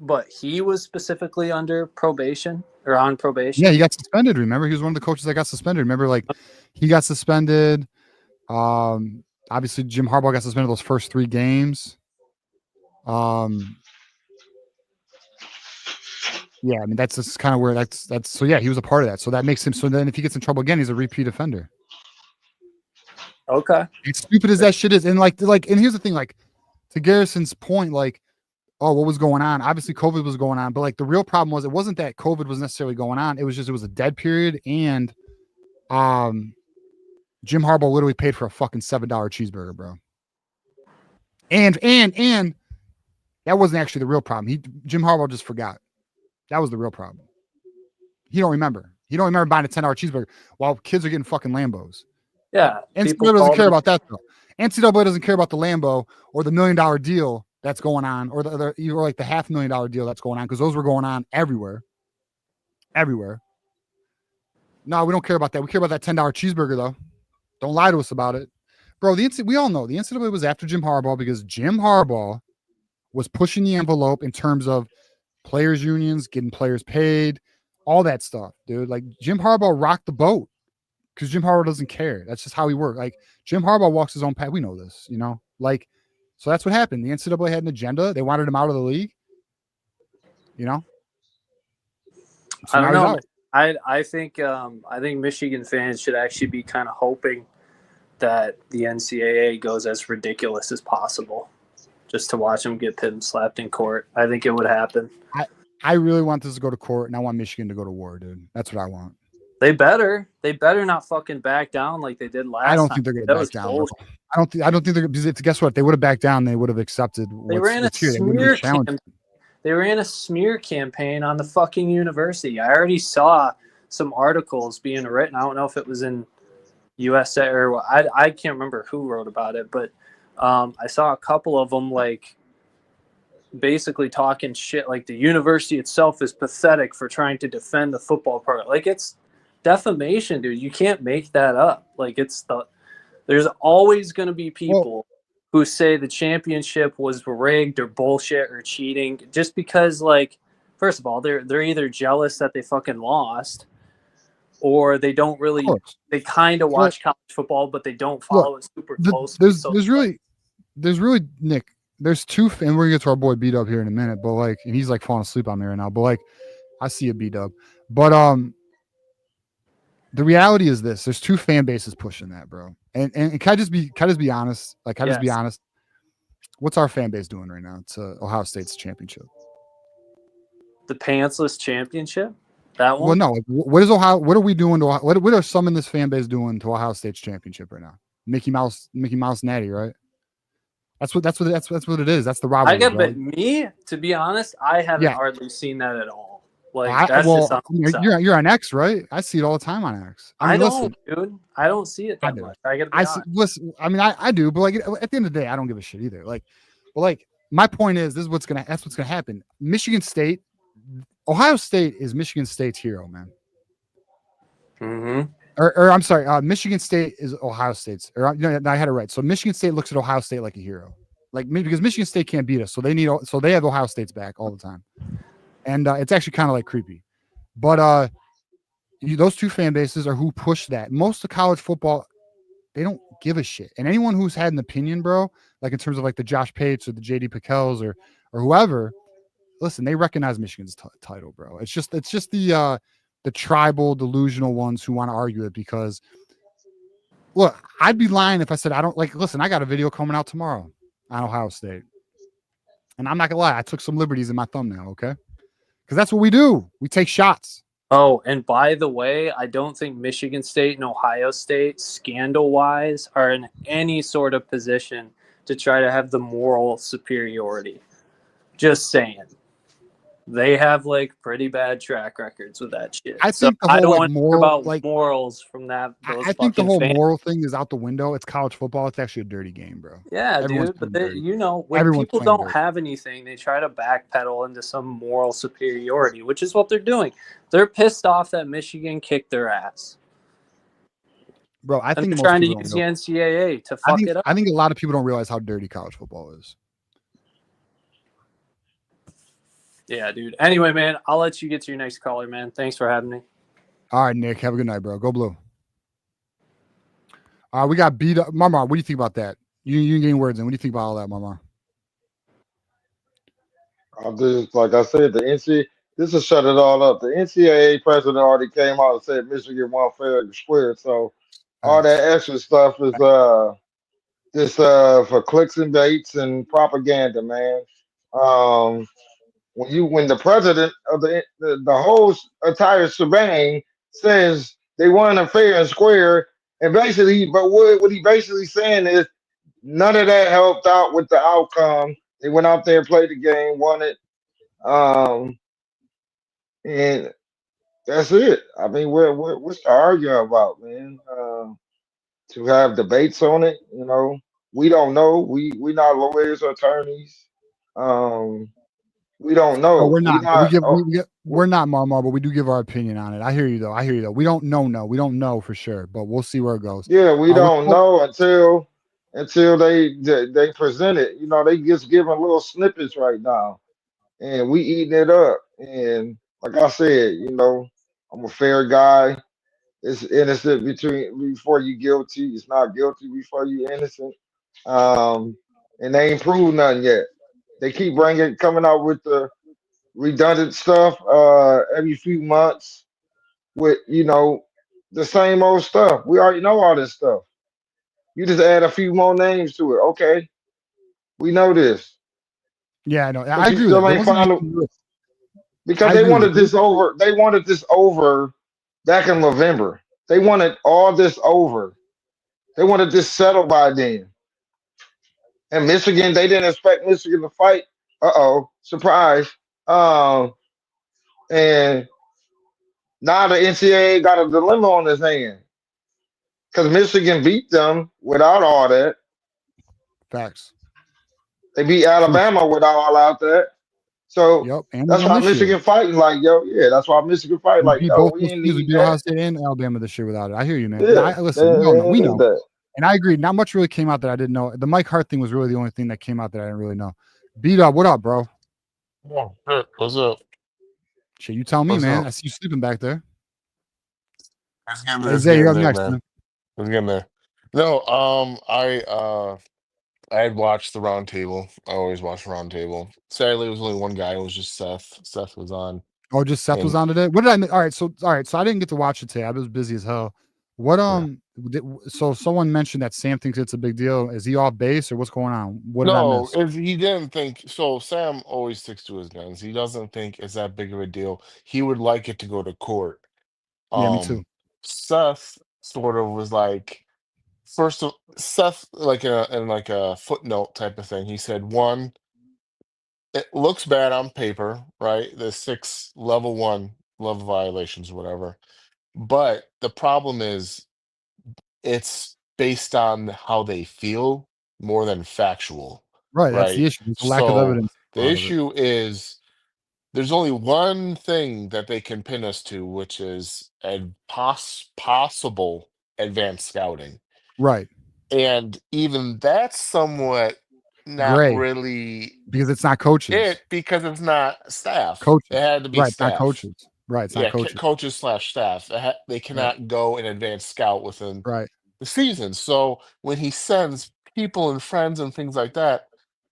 but he was specifically under probation or on probation. Yeah, he got suspended. Remember, he was one of the coaches that got suspended. Remember, like he got suspended. Obviously, Jim Harbaugh got suspended those first 3 games. Yeah, I mean that's just kind of where that's so yeah, he was a part of that. So that makes him so then if he gets in trouble again, he's a repeat offender. Okay. As stupid as that shit is, and like and here's the thing, like to Garrison's point, like, oh, what was going on? Obviously, COVID was going on, but like the real problem was it wasn't that COVID was necessarily going on. It was just it was a dead period, and Jim Harbaugh literally paid for a fucking $7 cheeseburger, bro. And that wasn't actually the real problem. Jim Harbaugh just forgot. That was the real problem. He don't remember. He don't remember buying a $10 cheeseburger while kids are getting fucking Lambos. Yeah. NCAA doesn't care about that though. NCAA doesn't care about the Lambo or the $1 million deal that's going on, or the like the $500,000 deal that's going on, because those were going on everywhere. Everywhere. No, we don't care about that. We care about that $10 cheeseburger though. Don't lie to us about it. Bro, we all know the NCAA was after Jim Harbaugh because Jim Harbaugh was pushing the envelope in terms of players' unions, getting players paid, all that stuff, dude. Like Jim Harbaugh rocked the boat because Jim Harbaugh doesn't care. That's just how he works. Like Jim Harbaugh walks his own path. We know this, like, so that's what happened. The NCAA had an agenda. They wanted him out of the league, So I don't know. I think Michigan fans should actually be kind of hoping that the NCAA goes as ridiculous as possible, just to watch them get pin slapped in court. I think it would happen. I really want this to go to court, and I want Michigan to go to war, dude. That's what I want. They better not fucking back down like they did last time. I don't think they're going to back down. I don't think they're. Because guess what? If they would have backed down, they would have accepted. They ran a smear campaign on the fucking university. I already saw some articles being written. I don't know if it was in USA or I can't remember who wrote about it, but I saw a couple of them like basically talking shit like the university itself is pathetic for trying to defend the football program. Like it's defamation, dude. You can't make that up. Like there's always going to be people who say the championship was rigged or bullshit or cheating just because, like, first of all, they're either jealous that they fucking lost, or they don't really. They kind of watch college football, but they don't follow it super closely. There's really Nick. There's two, and we're gonna get to our boy B-Dub here in a minute, but like, and he's like falling asleep on me right now. But like, I see a B-Dub, but the reality is this: there's two fan bases pushing that, bro. And can I just be honest? Like, can I just be honest? What's our fan base doing right now to Ohio State's championship? The pantsless championship. That one. Well, no. Like, what is Ohio? What are we doing to? What are some in this fan base doing to Ohio State's championship right now? Mickey Mouse, Natty, right? That's what it is. That's the rivalry. To be honest, I haven't hardly seen that at all. Like you're on X, right? I see it all the time on X. I don't, dude. I don't see it that much. I gotta be honest. Listen, I mean, I do, but like at the end of the day, I don't give a shit either. Like, well, like my point is, that's what's gonna happen. Michigan State, Ohio State is Michigan State's hero, man. Mm-hmm. Or I'm sorry, Michigan State is Ohio State's. Or I had it right. So Michigan State looks at Ohio State like a hero, like because Michigan State can't beat us, so they have Ohio State's back all the time, and it's actually kind of like creepy. But those two fan bases are who push that. Most of college football, they don't give a shit, and anyone who's had an opinion, bro, like in terms of like the Josh Pates or the JD Pickels or whoever, listen, they recognize Michigan's title, bro. It's just the tribal, delusional ones who want to argue it because, look, I'd be lying if I said I don't like. Listen, I got a video coming out tomorrow on Ohio State, and I'm not gonna lie, I took some liberties in my thumbnail, okay? Because that's what we do. We take shots. Oh, and by the way, I don't think Michigan State and Ohio State, scandal-wise, are in any sort of position to try to have the moral superiority. Just saying. They have like pretty bad track records with that shit. I think the I whole don't like want to hear moral about like morals from that. Those I think the fucking whole fans. moral thing is out the window. It's college football. It's actually a dirty game, bro. Yeah, Everyone's dude. But playing they, dirty. you know, when Everyone's people playing don't dirty. have anything, they try to backpedal into some moral superiority, which is what they're doing. They're pissed off that Michigan kicked their ass. Bro, I And think they're most trying to people use don't the know. NCAA to fuck it up. I think a lot of people don't realize how dirty college football is. Yeah, dude. Anyway, man, I'll let you get to your next caller, man. Thanks for having me. All right, Nick. Have a good night, bro. Go Blue. All right, we got beat up. Marmar, what do you think about that? You getting words in. What do you think about all that, Marmar? I'm just like I said, the NCAA. This will shut it all up. The NCAA president already came out and said Michigan won fair and square. So all that extra stuff is just for clicks and baits and propaganda, man. Um, when the president of the whole entire shebang says they won a fair and square, and basically, but what he basically saying is none of that helped out with the outcome. They went out there, played the game, won it, and that's it. I mean, what's to argue about, man? To have debates on it, we don't know. We not lawyers or attorneys. We don't No, know. we're We not. But not. We're not Marmar, but we do give our opinion on it. I hear you though. We don't know. No, we don't know for sure, but we'll see where it goes. Yeah, we don't know until they present it. They just giving little snippets right now, and we eating it up. And like I said, I'm a fair guy. It's innocent before you guilty. It's not guilty before you innocent. And they ain't proved nothing yet. They keep coming out with the redundant stuff every few months with the same old stuff. We already know all this stuff. You just add a few more names to it. Okay, we know this. Yeah, I know. But I you agree with still that. ain't found because I they agree with wanted you. this over. They wanted this over back in November. They wanted all this over. They wanted this settled by then. And Michigan, they didn't expect Michigan to fight. Surprise. And now the NCAA got a dilemma on his hand because Michigan beat them without all that. Facts. They beat Alabama without all out that. So that's why Michigan fighting like, that's why Michigan fighting like, beat both we those didn't teams. We need beat Ohio that. State and Alabama this year without it. I hear you, man. Yeah, Listen, we know. that. And I agree. Not much really came out that I didn't know. The Mike Hart thing was really the only thing that came out that I didn't really know. Beat up. What up, bro? What's up? Shit, you tell me, What's man. up? I see you sleeping back there. Let's Zay, get you're in up there, next, man. Let's get in there. No, I had watched the round table. I always watch the round table. Sadly, it was only one guy. It was just Seth. Seth was on. Oh, just Seth was on today. What did I miss? All right, so I didn't get to watch it today. I was busy as hell. What so someone mentioned that Sam thinks it's a big deal. Is he off base or what's going on? What did I No, miss? if he didn't think so. Sam always sticks to his guns. He doesn't think it's that big of a deal. He would like it to go to court. Yeah, me too. Seth sort of was like, Seth like in like a footnote type of thing. He said, one, it looks bad on paper, right? The 6 level 1 level violations, or whatever. But the problem is it's based on how they feel more than factual. Right, that's the issue. There's a lack of evidence. The issue is there's only one thing that they can pin us to, which is possible advanced scouting. Right. And even that's somewhat not Gray. really Because it's not coaches. Because it's not staff. Coaches. It had to be right, staff. Not coaches. Right, it's not coaches. Coaches/staff. They cannot go and advance scout within the season. So when he sends people and friends and things like that,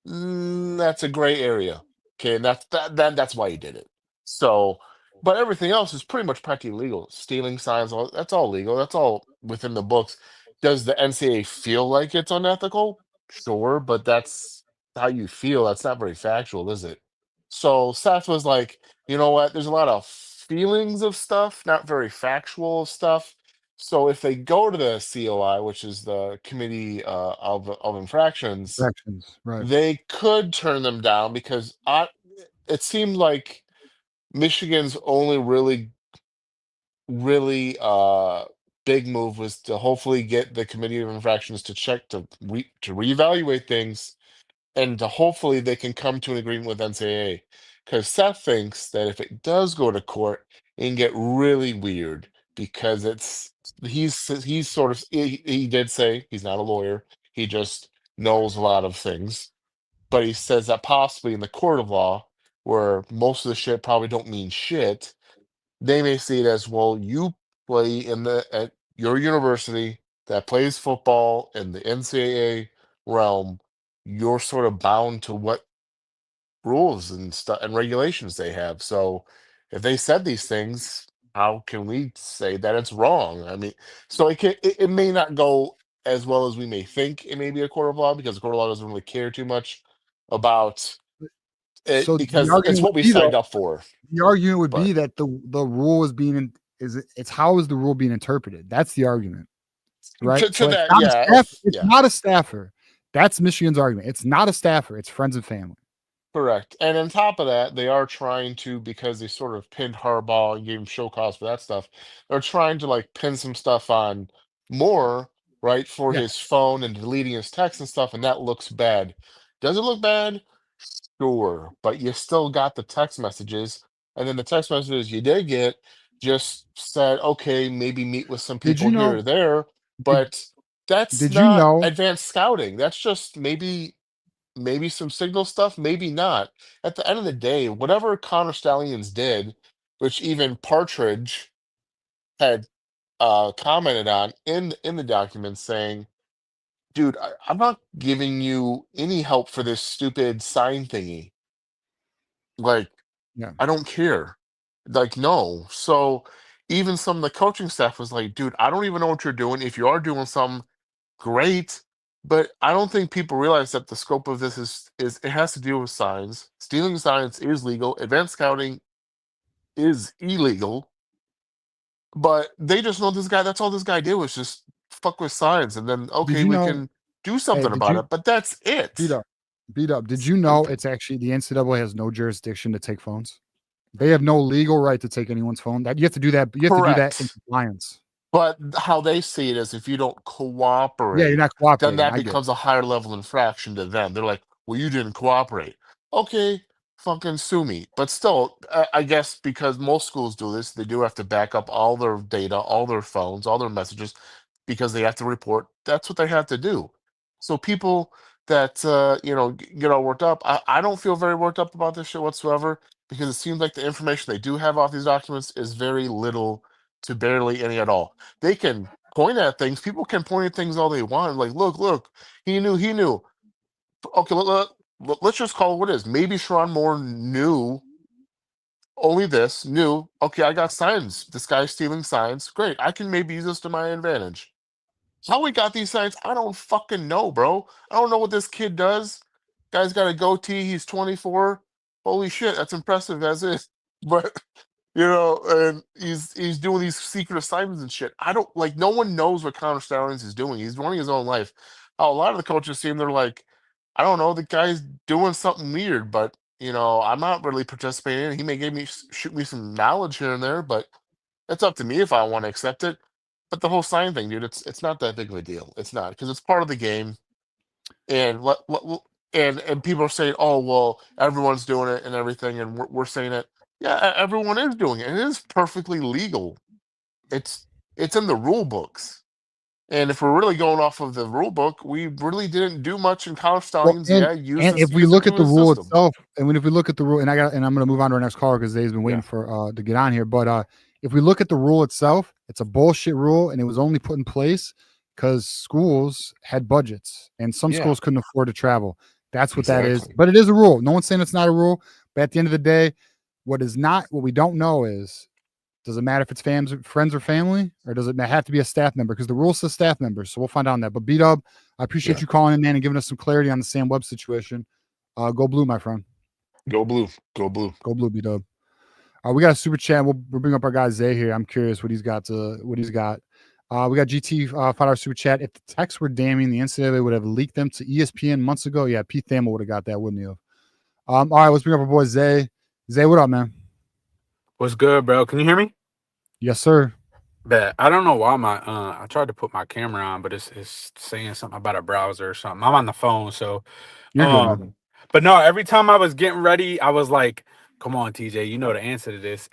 that's a gray area. Okay, and that's why he did it. So, but everything else is pretty much practically legal. Stealing signs, that's all legal. That's all within the books. Does the NCAA feel like it's unethical? Sure, but that's how you feel. That's not very factual, is it? So Seth was like, you know what? There's a lot of feelings of stuff, not very factual stuff. So if they go to the COI, which is the Committee of Infractions, right? they could turn them down because it seemed like Michigan's only really big move was to hopefully get the Committee of Infractions to check to reevaluate things, and to hopefully they can come to an agreement with NCAA. Because Seth thinks that if it does go to court, it can get really weird because he's sort of he did say he's not a lawyer, he just knows a lot of things, but he says that possibly in the court of law, where most of the shit probably don't mean shit, they may see it as, well, you play at your university that plays football in the NCAA realm, you're sort of bound to what rules and stuff and regulations they have. So if they said these things, how can we say that it's wrong? I mean, so it may not go as well as we may think it may be a court of law, because the court of law doesn't really care too much about it, So the because it's argument what would we be, signed though, up for. the argument would But be that the rule is being it's how is the rule being interpreted? That's the argument, right? to So it's that, not yeah, a staff, it's yeah. not a staffer. That's Michigan's argument. It's not a staffer. It's friends and family. Correct. And on top of that, they are trying to, because they sort of pinned Harbaugh and gave him show cause for that stuff, they're trying to like pin some stuff on Moore, right, for Yeah. his phone and deleting his text and stuff, and that looks bad. Does it look bad? Sure. But you still got the text messages, and then the text messages you did get just said, okay, maybe meet with some Did people you here or know? there, but that's Did you not know? advanced scouting. That's just maybe some signal stuff, maybe not. At the end of the day, whatever Connor Stallions did, which even Partridge had commented on in the document, saying, dude, I'm not giving you any help for this stupid sign thingy. Like, Yeah. I don't care. Like, no. So even some of the coaching staff was like, dude, I don't even know what you're doing. If you are doing something, great. But I don't think people realize that the scope of this is it has to deal with signs. Stealing signs is legal. Advanced scouting is illegal. But they just know this guy. That's all this guy did was just fuck with signs, and then Did okay, you we know? can do Hey, something about it. But that's it. beat up? Did you know it's actually the NCAA has no jurisdiction to take phones? They have no legal right to take anyone's phone. That you have to do that. You have to do that in Correct. compliance. But how they see it is, if you don't Yeah, you're cooperate, not then cooperating. that I get it. becomes a higher level infraction to them. They're like, well, you didn't cooperate. Okay, fucking sue me. But still, I guess because most schools do this, they do have to back up all their data, all their phones, all their messages, because they have to report. That's what they have to do. So people that get all worked up, I don't feel very worked up about this shit whatsoever, because it seems like the information they do have off these documents is very little to barely any at all. They can point at things. People can point at things all they want. Like, look, he knew. Okay, let's just call it what it is. Maybe Sharon Moore knew only this, knew, okay, I got signs. This guy's stealing signs. Great. I can maybe use this to my advantage. How we got these signs, I don't fucking know, bro. I don't know what this kid does. Guy's got a goatee. He's 24. Holy shit, that's impressive as is. But and he's doing these secret assignments and shit. I don't like. No one knows what Connor Stallions is doing. He's running his own life. A lot of the coaches seem they're like, I don't know, the guy's doing something weird, but I'm not really participating. He may shoot me some knowledge here and there, but it's up to me if I want to accept it. But the whole sign thing, dude, it's not that big of a deal. It's not, because it's part of the game, and and people are saying, oh well, everyone's doing it and everything, and we're saying it. Yeah, everyone is doing it. And it is perfectly legal. It's in the rule books. And if we're really going off of the rule book, we really didn't do much in College Well, Stallions. and if we use look it at to the his rule system. itself, and if we look at the rule, and I'm going to move on to our next caller because Dave's been waiting for to get on here. But if we look at the rule itself, it's a bullshit rule, and it was only put in place because schools had budgets, and some schools couldn't afford to travel. That's what that is. But it is a rule. No one's saying it's not a rule. But at the end of the day, what we don't know is, does it matter if it's friends or family, or does it have to be a staff member? Because the rule says staff members, so we'll find out on that. But B-Dub, I appreciate you calling in, man, and giving us some clarity on the Sam Webb situation. Go blue, my friend. Go blue. Go blue. Go blue, B-Dub. We got a super chat. We'll bring up our guy Zay here. I'm curious what he's got. We got GT $5 super chat. If the texts were damning, the NCAA would have leaked them to ESPN months ago. Yeah, Pete Thamel would have got that, wouldn't he have? All right, let's bring up our boy Zay. Zay, what up, man? What's good, bro? Can you hear me? Yes, sir. Bet. I don't know why I tried to put my camera on, but it's saying something about a browser or something. I'm on the phone, so You're good, man. but no, every time I was getting ready, I was like, come on, TJ, you know the answer to this.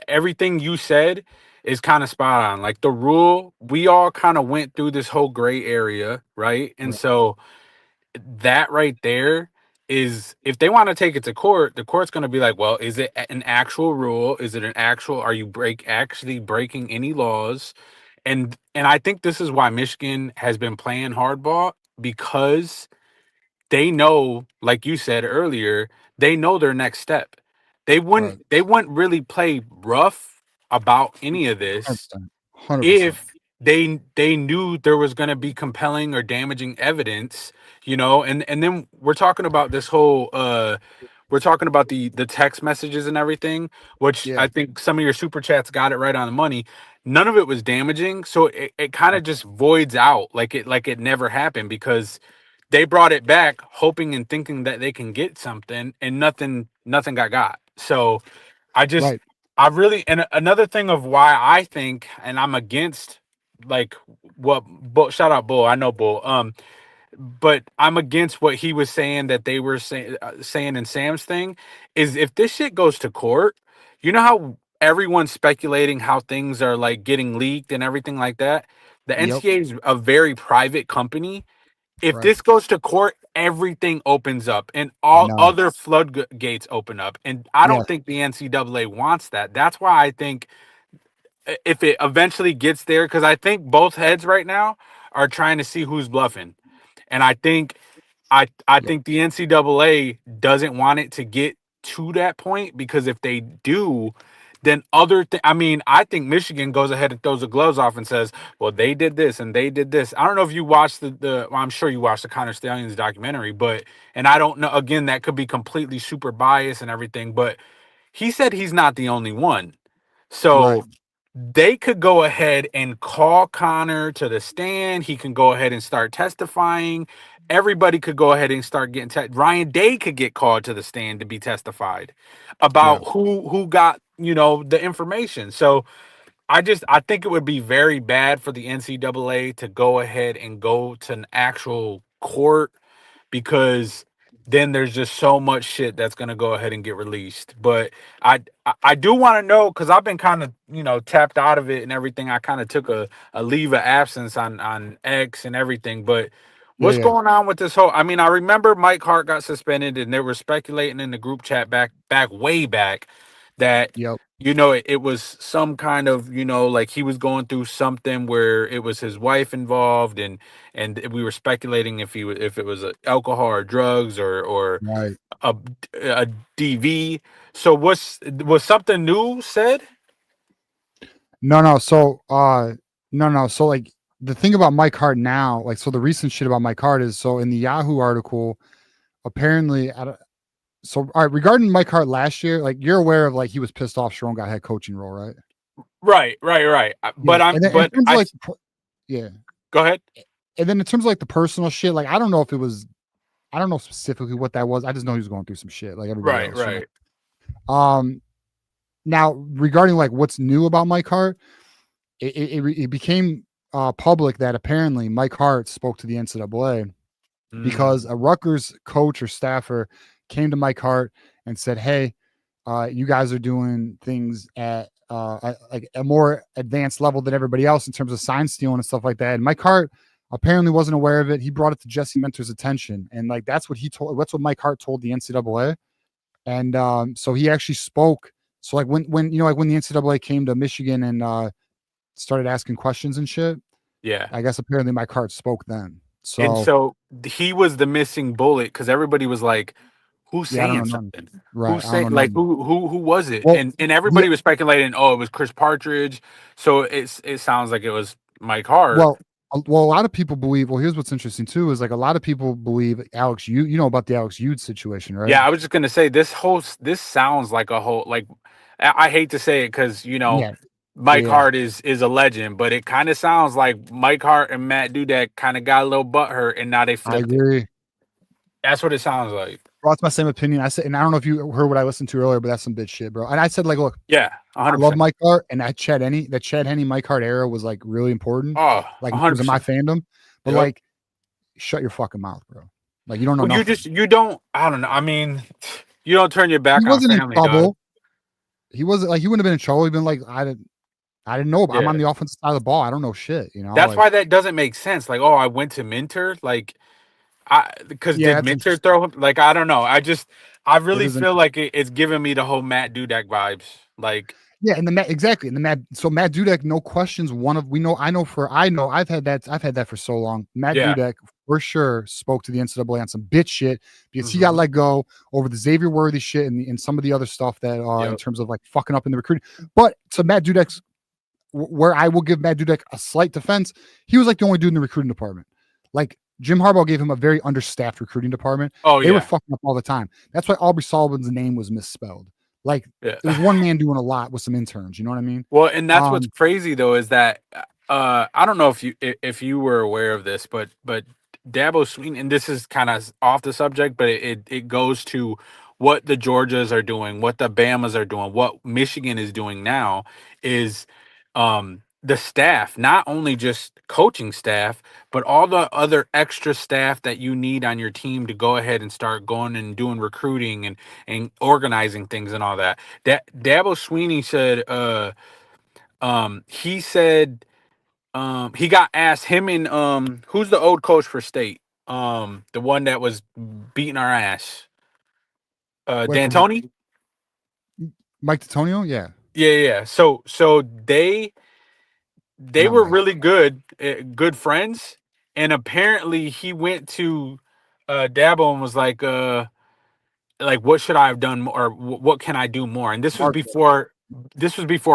Everything you said is kind of spot on. Like the rule, we all kind of went through this whole gray area, right? And so that right there is, if they want to take it to court, the court's going to be like, well, is it an actual rule? Is it an actual, are you actually breaking any laws? And I think this is why Michigan has been playing hardball, because they know, like you said earlier, they know their next step. They wouldn't really play rough about any of this 100%. if they knew there was going to be compelling or damaging evidence, you know. And then we're talking about this whole we're talking about the text messages and everything, which I think some of your super chats got it right on the money. None of it was damaging, so it kind of just voids out like it never happened, because they brought it back hoping and thinking that they can get something, and nothing got. So I really, and another thing of why I think, and I'm against, like, what Bull, shout out Bull, I know Bull, but I'm against what he was saying that they were saying in Sam's thing, is if this shit goes to court, you know how everyone's speculating how things are like getting leaked and everything like that. The NCAA is a very private company. If this goes to court, everything opens up and all other floodgates open up. And I don't think the NCAA wants that. That's why I think if it eventually gets there, because I think both heads right now are trying to see who's bluffing. And I think I think the NCAA doesn't want it to get to that point, because if they do, then I think Michigan goes ahead and throws the gloves off and says, well, they did this and they did this. I don't know if you watched well, I'm sure you watched the Connor Stallions documentary, and I don't know, again, that could be completely super biased and everything, but he said he's not the only one. So they could go ahead and call Connor to the stand. He can go ahead and start testifying. Everybody could go ahead and start getting Ryan Day could get called to the stand to be testified about who got, the information. So I think it would be very bad for the NCAA to go ahead and go to an actual court, because then there's just so much shit that's going to go ahead and get released. But I do want to know, because I've been kind of, tapped out of it and everything. I kind of took a leave of absence on X and everything. But what's going on with this whole, I remember Mike Hart got suspended, and they were speculating in the group chat way back that, it was some kind of, like he was going through something where it was his wife involved, and we were speculating if it was alcohol or drugs or a DV. So was something new said? No. So So like the thing about Mike Hart now, like, so the recent shit about Mike Hart is, so in the Yahoo article, apparently all right, regarding Mike Hart last year, like, you're aware of, like, he was pissed off Sharon got head coaching role, right? Right. But go ahead. And then in terms of like the personal shit, like, I don't know specifically what that was. I just know he was going through some shit like everybody else. Right. Now regarding like what's new about Mike Hart, it became public that apparently Mike Hart spoke to the NCAA because a Rutgers coach or staffer came to Mike Hart and said, hey, you guys are doing things at like a more advanced level than everybody else in terms of sign stealing and stuff like that. And Mike Hart apparently wasn't aware of it. He brought it to Jesse Mentor's attention. And like, that's what Mike Hart told the NCAA. And so he actually spoke. So like when the NCAA came to Michigan and started asking questions and shit. Yeah. I guess apparently Mike Hart spoke then. So he was the missing bullet, because everybody was like, who's saying something? Right. Who's saying, like, who was it? Well, and everybody was speculating, oh, it was Chris Partridge. So it sounds like it was Mike Hart. Well, a lot of people believe, well, here's what's interesting too, is like a lot of people believe Alex, you know about the Alex Yude situation, right? Yeah, I was just gonna say this sounds like a whole, like, I hate to say it because Mike Hart is a legend, but it kind of sounds like Mike Hart and Matt Dudek kind of got a little butthurt, and now they flipped I agree. it. That's what it sounds like. Bro, that's my same opinion. I said, and I don't know if you heard what I listened to earlier, but that's some bitch shit, bro. And I said, like, look, 100%. I love Mike Hart, and that Chad Henne Mike Hart era was like really important. Oh, like it was in my fandom, but like, shut your fucking mouth, bro. Like you don't know. Well, you don't. I don't know. I mean, you don't turn your back on family. In trouble. Dog. He wasn't like he wouldn't have been in trouble. He'd been like, I didn't know. I'm on the offensive side of the ball. I don't know shit. That's why that doesn't make sense. Like, oh, I went to Minter. Like, did Minter throw him? Like, I don't know. I really feel like it's giving me the whole Matt Dudek vibes. Like, yeah, and Matt Dudek, no questions. I've had that for so long. Matt Dudek for sure spoke to the NCAA on some bitch shit because he got let go over the Xavier Worthy shit and some of the other stuff that in terms of like fucking up in the recruiting. But to Matt Dudek's, where I will give Matt Dudek a slight defense, he was like the only dude in the recruiting department. Like Jim Harbaugh gave him a very understaffed recruiting department. They were fucking up all the time. That's why Aubrey Sullivan's name was misspelled. Like there was one man doing a lot with some interns. You know what I mean? Well, and that's what's crazy though is that I don't know if you were aware of this, but Dabo Swinney, and this is kind of off the subject, but it goes to what the Georgias are doing, what the Bamas are doing, what Michigan is doing now is the staff, not only just coaching staff, but all the other extra staff that you need on your team to go ahead and start going and doing recruiting and organizing things and all that. Dabo Swinney said, he got asked, him and who's the old coach for State? The one that was beating our ass. D'Antoni? Mike D'Antonio? Yeah. Yeah. So they were really good friends, and apparently he went to Dabo and was like what should I have done more, or what can I do more? And this was before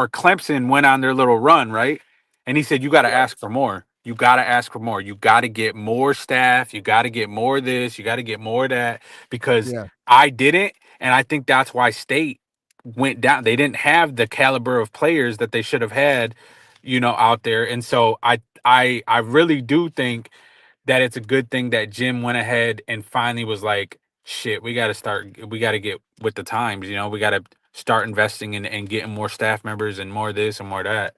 Clemson went on their little run, right? And he said, you got to ask for more. You got to ask for more. You got to get more staff. You got to get more of this. You got to get more of that, because I didn't. And I think that's why State went down. They didn't have the caliber of players that they should have had, out there. And so I really do think that it's a good thing that Jim went ahead and finally was like, shit, we got to get with the times, we got to start investing in and getting more staff members and more of this and more of that.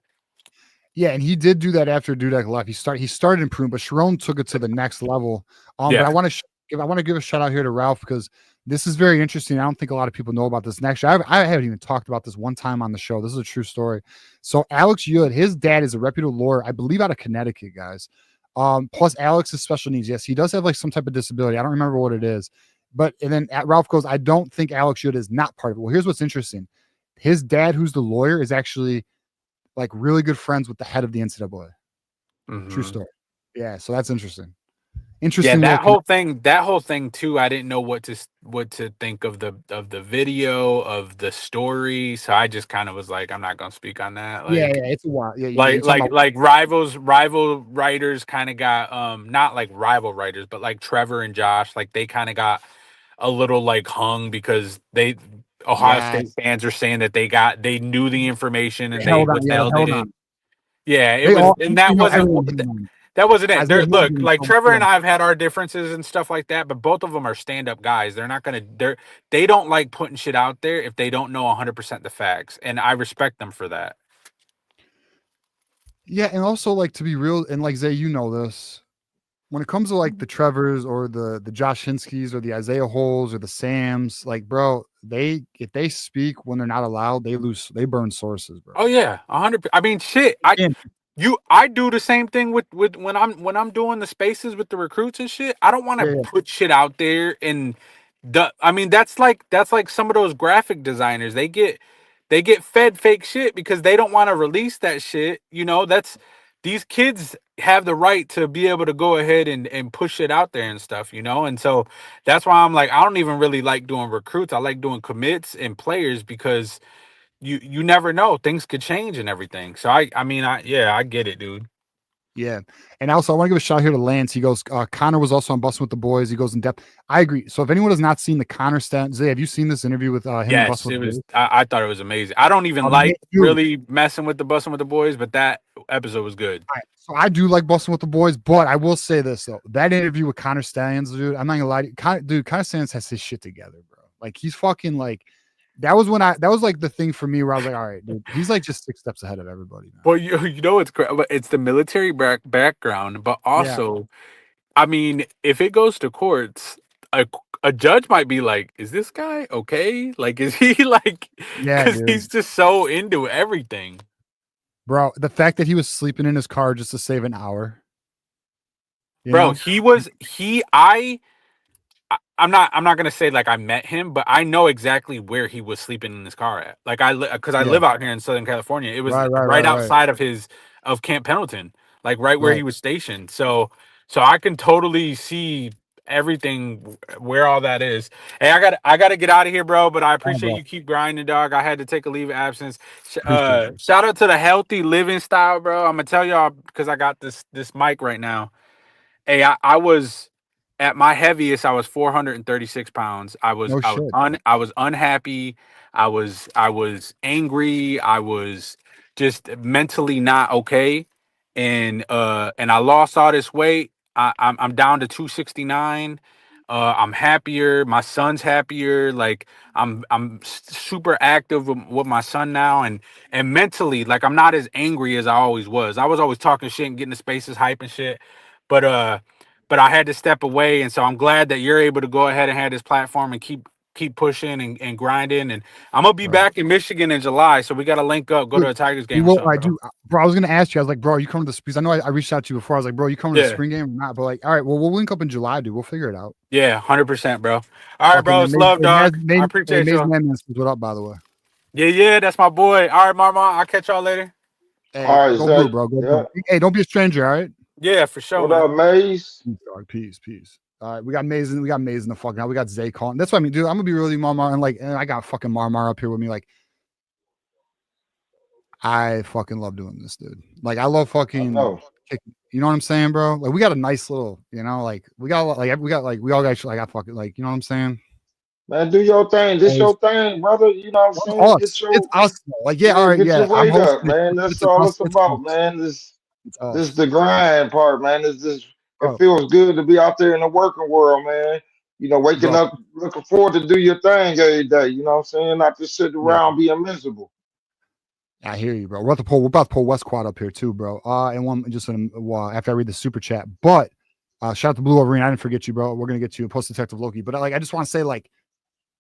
Yeah, and he did do that after Dudek left. He started improving, but Sharon took it to the next level. But I want to give a shout out here to Ralph, because this is very interesting. I don't think a lot of people know about this. Next, I haven't even talked about this one time on the show. This is a true story. So Alex Yud, his dad is a reputable lawyer, I believe out of Connecticut, guys. Plus Alex has special needs. Yes, he does have like some type of disability. I don't remember what it is. And then Ralph goes, I don't think Alex Yud is not part of it. Well, here's what's interesting. His dad, who's the lawyer, is actually like really good friends with the head of the NCAA. True story. Yeah, so that's interesting. Interesting. Yeah, that whole thing too. I didn't know what to think of the video, of the story. So I just kind of was like, I'm not gonna speak on that. Like, yeah, it's a while. Yeah, like rival writers kind of got not like rival writers, but like Trevor and Josh, like they kind of got a little like hung because Ohio State fans are saying that they knew the information and they withheld it. Yeah, it was, and that wasn't it. Look, like Trevor and I have had our differences and stuff like that, but both of them are stand-up guys. They're not they don't like putting shit out there if they don't know 100% the facts, and I respect them for that. Yeah, and also like to be real, and like Zay, this. When it comes to like the Trevors or the Josh Hinskys or the Isaiah Holes or the Sams, like, bro, if they speak when they're not allowed, they burn sources, bro. Oh yeah, 100%. I mean, shit. I do the same thing with when I'm doing the spaces with the recruits and shit. I don't want to put shit out there, and that's like some of those graphic designers. They get fed fake shit because they don't want to release that shit. These kids have the right to be able to go ahead and push it out there and stuff, and so that's why I'm like, I don't even really like doing recruits. I like doing commits and players because you never know, things could change and everything. So I get it, dude. Yeah. And also, I want to give a shout out here to Lance. He goes, Connor was also on Busting with the Boys. He goes in depth. I agree. So if anyone has not seen the Connor stat, Zay, have you seen this interview with him and Yes, Busting it with the was. Boys? I thought it was amazing. I don't even like really messing with the Busting with the Boys, but that episode was good. All right, so I do like Busting with the Boys, but I will say this though: that interview with Connor Stallions, dude, I'm not gonna lie to you, Connor Stallions has his shit together, bro. Like he's fucking like. That was like the thing for me where I was like, all right, dude, he's like just 6 steps ahead of everybody. Man. Well, you know it's the military background, but also, I mean, if it goes to courts, a judge might be like, "Is this guy okay? Like, is he like?" Yeah, because dude. he's just so into everything, bro. The fact that he was sleeping in his car just to save an hour, bro. I'm not gonna say like I met him, but I know exactly where he was sleeping in his car at. Like because I live out here in Southern California. It was right outside of Camp Pendleton, like right where he was stationed. So I can totally see everything where all that is. Hey, I gotta get out of here, bro. But I appreciate you keep grinding, dog. I had to take a leave of absence. Shout out to the healthy living style, bro. I'm gonna tell y'all because I got this mic right now. Hey, I was at my heaviest. I was 436 pounds. I was unhappy. I was angry. I was just mentally not okay, and I lost all this weight. I'm down to 269. I'm happier. My son's happier. Like I'm super active with my son now, and mentally, like I'm not as angry as I always was. I was always talking shit and getting the spaces hype and shit. But I had to step away, and so I'm glad that you're able to go ahead and have this platform and keep pushing and grinding. And I'm gonna be back in Michigan in July, so we got to link up, go to a Tigers game. Well, I do, bro. I was gonna ask you. I was like, bro, you coming to the because I know I reached out to you before. I was like, bro, you coming to the spring game or not? But like, all right, well, we'll link up in July, dude. We'll figure it out. Yeah, 100%, bro. All right, bro. It's love, dog. I appreciate you. What up, by the way? Yeah, that's my boy. All right, Marmar. I'll catch y'all later. Hey, all right, go blue, bro. Go blue. Hey, don't be a stranger, all right? Yeah, for sure. What up, Maze? Peace. All right, we got Maze in the fucking house. We got Zay calling. That's what I mean, dude. I'm gonna be really Marmar, and I got fucking Marmar up here with me. Like, I fucking love doing this, dude. Like, I love fucking. You know what I'm saying, bro? Like, we got a nice little, you know, like we all got like I fucking like, you know what I'm saying? Man, do your thing. This your thing, brother. You know what I'm saying? It's us. Like, all right, get your weight up, it. man. That's all it's about, man. This is the grind part, man. It feels good to be out there in the working world, man. You know, waking up, looking forward to do your thing every day. You know what I'm saying? Not just sitting around being miserable. I hear you, bro. We're about to pull West Quad up here too, bro. And one just after I read the super chat. But shout out to Blue Wolverine. I didn't forget you, bro. We're gonna get you Post Detective Loki. But like, I just want to say, like,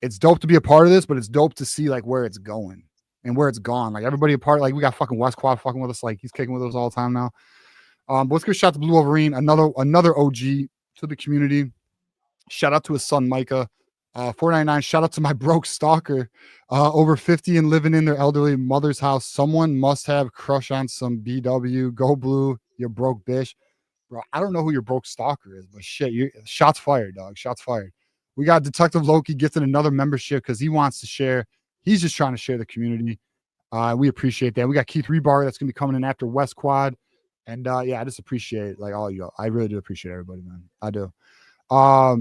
it's dope to be a part of this, but it's dope to see like where it's going and where it's gone. Like everybody a part. Like we got fucking West Quad fucking with us. Like he's kicking with us all the time now. But let's give a shout out to Blue Wolverine, another OG to the community. Shout out to his son Micah. 499. Shout out to my broke stalker. Over 50 and living in their elderly mother's house. Someone must have crush on some BW. Go Blue, you broke bitch. Bro, I don't know who your broke stalker is, but shit, shots fired, dog. Shots fired. We got Detective Loki gifted another membership because he wants to share. He's just trying to share the community. We appreciate that. We got Keith Rebar that's gonna be coming in after West Quad. And I just appreciate like all you. I really do appreciate everybody, man. I do. All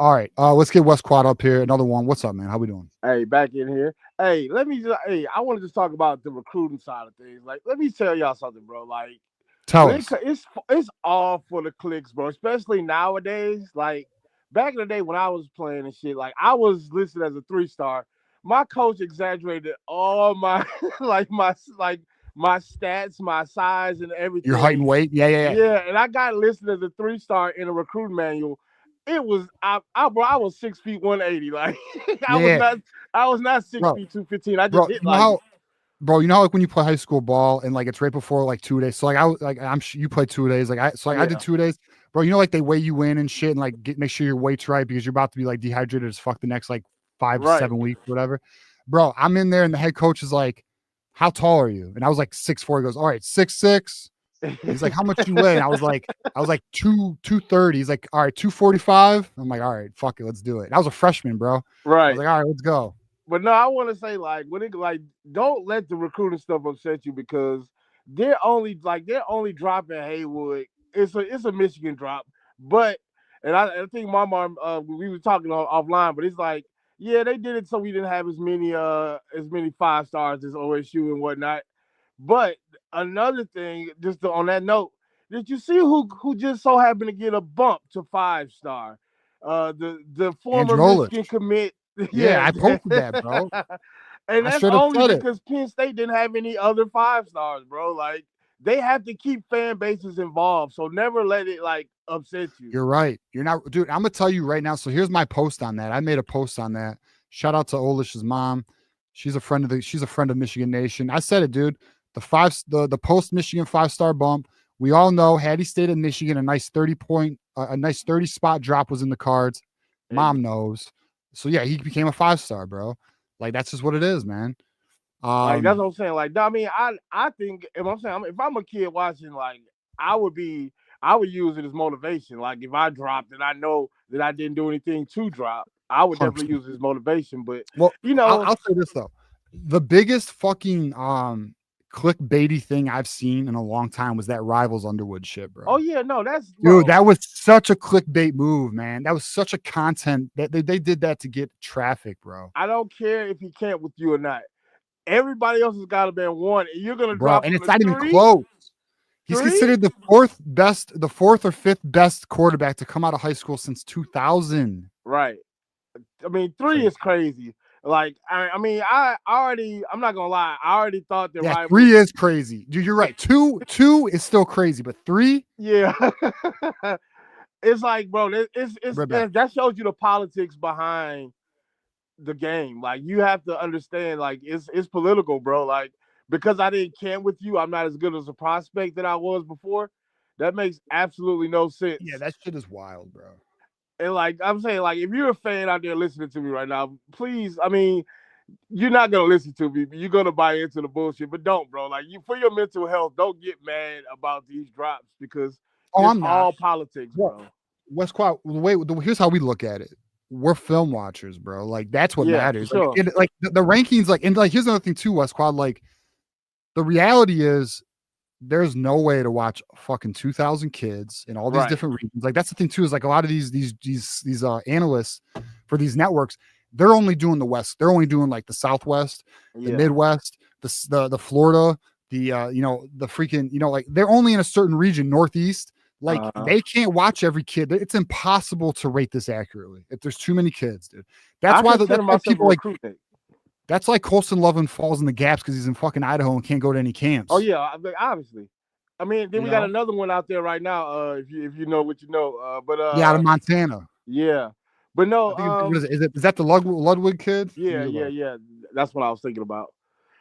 right, let's get West Quad up here. Another one. What's up, man? How we doing? Hey, back in here. Hey, I want to just talk about the recruiting side of things. Like, let me tell y'all something, bro. Like, tell us. It's all for the clicks, bro. Especially nowadays. Like, back in the day when I was playing and shit, like I was listed as a 3-star. My coach exaggerated all my my stats, my size, and everything. Your height and weight, yeah. And I got listed as a 3-star in a recruit manual. It was I was 6 feet 180. Like I was not 6 feet 215. I just hit Bro, you know how like when you play high school ball and like it's right before like 2 days. So like I'm you played 2 days. I did 2 days. Bro, you know like they weigh you in and shit and like make sure your weight's right because you're about to be like dehydrated as fuck the next like 5 to 7 weeks, whatever. Bro, I'm in there and the head coach is like, "How tall are you?" And I was like 6'4". He goes, "All right, 6'6". He's like, "How much do you weigh?" And I was like 230. He's like, "All right, 245." I'm like, "All right, fuck it, let's do it." And I was a freshman, bro. Right. I was like, "All right, let's go." But no, I want to say like don't let the recruiting stuff upset you because they're only dropping Haywood. It's a Michigan drop, but I think Marmar we were talking offline, but it's like, yeah, they did it so we didn't have as many 5-stars as OSU and whatnot. But another thing, just on that note, did you see who just so happened to get a bump to 5-star? The former Michigan commit. Yeah, I posted that, bro. And that's only because Penn State didn't have any other 5-stars, bro. Like, they have to keep fan bases involved, so never let it like upset you. You're right. You're not, dude. I'm gonna tell you right now. So here's my post on that. I made a post on that. Shout out to Olish's mom. She's a friend of Michigan Nation. I said it, dude. The post Michigan 5-star bump. We all know had he stayed at Michigan, a nice 30 spot drop was in the cards. Mom knows. So yeah, he became a 5-star, bro. Like, that's just what it is, man. Like, that's what I'm saying. Like, I mean, I think if I'm a kid watching, like, I would use it as motivation. Like, if I dropped and I know that I didn't do anything to drop, I would definitely use it as motivation. But I'll say this though, the biggest fucking clickbaity thing I've seen in a long time was that Rivals Underwood shit, bro. Oh yeah, no, that's dude, that was such a clickbait move, man. That was such a content that they did that to get traffic, bro. I don't care if he camped with you or not. Everybody else has got to be one, and you're gonna drop. And it's not even close. He's considered the fourth or fifth best quarterback to come out of high school since 2000. Right. I mean, 3 is crazy. Like, I'm not gonna lie. I already thought that. Yeah, 3 is crazy, dude. You're right. 2 is still crazy, but 3. Yeah. It's like, bro, that shows you the politics behind the game. Like, you have to understand, like, it's political, bro. Like, because I didn't camp with you, I'm not as good as a prospect that I was before. That makes absolutely no sense. Yeah, that shit is wild, bro. And like I'm saying, like, if you're a fan out there listening to me right now, please, I mean, you're not gonna listen to me, but you're gonna buy into the bullshit. But don't, bro. Like, for your mental health, don't get mad about these drops because it's all politics, bro. West Quad, here's how we look at it. We're film watchers, bro. Like, that's what matters. Sure. Like, the rankings, like, and like, here's another thing too, West Quad. Like, the reality is, there's no way to watch fucking 2,000 kids in all these different regions. Like, that's the thing too, is like a lot of these analysts for these networks, they're only doing the West. They're only doing like the Southwest, the Midwest, the Florida, the freaking, like, they're only in a certain region, Northeast. Like, they can't watch every kid. It's impossible to rate this accurately if there's too many kids, dude. That's why people like. That's like Colson Lovin falls in the gaps because he's in fucking Idaho and can't go to any camps. Oh yeah, obviously. I mean, then we got another one out there right now. If you know what you know, out of Montana. Yeah, but no. Is that the Ludwig kid? Yeah. That's what I was thinking about.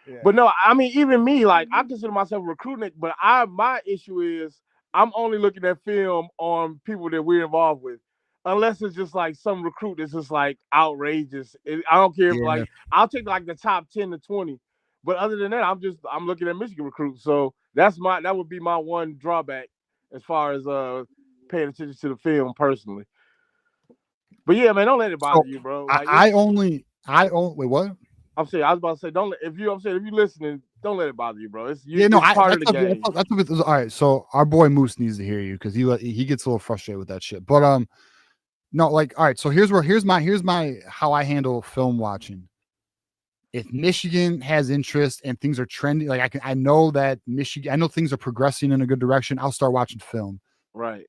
Yeah. But no, I mean, even me, like, I consider myself a recruiting, but my issue is I'm only looking at film on people that we're involved with. Unless it's just like some recruit that's just like outrageous. I don't care if like I'll take like the top 10 to 20. But other than that, I'm looking at Michigan recruits. So that would be my one drawback as far as paying attention to the film personally. But yeah, man, don't let it bother you, bro. Like, I only wait, what? I was about to say, if you're listening, don't let it bother you, bro. It's part of the game. All right, so our boy Moose needs to hear you because he gets a little frustrated with that shit. But no, like, all right, so here's my how I handle film watching. If Michigan has interest and things are trending, like I know that Michigan, I know things are progressing in a good direction, I'll start watching film. Right.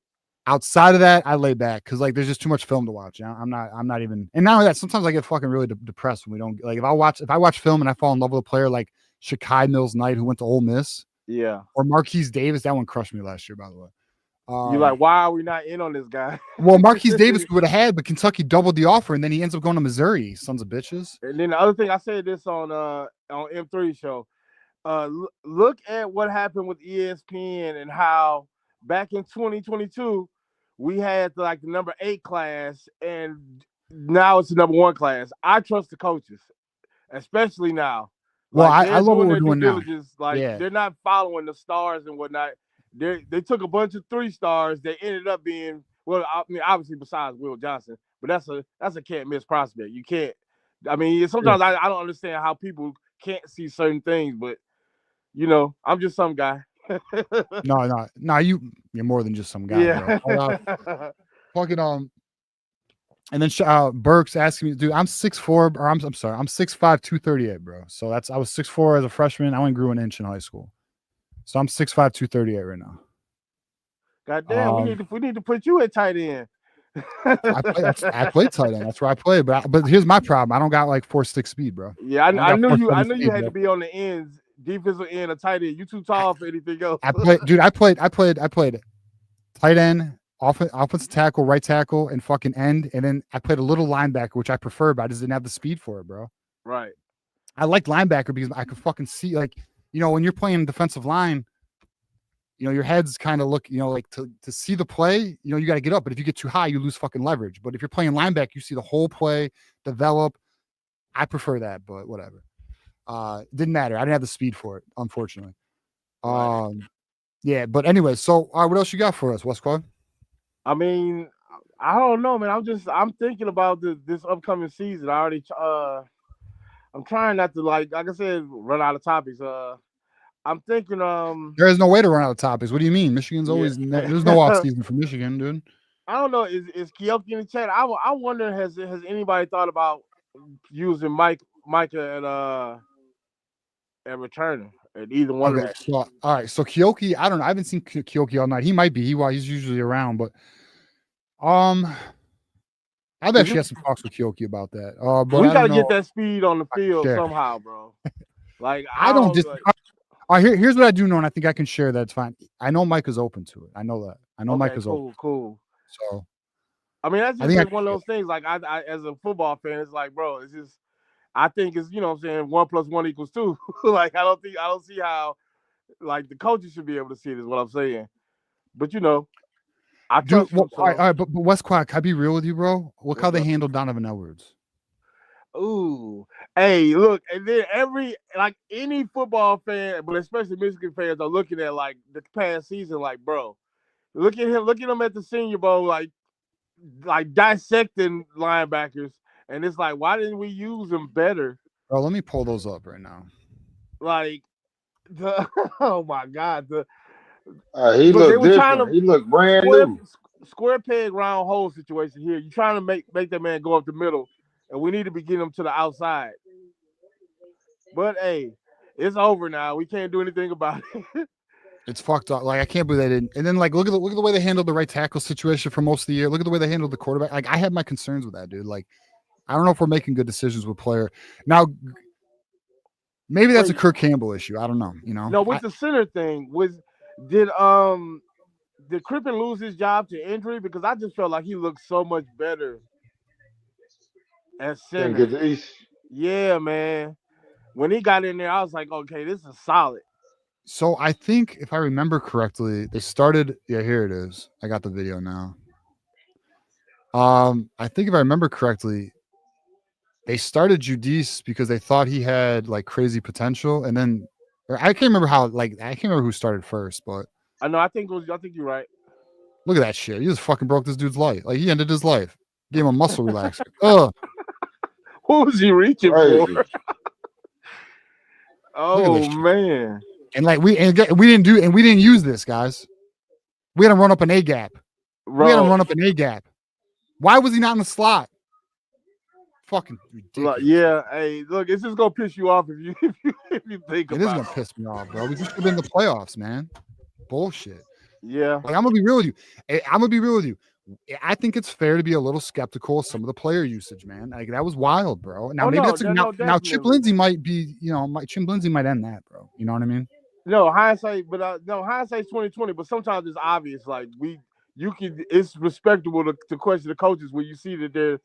Outside of that, I lay back because like there's just too much film to watch. I'm not even, and not only that, sometimes I get fucking really depressed when we don't, like, if I watch film and I fall in love with a player like Shakai Mills-Knight who went to Ole Miss, or Marquise Davis, that one crushed me last year, by the way. You're like, why are we not in on this guy? Well, Marquise Davis would have had, but Kentucky doubled the offer, and then he ends up going to Missouri. Sons of bitches. And then the other thing, I said this on M3 show. Look at what happened with ESPN and how back in 2022 we had like the number 8 class, and now it's the number 1 class. I trust the coaches, especially now. Well, like, I love what we're doing now. Like, they're not following the stars and whatnot. They took a bunch of 3-stars. They ended up being, well, I mean, obviously besides Will Johnson, but that's a can't miss prospect. You can't. I mean, sometimes I don't understand how people can't see certain things, but I'm just some guy. No. You're more than just some guy, Yeah. bro. Fucking and then Burke's asking me, dude, I'm 6'4", or I'm sorry, I'm 6'5", 238, bro. So I was 6'4" as a freshman. I only grew an inch in high school. So I'm 6'5", 238 right now. God damn, we need to put you at tight end. I play tight end. That's where I play. But here's my problem. I don't got like 4.6 speed, bro. Yeah, I knew you speed, had bro. to be on the ends, defensive end or tight end. You too tall for anything else. I played tight end, offensive tackle, right tackle, and fucking end. And then I played a little linebacker, which I prefer, but I just didn't have the speed for it, bro. Right. I liked linebacker because I could fucking see, like, when you're playing defensive line, your head's kind of look, like to see the play, you got to get up. But if you get too high, you lose fucking leverage. But if you're playing linebacker, you see the whole play develop. I prefer that, but whatever. Didn't matter. I didn't have the speed for it, unfortunately. Right. Yeah, but anyway, so what else you got for us, Westclaw? I mean, I don't know, man. I'm thinking about this upcoming season. I already I'm trying not to like I said, run out of topics. I'm thinking there is no way to run out of topics. What do you mean? Michigan's always there's no off season for Michigan, dude. I don't know. Is Keoki in the chat? I wonder has anybody thought about using Micah at returner at either one of them? So, all right. So Keoki, I don't know. I haven't seen Keoki all night. He might be. He's usually around, but I've actually had some talks with Keoki about that. But we gotta get that speed on the field somehow, bro. Like I don't just. Here's what I do know, and I think I can share that. It's fine. I know Mike is open to it. I know that. I know Mike is open. Cool. So, I mean, that's just like one of those things. Like I, as a football fan, it's like, bro, it's just. I think it's, what I'm saying, 1 + 1 = 2. Like I don't see how, like the coaches should be able to see it. Is what I'm saying. But I trust him. All right, but West Quack, can I be real with you, bro? Look how they handled Donovan Edwards. Ooh, hey, look, and then any football fan, but especially Michigan fans, are looking at like the past season, like, bro, look at him at the Senior Bowl, like dissecting linebackers, and it's like, why didn't we use them better? Bro, let me pull those up right now. Like, oh my God, he looked different. He looked brand new. Square peg, round hole situation here. You're trying to make that man go up the middle. And we need to be getting them to the outside. But hey, it's over now. We can't do anything about it. It's fucked up. Like I can't believe they didn't. And then like look at the way they handled the right tackle situation for most of the year. Look at the way they handled the quarterback. Like I had my concerns with that, dude. Like I don't know if we're making good decisions with player. Now maybe that's a Kirk Campbell issue. I don't know. No, with the center thing, did Crippen lose his job to injury? Because I just felt like he looked so much better at center. Yeah, man. When he got in there, I was like, okay, this is solid. So I think if I remember correctly, they started. Yeah, here it is. I got the video now. I think if I remember correctly, they started Judice because they thought he had like crazy potential, and then I can't remember I can't remember who started first, but I know. I think you're right. Look at that shit. He just fucking broke this dude's life. Like he ended his life. Gave him a muscle relaxer. Ugh. Who was he reaching for? Oh man! And like we didn't use this, guys. We had him run up an A gap. Why was he not in the slot? Fucking ridiculous. Yeah, hey, look, it's just gonna piss you off if you think about it. It is gonna piss me off, bro. We just should have been in the playoffs, man. Bullshit. Yeah. Like I'm gonna be real with you. I think it's fair to be a little skeptical of some of the player usage, man. Like that was wild, bro. Now now Chip Lindsey might be, Chip Lindsey might end that, bro. You know what I mean? No hindsight, but hindsight's 2020. But sometimes it's obvious. Like it's respectable to question the coaches when you see that they're.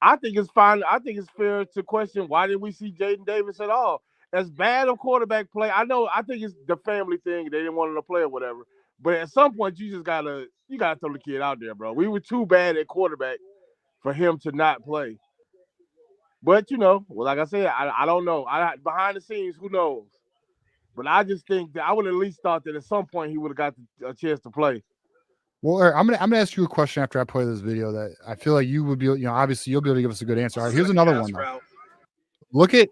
I think it's fine. I think it's fair to question why didn't we see Jaden Davis at all? As bad of quarterback play, I think it's the family thing. They didn't want him to play or whatever. But at some point, you gotta throw the kid out there, bro. We were too bad at quarterback for him to not play. But like I said, I don't know. Behind the scenes, who knows? But I just think that I would at least thought that at some point he would have got a chance to play. Well, Eric, I'm gonna ask you a question after I play this video that I feel like you would be, obviously you'll be able to give us a good answer. All right, here's another one. Though. Look at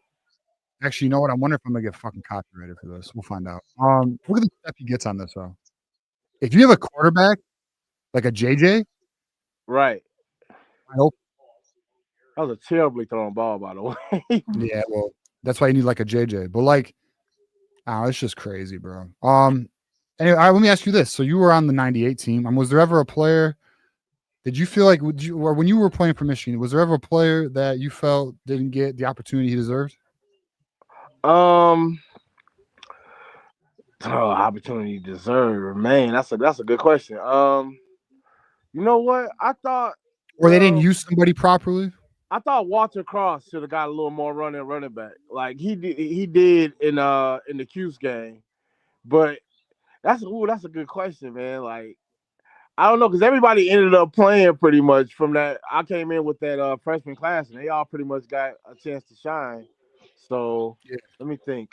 Actually, you know what? I wonder if I'm gonna get fucking copyrighted for this. We'll find out. Look at the step he gets on this though. If you have a quarterback like a JJ, Right. I hope. That was a terribly thrown ball, by the way. Yeah, well, that's why you need like a JJ. But like, it's just crazy, bro. Anyway, let me ask you this. So you were on the 98 team. Was there ever a player? Did you feel like or when you were playing for Michigan, was there ever a player that you felt didn't get the opportunity he deserved? Opportunity deserved, man. That's a good question. You know what? I thought, or they didn't use somebody properly. I thought Walter Cross should have got a little more running back, like he did in the Cuse game. But that's a good question, man. Like, I don't know, because everybody ended up playing pretty much from that. I came in with that freshman class, and they all pretty much got a chance to shine. So let me think.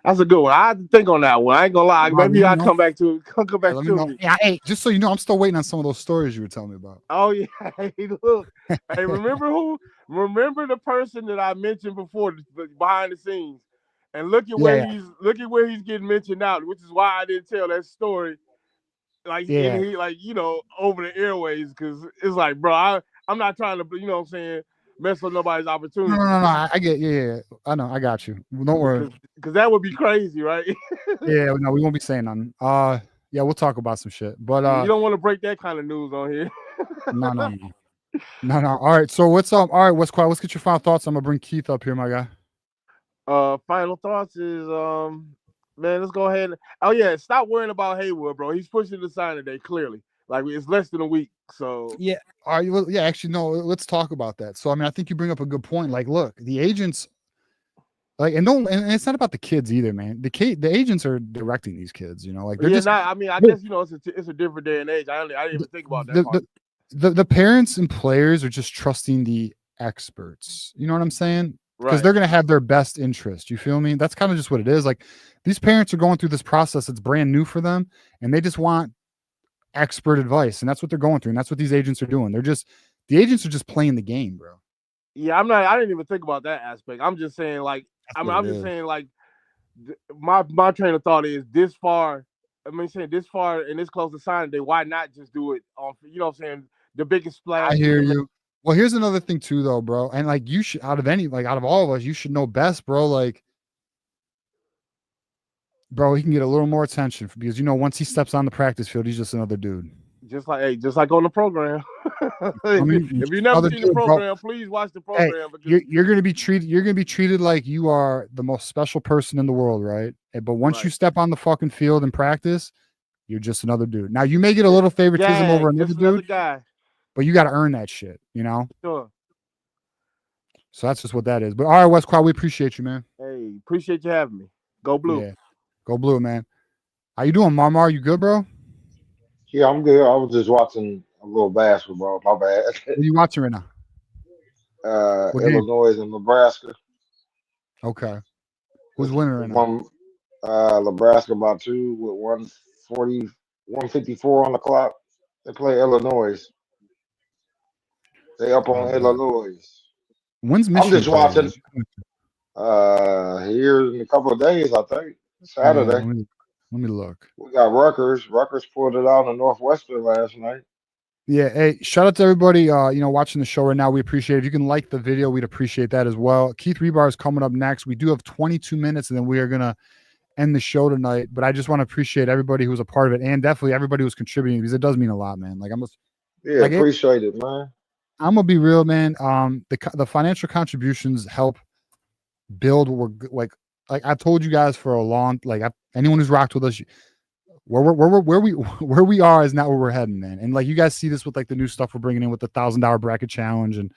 That's a good one. I had to think on that one. I ain't gonna lie. Maybe I'll come back to me. Yeah, hey, just so you know, I'm still waiting on some of those stories you were telling me about. Oh yeah. Hey, look. Hey, remember the person that I mentioned before behind the scenes? And look at where he's getting mentioned out, which is why I didn't tell that story. Like he like, over the airways, because it's like, bro, I'm not trying to, you know what I'm saying, mess up nobody's opportunity. No. I get, I know, I got you. Don't worry. Because that would be crazy, right? Yeah, no, we won't be saying nothing. Yeah, we'll talk about some shit. But you don't want to break that kind of news on here. No. All right. So what's up? All right, what's quiet? Let's get your final thoughts. I'm gonna bring Keith up here, my guy. Final thoughts is man, let's go ahead. Oh yeah, stop worrying about Haywood, bro. He's pushing the sign today, clearly. Like, it's less than a week. So yeah. All right. Well, yeah, actually, no, let's talk about that. So I mean, I think you bring up a good point. Like, look, the agents, like, and it's not about the kids either, man. The agents are directing these kids, like they're just. I mean, I guess it's a different day and age. I didn't even think about that part. The parents and players are just trusting the experts. You know what I'm saying? Because they're going to have their best interest. You feel me? That's kind of just what it is. Like, these parents are going through this process. It's brand new for them, and they just want expert advice, and that's what they're going through. And that's what these agents are doing. The agents are just playing the game, bro. Yeah, I didn't even think about that aspect. I'm just saying, like, my train of thought is this far. This far and this close to signing day, why not just do it on, what I'm saying, the biggest splash? I hear you. Well, here's another thing too, though, bro. And like, you should, out of all of us, you should know best, bro. Like, bro, he can get a little more attention because once he steps on the practice field, he's just another dude. Just like on the program. If you've never seen the program, please watch the program. Hey, you're gonna be treated like you are the most special person in the world, right? But once you step on the fucking field and practice, you're just another dude. Now you may get a little favoritism over another dude, guy, but you got to earn that shit, Sure. So that's just what that is. But all right, West Quad, we appreciate you, man. Hey, appreciate you having me. Go Blue. Yeah, go Blue, man. How you doing, Marmar? You good, bro? Yeah, I'm good. I was just watching a little basketball. My bad. What are you watching right now? Illinois and Nebraska. Okay. Who's winning right now? Nebraska by 2 with 154 on the clock. They play Illinois. They up on Illinois. When's Michigan? I'm just watching. Here in a couple of days, I think. Saturday. Let me look. We got Rutgers. Rutgers pulled it out in Northwestern last night. Yeah. Hey, shout out to everybody, watching the show right now. We appreciate it. If you can like the video, we'd appreciate that as well. Keith Rebar is coming up next. We do have 22 minutes, and then we are going to end the show tonight. But I just want to appreciate everybody who was a part of it, and definitely everybody who's contributing, because it does mean a lot, man. Like, appreciate it, man. I'm gonna be real, man. The financial contributions help build what we're like I told you guys for a long, anyone who's rocked with us, where we are is not where we're heading, man. And like, you guys see this with like the new stuff we're bringing in with the $1,000 bracket challenge, and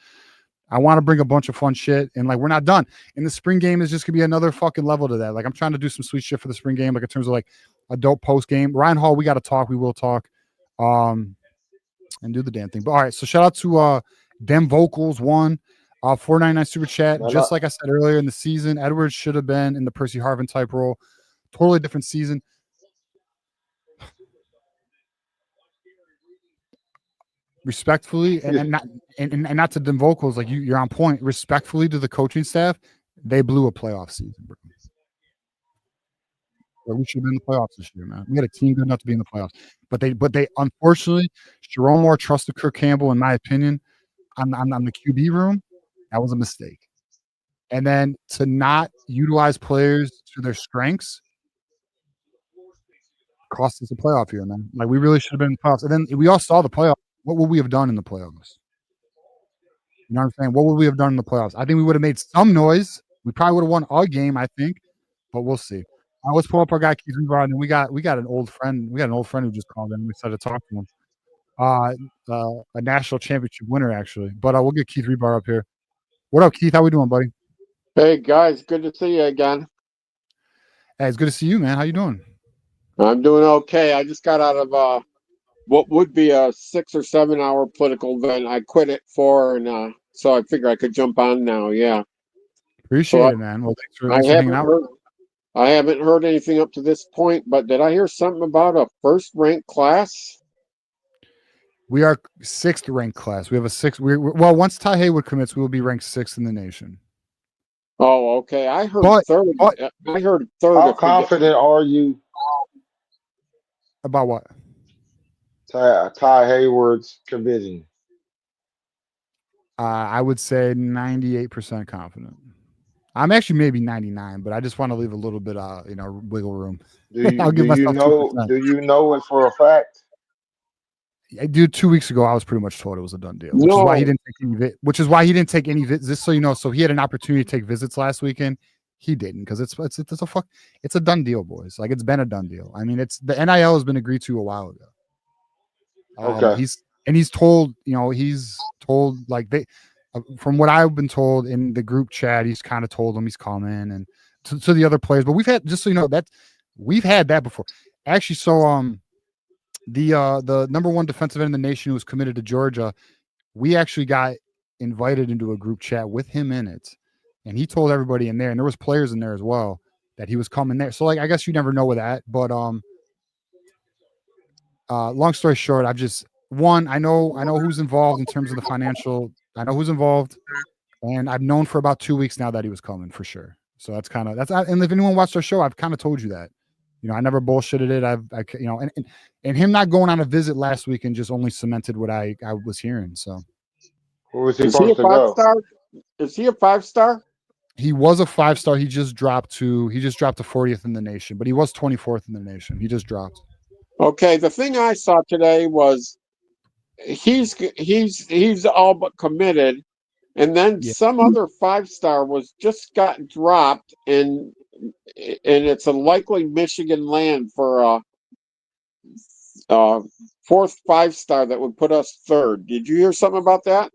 I want to bring a bunch of fun shit. And like, we're not done. And the spring game is just gonna be another fucking level to that. Like, I'm trying to do some sweet shit for the spring game, like in terms of like a dope post game. Ryan Hall, we got to talk. We will talk, and do the damn thing. But all right, so shout out to Dem Vocals 1. 499 super chat. Just like I said earlier in the season, Edwards should have been in the Percy Harvin type role. Totally different season. respectfully, and not to dim vocals, like you're on point. Respectfully to the coaching staff, they blew a playoff season, bro. But we should have been in the playoffs this year, man. We had a team good enough to be in the playoffs, but they unfortunately, Jerome Moore trusted Kirk Campbell, in my opinion, on the QB room. That was a mistake. And then to not utilize players to their strengths cost us a playoff year, man. Like, we really should have been in the playoffs. And then we all saw the playoffs. What would we have done in the playoffs? You know what I'm saying? What would we have done in the playoffs? I think we would have made some noise. We probably would have won our game, I think, but we'll see. Let's pull up our guy Keith Rebar, and we got an old friend. We got an old friend who just called in. We decided to talk to him. A national championship winner, actually. But we'll get Keith Rebar up here. What up, Keith? How we doing, buddy? Hey guys, good to see you again. Hey, it's good to see you, man. How you doing? I'm doing okay. I just got out of what would be a 6 or 7 hour political event. I quit at 4, and so I figure I could jump on now. Yeah, appreciate it, man. Well, thanks for hanging out. I haven't heard anything up to this point, but did I hear something about a first-ranked class? We are 6th ranked class. We have a 6. Well, once Ty Haywood commits, we will be ranked 6th in the nation. Oh, okay. I heard third. I heard third. How confident are you about what? Ty Hayward's committing? I would say 98% confident. I'm actually maybe 99, but I just want to leave a little bit, wiggle room. I'll give myself 2%. Do you know it for a fact? Dude, 2 weeks ago, I was pretty much told it was a done deal, which is why he didn't take any visits. Just so you know, so he had an opportunity to take visits last weekend. He didn't, because it's a done deal, boys. Like, it's been a done deal. I mean, the NIL has been agreed to a while ago. Okay. He's told, like, they. From what I've been told in the group chat, he's kind of told them he's coming, and to the other players. But we've had, just so you know, that we've had that before. Actually, so the number 1 defensive end in the nation who was committed to Georgia, we actually got invited into a group chat with him in it, and he told everybody in there, and there was players in there as well, that he was coming there. So, like, I guess you never know with that. But long story short, I know who's involved in terms of the financial. I know who's involved, and I've known for about 2 weeks now that he was coming for sure. So and if anyone watched our show, I've kind of told you that. I never bullshitted it. And him not going on a visit last week and just only cemented what I was hearing. So, where was he supposed to go? Is he a 5-star? He was a 5-star. He just dropped to 40th in the nation, but he was 24th in the nation. He just dropped. Okay, the thing I saw today was he's all but committed, and then some other 5-star was just got dropped, and it's a likely Michigan land for a 4th 5-star that would put us 3rd. Did you hear something about that?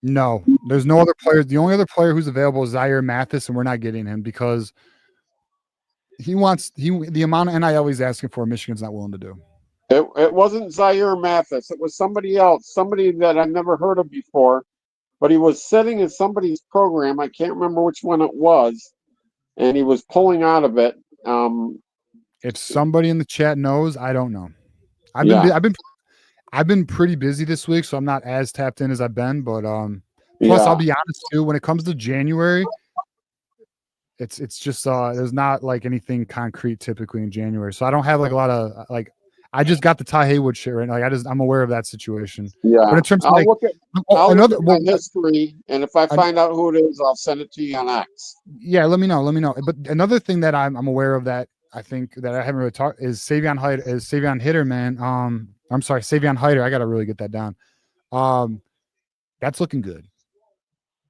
No, there's no other players. The only other player who's available is Zaire Mathis, and we're not getting him because the amount of NIL he's asking for, Michigan's not willing to do. It wasn't Zaire Mathis. It was somebody else, somebody that I've never heard of before, but he was sitting in somebody's program. I can't remember which one it was, and he was pulling out of it. If somebody in the chat knows, I don't know. I've been pretty busy this week, so I'm not as tapped in as I've been. But plus, I'll be honest too. When it comes to January, it's just there's not like anything concrete typically in January, so I don't have like a lot of like. I just got the Ty Haywood shit right now. Like, I'm aware of that situation. Yeah, but in terms of I'll look at my history, and if I find out who it is, I'll send it to you on X. Yeah, let me know. But another thing that I'm aware of that I think that I haven't really talked is Savion Hitter, man. I'm sorry, Savion Hitter. I got to really get that down. That's looking good.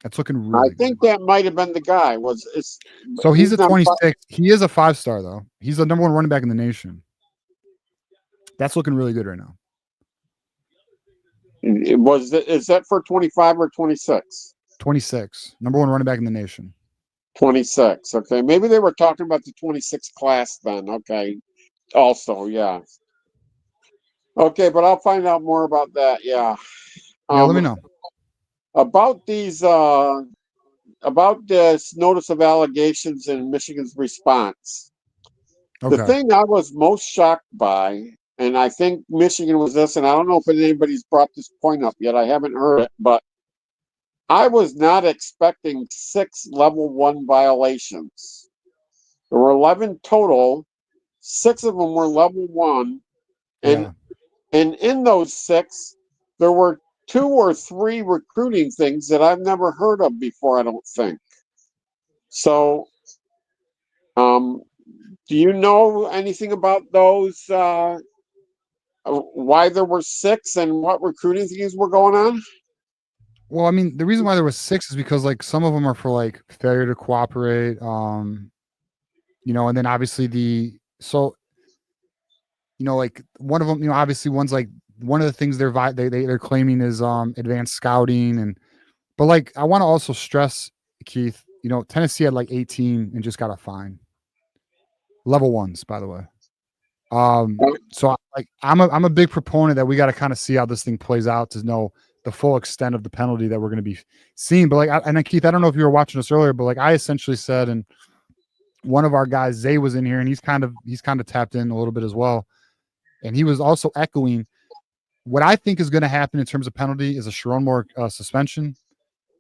That's looking really I think good. That might have been the guy. So he's a 26. He is a 5-star though. He's the number 1 running back in the nation. That's looking really good right now. Is that for 25 or 26? 26. Number 1 running back in the nation. 26. Okay. Maybe they were talking about the 26 class then. Okay. Also, yeah. Okay, but I'll find out more about that. Yeah. Let me know. About these about this notice of allegations and Michigan's response. Okay. The thing I was most shocked by, and I think Michigan was this, and I don't know if anybody's brought this point up yet. I haven't heard it, but I was not expecting 6 level 1 violations. There were 11 total. 6 of them were level 1, and in those 6, there were 2 or 3 recruiting things that I've never heard of before. I don't think so. Do you know anything about those? Why there were 6 and what recruiting things were going on? Well, I mean, the reason why there was 6 is because like some of them are for like failure to cooperate, and then obviously like one of them, obviously one's like one of the things they're claiming is advanced scouting, but like I want to also stress, Keith, Tennessee had like 18 and just got a fine. Level 1s, by the way. So I'm a big proponent that we got to kind of see how this thing plays out to know the full extent of the penalty that we're going to be seeing. But and then Keith, I don't know if you were watching us earlier, but like I essentially said, and one of our guys, Zay, was in here, and he's kind of tapped in a little bit as well, and he was also echoing what I think is going to happen in terms of penalty is a Sharon Moore suspension.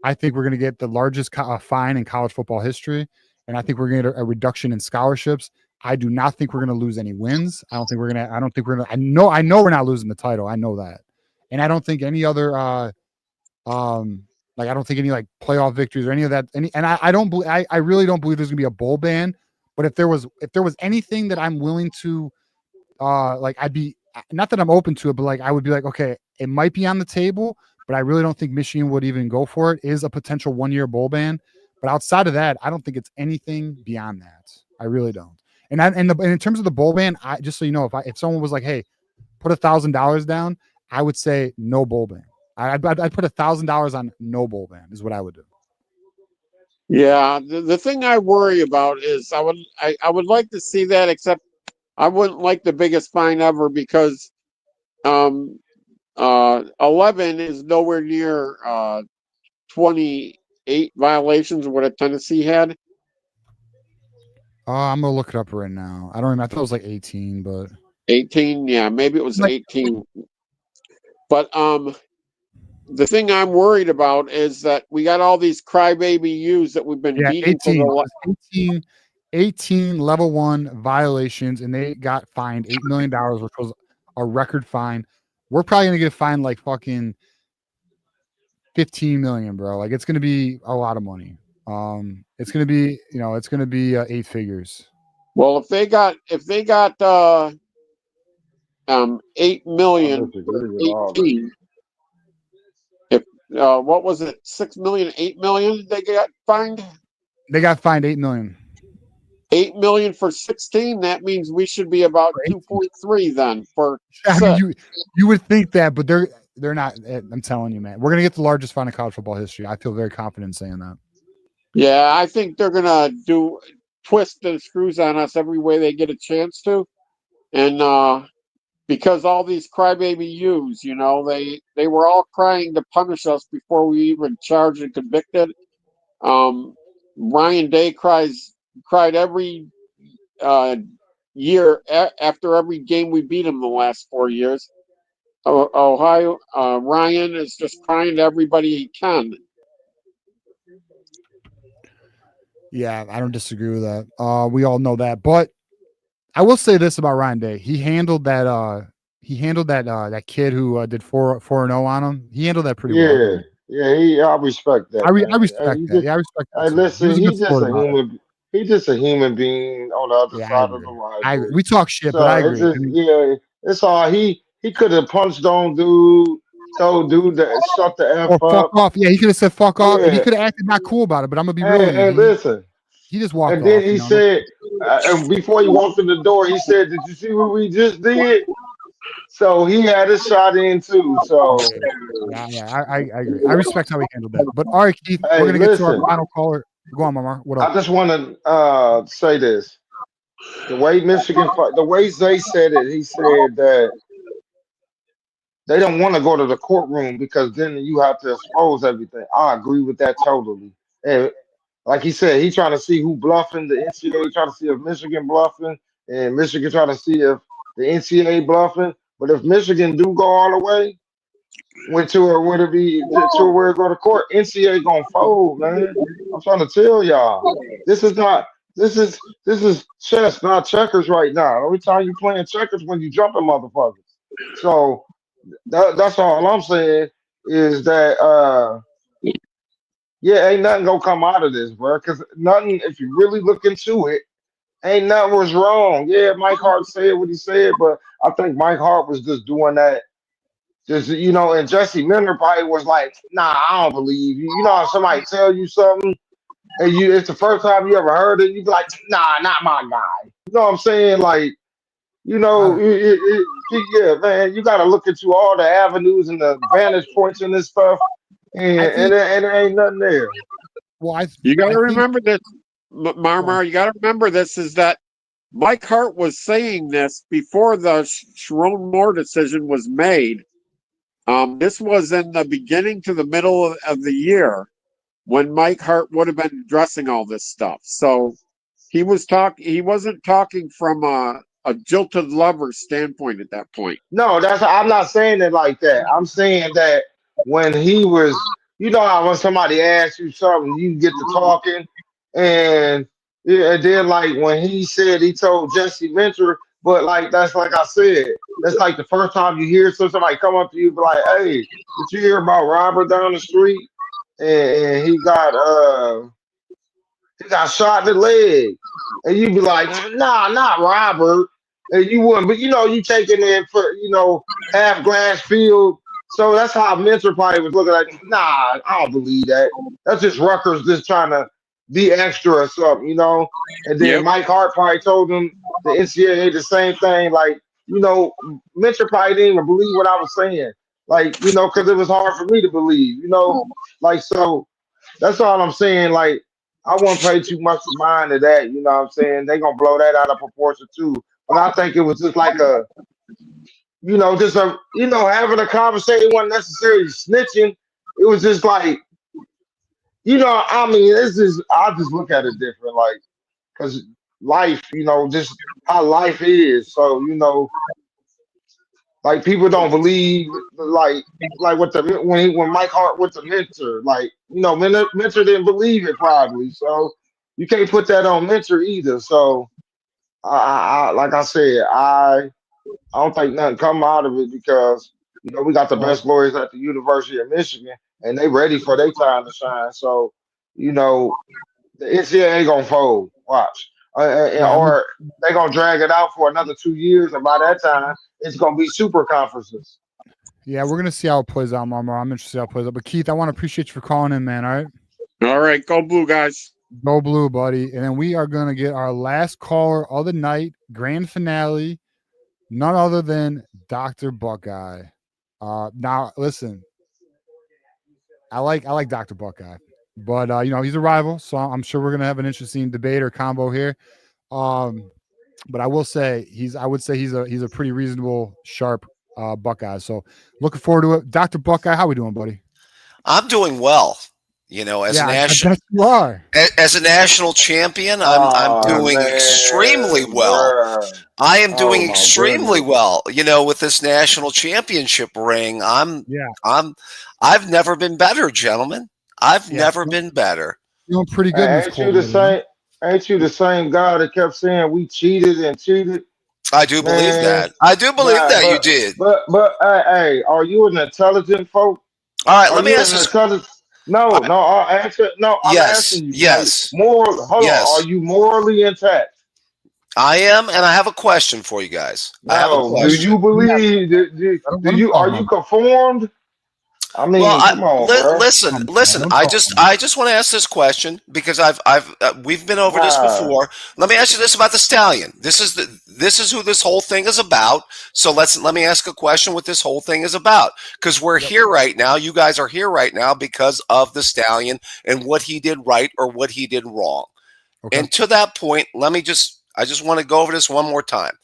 I think we're going to get the largest fine in college football history, and I think we're going to get a reduction in scholarships. I do not think we're going to lose any wins. I know we're not losing the title. I know that. And I don't think any other I don't think any like playoff victories or any of that. I really don't believe there's gonna be a bowl ban. But if there was anything that I'm willing to I'd be, not that I'm open to it, but like I would be like, okay, it might be on the table, but I really don't think Michigan would even go for it, is a potential 1-year bowl ban. But outside of that, I don't think it's anything beyond that. I really don't. And in terms of the bowl ban, just so you know, if someone was like, "Hey, put $1,000 down," I would say no bowl ban. I'd put $1,000 on no bowl ban is what I would do. Yeah, the thing I worry about is I would like to see that, except I wouldn't like the biggest fine ever because 11 is nowhere near 28 violations of what Tennessee had. I'm gonna look it up right now. I don't remember. I thought it was like 18, but 18, yeah, maybe it was 18. But the thing I'm worried about is that we got all these crybaby U's that we've been beating 18 level 1 violations, and they got fined $8 million, which was a record fine. We're probably gonna get fined like fucking 15 million, bro. Like it's gonna be a lot of money. It's gonna be, it's gonna be 8 figures. Well, if they got 8 million for 18, if what was it, 6 million, 8 million they got fined? They got fined 8 million. 8 million for 16, that means we should be about 2.3 then for you would think that, but they're not. I'm telling you, man, we're gonna get the largest fine in college football history. I feel very confident in saying that. Yeah, I think they're gonna twist the screws on us every way they get a chance to, and because all these crybaby U's, they were all crying to punish us before we even charged and convicted. Ryan Day cried every year after every game we beat him the last 4 years. Ohio Ryan is just crying to everybody he can. Yeah, I don't disagree with that. We all know that, but I will say this about Ryan Day: he handled that. That kid who did 4-0 on him. He handled that pretty well. Yeah, I respect that. I respect that. I respect that. Listen, he's just a human. He's just a human being on the other side of the line. We talk shit, so but I agree. It's all he could have punched on dude, told dude to shut the F up. Fuck off. Yeah, he could have said fuck off. And he could have acted not cool about it, but I'm gonna be real. And listen, he just walked off. And then he said, and before he walked in the door, he said, "Did you see what we just did?" So he had a shot in too. So yeah, I agree. I respect how he handled that. But all right, Keith, we're gonna get to our final caller. Go on, Marmar. What up? I just want to say this: the way the way Zay said it, he said that they don't want to go to the courtroom because then you have to expose everything. I agree with that totally. And like he said, he's trying to see who bluffing. The NCAA trying to see if Michigan bluffing, and Michigan trying to see if the NCAA bluffing. But if Michigan do go all the way, went to or would it be to where it go to court, NCAA gonna fold, man. I'm trying to tell y'all. This is not this is chess, not checkers right now. Every time you playing checkers when you jumping motherfuckers. So that's all I'm saying is that yeah, ain't nothing gonna come out of this, bro. Cause nothing, if you really look into it, ain't nothing was wrong. Yeah, Mike Hart said what he said, but I think Mike Hart was just doing that. Just and Jesse Miller probably was like, "Nah, I don't believe you." You know how somebody tell you something, and it's the first time you ever heard it, you be like, "Nah, not my guy." You know what I'm saying? Like, yeah, man, you got to look into all the avenues and the vantage points and this stuff, and there ain't nothing there. Well, you got to remember this, Marmar. You got to remember this is that Mike Hart was saying this before the Sharon Moore decision was made. This was in the beginning to the middle of the year when Mike Hart would have been addressing all this stuff. So he wasn't talking from a jilted lover standpoint at that point. No, I'm not saying it like that. I'm saying that when he was, how when somebody asks you something, you get to talking, and then like when he said he told Jesse Ventura, but like that's like I said, that's like the first time you hear somebody come up to you, be like, "Hey, did you hear about Robert down the street?" And he got shot in the leg, and you'd be like, "Nah, not Robert." And you wouldn't, but you taking it for half glass field. So that's how Mentor probably was looking like. Nah, I don't believe that. That's just Rutgers just trying to be extra or something, And then Mike Hart probably told him the NCAA the same thing. Like, Mentor probably didn't even believe what I was saying. Like, because it was hard for me to believe, Like, so that's all I'm saying. Like, I won't pay too much mind to that. You know what I'm saying? They gonna blow that out of proportion too. But I think it was just like having a conversation. It wasn't necessarily snitching. It was just like, I mean, I just look at it different, like, because life, just how life is. So, like people don't believe, like with when Mike Hart went to Mentor, like Mentor didn't believe it probably. So you can't put that on Mentor either. So I like I said, I don't think nothing come out of it because we got the best lawyers at the University of Michigan and they ready for their time to shine. So the NCAA ain't gonna fold. Watch. Or they're gonna drag it out for another 2 years, and by that time, it's gonna be super conferences. Yeah, we're gonna see how it plays out, Marmar. I'm interested how it plays out. But Keith, I want to appreciate you for calling in, man. All right. All right, go blue, guys. Go blue, buddy. And then we are gonna get our last caller of the night, grand finale, none other than Dr. Buckeye. Now listen, I like Dr. Buckeye, but he's a rival, so I'm sure we're gonna have an interesting debate or combo here. But I will say I would say he's a pretty reasonable, sharp Buckeye. So looking forward to it. Dr. Buckeye, how we doing, buddy? I'm doing well. As a national, you are. As a national champion, I'm doing extremely well. Bruh. I am doing extremely well. With this national championship ring, I've never been better, gentlemen. I've never been better. Doing pretty good. Ain't you the same guy that kept saying we cheated and cheated? I do believe that. I do believe that you did. But hey, are you an intelligent folk? All right, let me ask this. No, I'll answer. No, I'm asking you. Yes. Hold on. Are you morally intact? I am, and I have a question for you guys. I have a question. Do you believe? Are you conformed? I mean, come on, bro. Listen. I just want to ask this question because we've been over this before. Let me ask you this about the Stallion. This is who this whole thing is about. So let me ask a question what this whole thing is about because we're here right now. You guys are here right now because of the Stallion and what he did right or what he did wrong. Okay. And to that point, I just want to go over this one more time.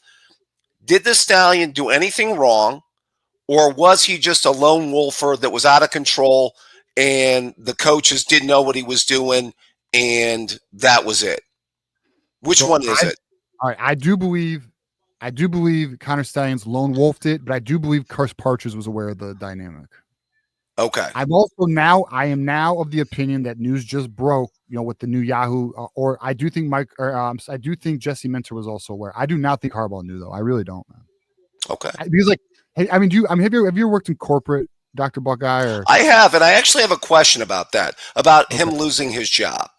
Did the Stallion do anything wrong? Or was he just a lone wolfer that was out of control and the coaches didn't know what he was doing and that was it? Which one is it? All right. I do believe I do believe Connor Stallions lone wolfed it, but I do believe Chris Partridge was aware of the dynamic. Okay. I am now of the opinion that news just broke, with the new Yahoo, or I do think I do think Jesse Minter was also aware. I do not think Harbaugh knew though. I really don't, man. Okay. Because have you worked in corporate, Dr. Buckeye? Or I have, and I actually have a question about that, about him losing his job.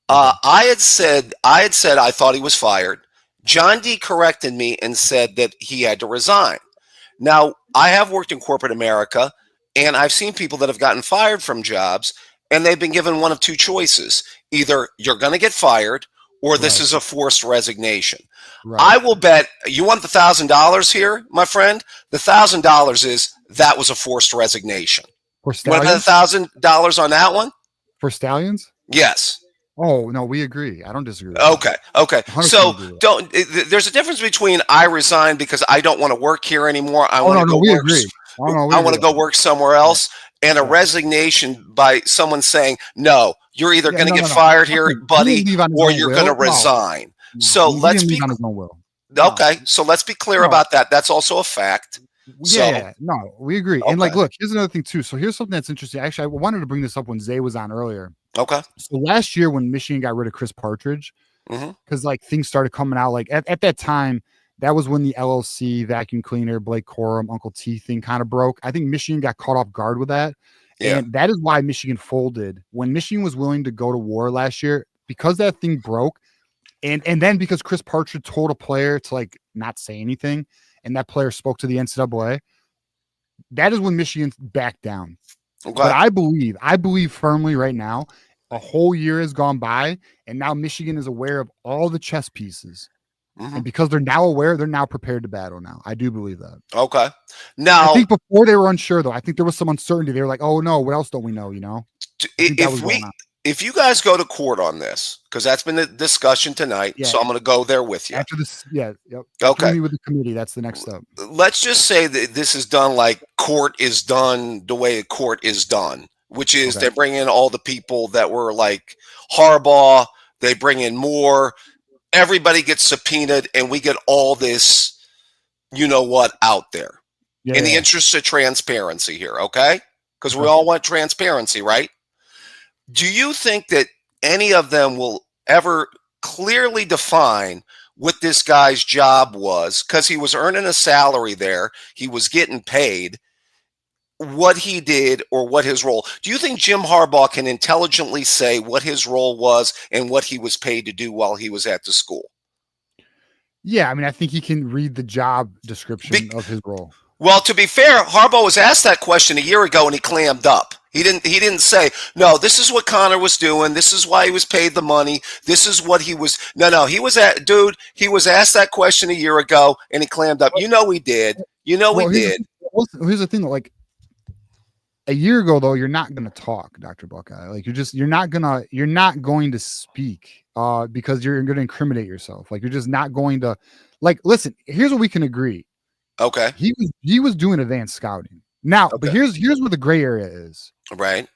I had said I thought he was fired. John D corrected me and said that he had to resign. Now, I have worked in corporate America, and I've seen people that have gotten fired from jobs, and they've been given one of two choices. Either you're going to get fired, or this is a forced resignation. Right. I will bet you want the $1,000 here, my friend. The $1,000 is that was a forced resignation. For Stallions? Want $1,000 on that one? For Stallions? Yes. Oh no, we agree. I don't disagree with that. Okay. So there's a difference between I resign because I don't want to work here anymore. I want to go work. I want to go work somewhere else. And a resignation by someone saying, no, you're either going to get fired here, buddy, or you're going to resign. So let's be okay. So let's be clear about that. That's also a fact. No, we agree. And look, here's another thing too. So here's something that's interesting. Actually, I wanted to bring this up when Zay was on earlier. Okay. So last year when Michigan got rid of Chris Partridge, because things started coming out, at that time, that was when the LLC, vacuum cleaner, Blake Corum, Uncle T thing kind of broke. I think Michigan got caught off guard with that. Yeah. And that is why Michigan folded. When Michigan was willing to go to war last year, because that thing broke, and then because Chris Partridge told a player to not say anything, and that player spoke to the NCAA, that is when Michigan backed down. Okay. But I believe firmly right now, a whole year has gone by, and now Michigan is aware of all the chess pieces. And because they're now aware, they're now prepared to battle now. I do believe that. Okay. Now, I think before they were unsure, though. I think there was some uncertainty. They were like, oh, no, what else don't we know, If you guys go to court on this, because that's been the discussion tonight, so I'm going to go there with you. After this, okay. With the committee, that's the next step. Let's just say that this is done like court is done the way court is done, which is they bring in all the people that were like Harbaugh, they bring in more, everybody gets subpoenaed, and we get all this, out there. In the interest of transparency here, okay? Because we all want transparency, right? Do you think that any of them will ever clearly define what this guy's job was? Because he was earning a salary there. He was getting paid. What he did or what his role. Do you think Jim Harbaugh can intelligently say what his role was and what he was paid to do while he was at the school? Yeah, I mean, I think he can read the job description of his role. Well, to be fair, Harbaugh was asked that question a year ago and he clammed up. He didn't say, no, this is what Connor was doing. This is why he was paid the money. This is what he was. No, he was he was asked that question a year ago and he clammed up. He did. He did. Here's the thing, though, a year ago, though, you're not going to talk, Dr. Buckeye. You're not going to speak because you're going to incriminate yourself. You're just not going to listen, here's what we can agree. Okay. He was doing advanced scouting. Now, but here's where the gray area is. Right.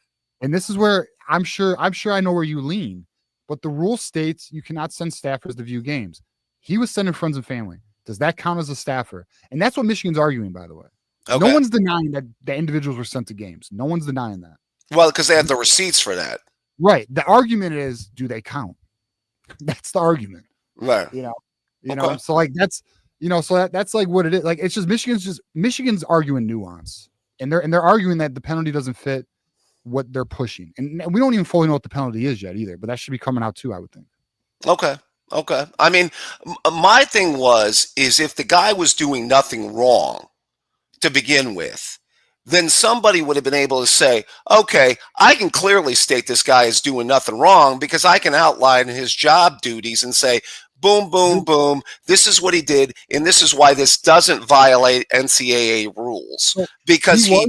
And this is where I'm sure I know where you lean, but the rule states you cannot send staffers to view games. He was sending friends and family. Does that count as a staffer? And that's what Michigan's arguing, by the way. Okay. No one's denying that the individuals were sent to games. No one's denying that. Well, because they have the receipts for that. Right. The argument is, do they count? That's the argument. Right. So that's that's what it is. It's just Michigan's arguing nuance. And they're arguing that the penalty doesn't fit what they're pushing. And we don't even fully know what the penalty is yet either, but that should be coming out too, I would think. Okay. I mean, my thing is if the guy was doing nothing wrong to begin with, then somebody would have been able to say, okay, I can clearly state this guy is doing nothing wrong because I can outline his job duties and say, boom, boom, boom, this is what he did, and this is why this doesn't violate NCAA rules. Because go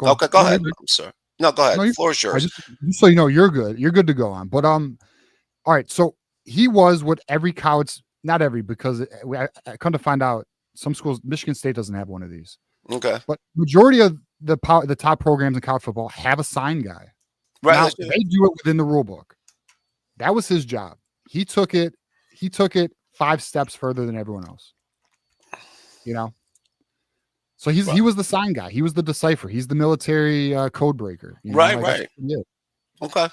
ahead. I'm sorry. No, go ahead. The floor is yours. Just so you know, you're good. You're good to go on. But all right. So he was what every college, not every, because I come to find out some schools, Michigan State doesn't have one of these. Okay. But majority of the top programs in college football have a sign guy. Right. Now, they do it within the rule book. That was his job. He took it 5 steps further than everyone else. You know. So he was the sign guy. He was the decipher. He's the military code breaker. You know? Right, like, right. Okay.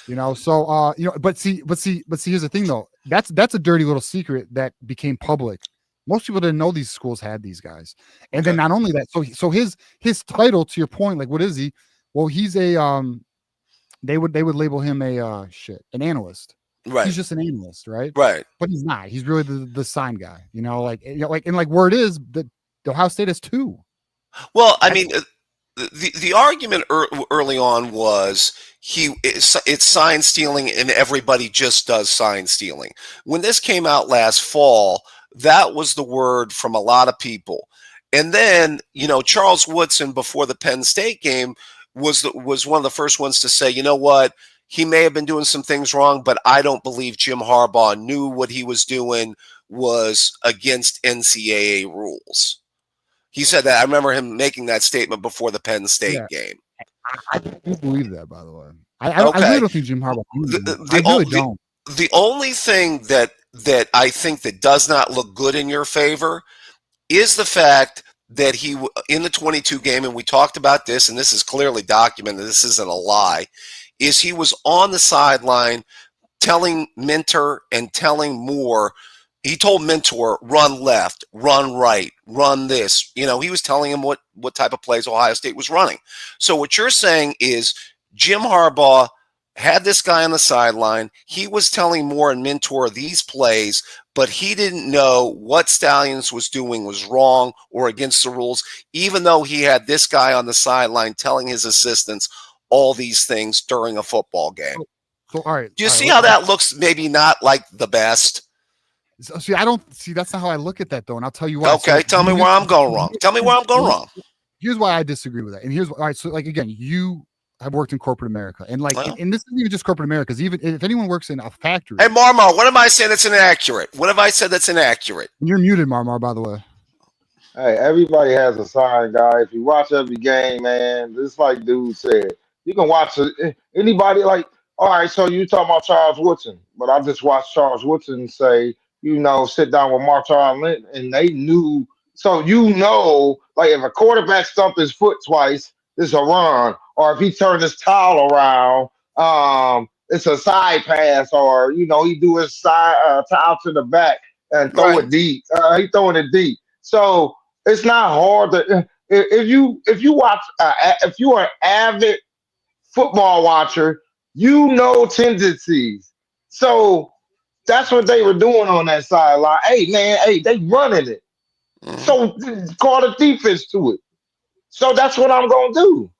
You know, so you know, but see, here's the thing though. That's a dirty little secret that became public. Most people didn't know these schools had these guys. And then not only that, so his title, to your point, like what is he? Well, he's a they would label him an analyst. Right. He's just an analyst, right? Right. But he's not. He's really the sign guy. You know, like word is that Ohio State has two. Well, I mean, the argument early on was it's sign stealing and everybody just does sign stealing. When this came out last fall, that was the word from a lot of people. And then, you know, Charles Woodson before the Penn State game was one of the first ones to say, you know what, he may have been doing some things wrong, but I don't believe Jim Harbaugh knew what he was doing was against NCAA rules. He said that. I remember him making that statement before the Penn State game. I do believe that, by the way. I really don't think Jim Harbaugh. I really don't. The only thing that I think that does not look good in your favor is the fact that he, in the 22 game, and we talked about this, and this is clearly documented, this isn't a lie, is he was on the sideline telling Minter and telling Moore. He told Mentor, run left, run right, run this. You know, he was telling him what type of plays Ohio State was running. So what you're saying is Jim Harbaugh had this guy on the sideline. He was telling Moore and Mentor these plays, but he didn't know what Stalions was doing was wrong or against the rules, even though he had this guy on the sideline telling his assistants all these things during a football game. So all right. Do you see how that looks maybe not like the best? See, I don't see. That's not how I look at that, though, and I'll tell you why. Okay, tell me where I'm going wrong. Tell me where I'm going wrong. Here's why I disagree with that, and here's all right. So, like again, you have worked in corporate America, and like, and this isn't even just corporate America. Because even if anyone works in a factory, hey, Marmar, what am I saying that's inaccurate? What have I said that's inaccurate? You're muted, Marmar. By the way. Hey, everybody has a sign, guy. If you watch every game, man, just like dude said, you can watch anybody like. All right, so you talking about Charles Woodson, but I just watched Charles Woodson say, you know, sit down with Marshall Lynch, and they knew. So you know, like if a quarterback stumped his foot twice, it's a run, or if he turned his towel around, it's a side pass, or you know, he do his side towel to the back and throw it deep. He throwing it deep. So it's not hard to if you watch if you are an avid football watcher, you know tendencies. So that's what they were doing on that sideline. Hey, man, they running it. So call the defense to it. So that's what I'm going to do.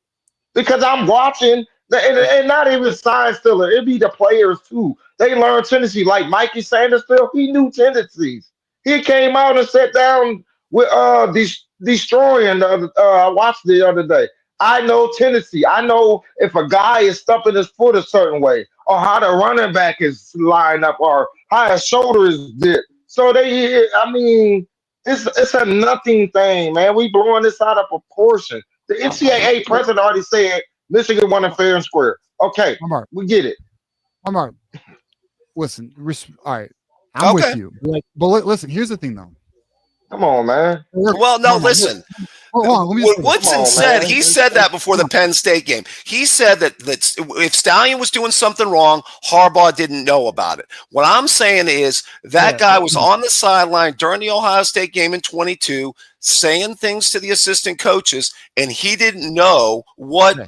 Because I'm watching, and not even sign stealer. It be the players, too. They learn tendency. Like Mikey Sandersfield, he knew tendencies. He came out and sat down with destroying. I watched the other day. I know tendency. I know if a guy is stumping his foot a certain way, or how the running back is lined up, or how his shoulder is dipped. So it's a nothing thing, man. We blowing this out of proportion. The NCAA president already said Michigan won fair and square. Okay, we get it. Listen, all right, I'm with you. But listen, here's the thing, though. Come on, man. Well, no, listen. What Woodson said, he said that before the Penn State game. He said that if Stallion was doing something wrong, Harbaugh didn't know about it. What I'm saying is that guy was on the sideline during the Ohio State game in 22 saying things to the assistant coaches, and he didn't know what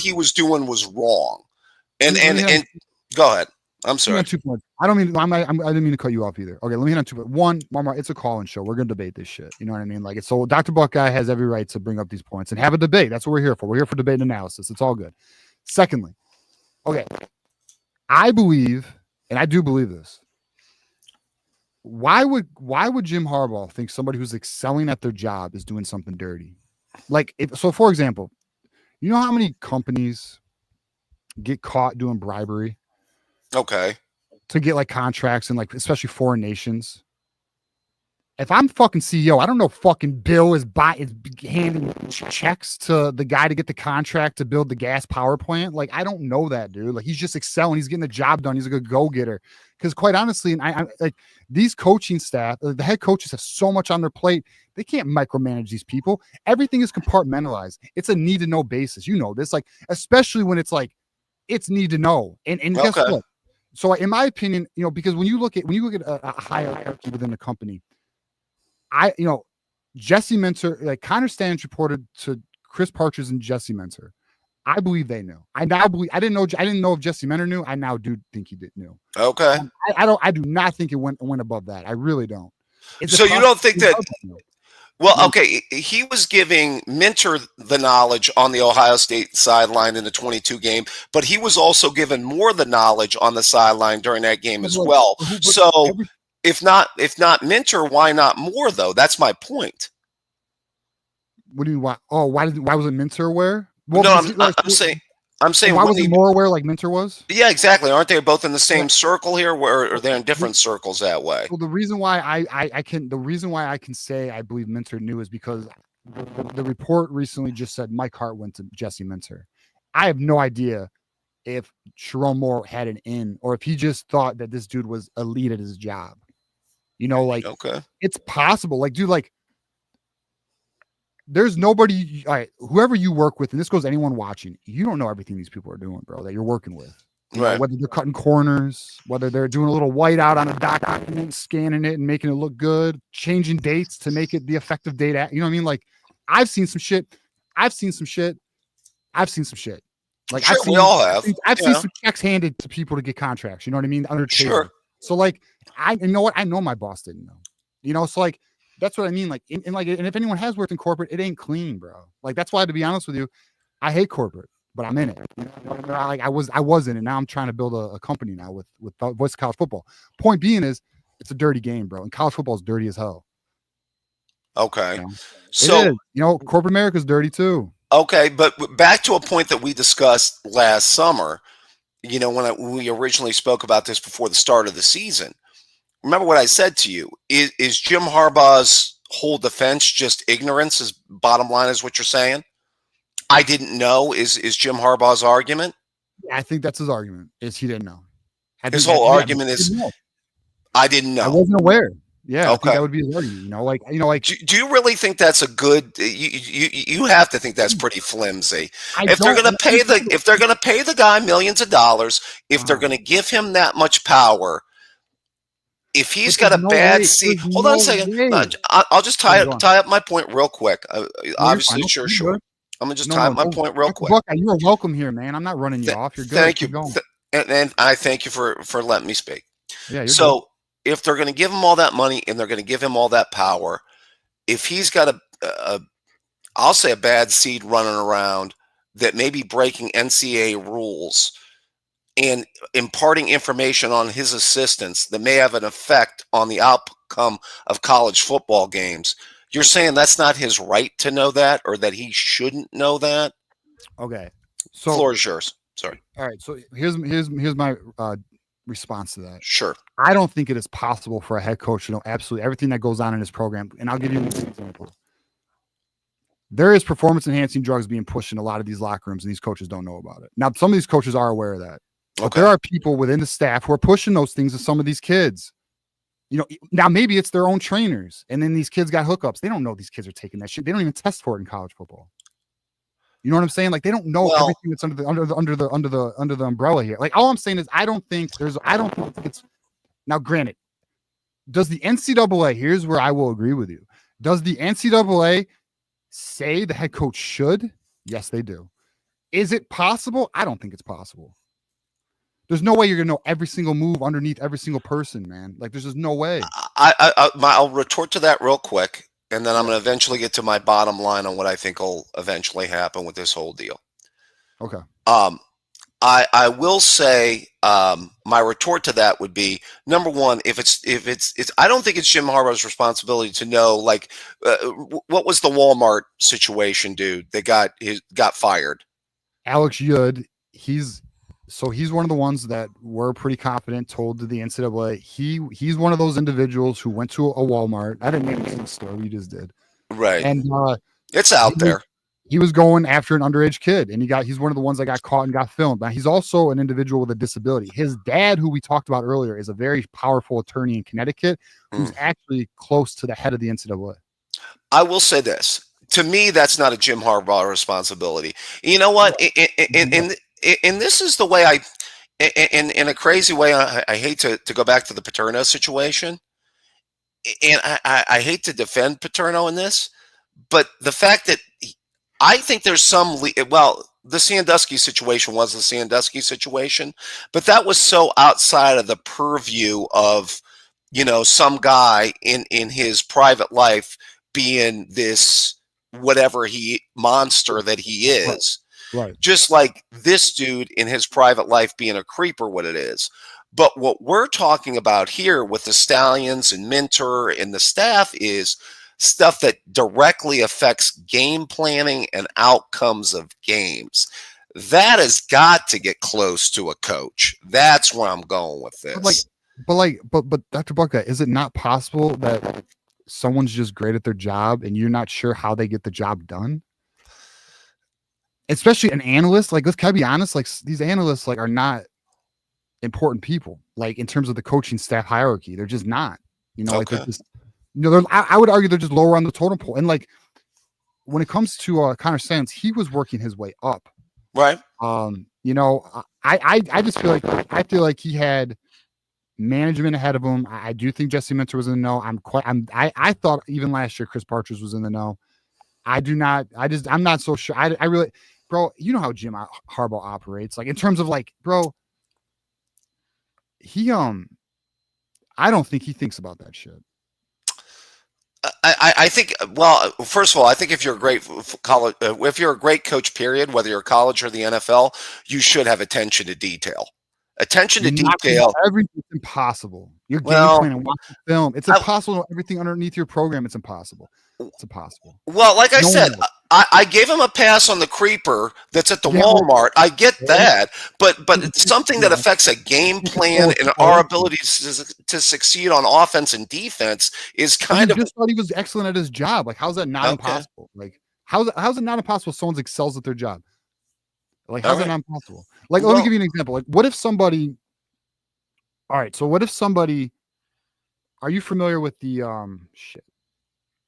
he was doing was wrong. And go ahead. I'm sorry. 2 points. I didn't mean to cut you off either. Okay, let me hit on 2 points. One, Marmar, it's a call-in show. We're gonna debate this shit. You know what I mean? Like, so Dr. Buckeye has every right to bring up these points and have a debate. That's what we're here for. We're here for debate and analysis. It's all good. Secondly, okay, I believe, and I do believe this. Why would Jim Harbaugh think somebody who's excelling at their job is doing something dirty? Like, for example, you know how many companies get caught doing bribery? Okay. To get like contracts and like especially foreign nations. if I'm fucking CEO, I don't know fucking Bill is handing checks to the guy to get the contract to build the gas power plant. Like, I don't know that, dude. Like, he's just excelling. He's getting the job done. He's a good go-getter. Because quite honestly, and I like these coaching staff, the head coaches have so much on their plate. They can't micromanage these people. Everything is compartmentalized. It's a need to know basis. You know this, like, especially when it's like, it's need to know. And guess what? So in my opinion, you know, because when you look at a hierarchy within the company, Jesse Minter, like Connor Stannage reported to Chris Partridge and Jesse Minter. I believe they knew. I didn't know if Jesse Minter knew. I now do think he did knew. Okay. I do not think it went above that. I really don't. So you don't think that? Well, okay. He was giving Minter the knowledge on the Ohio State sideline in the 22 game, but he was also given more the knowledge on the sideline during that game as well. So if not Minter, why not more though? That's my point. What do you want? Oh, why wasn't Minter aware? Well, no, I'm saying why wasn't more aware like Minter was? Yeah, exactly. Aren't they both in the same circle here, or are they in different circles that way? Well, the reason why I can say I believe Minter knew is because the report recently just said Mike Hart went to Jesse Minter. I have no idea if Sharon Moore had an in, or if he just thought that this dude was elite at his job. You know, like, it's possible. Like, dude, like, there's nobody, all right, whoever you work with, and this goes to anyone watching, you don't know everything these people are doing, bro, that you're working with. You know, whether they're cutting corners, whether they're doing a little whiteout on a document, scanning it and making it look good, changing dates to make it the effective date. You know what I mean? Like, I've seen some shit. Like, we all have. I've seen some checks handed to people to get contracts. You know what I mean? Under table. Sure. So, like, you know what? I know my boss didn't know. You know, so like, that's what I mean. Like, and if anyone has worked in corporate, it ain't clean, bro. Like, that's why, to be honest with you, I hate corporate, but I'm in it. You know, like, I was in it. Now I'm trying to build a company now with Voice of College Football. Point being is, it's a dirty game, bro, and college football is dirty as hell. Okay, you know? So corporate America's dirty too. Okay, but back to a point that we discussed last summer. You know, when we originally spoke about this before the start of the season. Remember what I said to you? Is Jim Harbaugh's whole defense just ignorance? Is bottom line is what you're saying? I didn't know is Jim Harbaugh's argument? I think that's his argument. Is he didn't know. His whole argument is I didn't know. I wasn't aware. Yeah, okay. I think that would be his argument. You know, like. Do you really think that's a good? You have to think that's pretty flimsy. If they're going to pay the guy millions of dollars, if they're going to give him that much power. If he's got a bad seat, hold on a second. I'll just tie up my point real quick. Obviously, sure. I'm gonna just tie up my point real quick. Buck, you are welcome here, man. I'm not running you off. You're good. Thank you, and I thank you for letting me speak. Yeah. So if they're going to give him all that money and they're going to give him all that power, if he's got I'll say a bad seed running around that may be breaking NCAA rules and imparting information on his assistants that may have an effect on the outcome of college football games. You're saying that's not his right to know that, or that he shouldn't know that? Okay. So floor is yours. Sorry. All right. So here's my response to that. Sure. I don't think it is possible for a head coach to know absolutely everything that goes on in his program. And I'll give you an example. There is performance enhancing drugs being pushed in a lot of these locker rooms, and these coaches don't know about it. Now, some of these coaches are aware of that. But there are people within the staff who are pushing those things to some of these kids. You know, now maybe it's their own trainers, and then these kids got hookups. They don't know these kids are taking that shit. They don't even test for it in college football. You know what I'm saying? Like, they don't know everything that's under the umbrella here. Like, all I'm saying is I don't think it's now. Granted, does the NCAA? Here's where I will agree with you. Does the NCAA say the head coach should? Yes, they do. Is it possible? I don't think it's possible. There's no way you're gonna know every single move underneath every single person, man. Like, there's just no way. I'll retort to that real quick, and then I'm gonna eventually get to my bottom line on what I think will eventually happen with this whole deal. Okay. I will say my retort to that would be, number one, if it's I don't think it's Jim Harbaugh's responsibility to know, like, what was the Walmart situation, dude, that got fired? Alex Yud, So he's one of the ones that were pretty confident, told to the NCAA. He's one of those individuals who went to a Walmart. I didn't name the store, you just did. Right. And it's out there. He was going after an underage kid, and he's one of the ones that got caught and got filmed. Now, he's also an individual with a disability. His dad, who we talked about earlier, is a very powerful attorney in Connecticut who's actually close to the head of the NCAA. I will say this. To me, that's not a Jim Harbaugh responsibility. You know what? And this is the way in a crazy way, I hate to go back to the Paterno situation. And I hate to defend Paterno in this, but the fact that I think there's the Sandusky situation was the Sandusky situation, but that was so outside of the purview of, some guy in his private life being this whatever monster that he is. Right. Just like this dude in his private life being a creeper, what it is. But what we're talking about here with the Stallions and Minter and the staff is stuff that directly affects game planning and outcomes of games. That has got to get close to a coach. That's where I'm going with this. But Dr. Bucka, is it not possible that someone's just great at their job and you're not sure how they get the job done? Especially an analyst, can I be honest? These analysts are not important people, in terms of the coaching staff hierarchy. They're just not. They're just, I would argue they're just lower on the totem pole. And when it comes to Connor Sands, he was working his way up. Right. I just feel like he had management ahead of him. I do think Jesse Minter was in the know. I thought even last year Chris Partridge was in the know. I'm not so sure. I really, bro, you know how Jim Harbaugh operates. In terms of bro, he I don't think he thinks about that shit. I think, well, first of all, I think if you're a great college, if you're a great coach, period, whether you're college or the NFL, you should have attention to detail. Attention to detail. Everything's impossible. You're game planning, watching film. It's impossible to know everything underneath your program. It's impossible. It's impossible. Well, like I said, I gave him a pass on the creeper that's at the Walmart. I get that, but something that affects a game plan and our ability to succeed on offense and defense is kind of. I just thought he was excellent at his job. How's that not impossible? How's it not impossible if someone excels at their job? How's it not impossible? Let me give you an example. What if somebody? All right, so what if somebody? Are you familiar with the shit?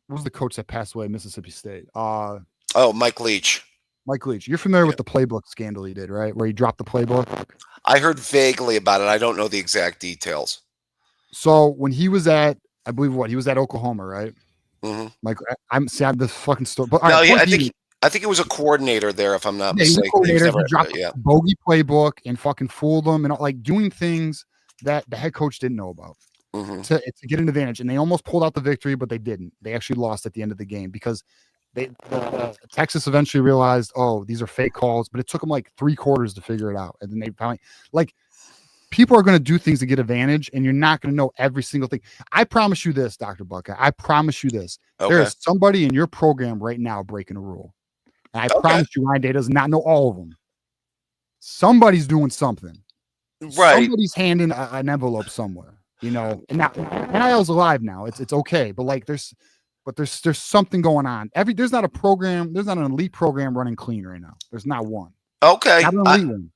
What was the coach that passed away at Mississippi State? Mike Leach. Mike Leach. You're familiar with the playbook scandal he did, right? Where he dropped the playbook. I heard vaguely about it. I don't know the exact details. So when he was at, I believe he was at Oklahoma, right? Mm-hmm. Mike, I'm sad this fucking story. But I think it was a coordinator there, if I'm not mistaken. He dropped a bogey playbook and fucking fooled them and doing things that the head coach didn't know about. Mm-hmm. To get an advantage, and they almost pulled out the victory, but they didn't. They actually lost at the end of the game because Texas eventually realized, these are fake calls, but it took them 3 quarters to figure it out, and then they finally people are going to do things to get advantage, and you're not going to know every single thing. I promise you this, Dr. Bucka. I promise you this. Okay. There is somebody in your program right now breaking a rule, and I promise you, Ryan Day does not know all of them. Somebody's doing something. Right. Somebody's handing an envelope somewhere. And now NIL's alive now. It's okay, but there's something going on. There's not an elite program running clean right now. There's not one. Okay. Not an elite one.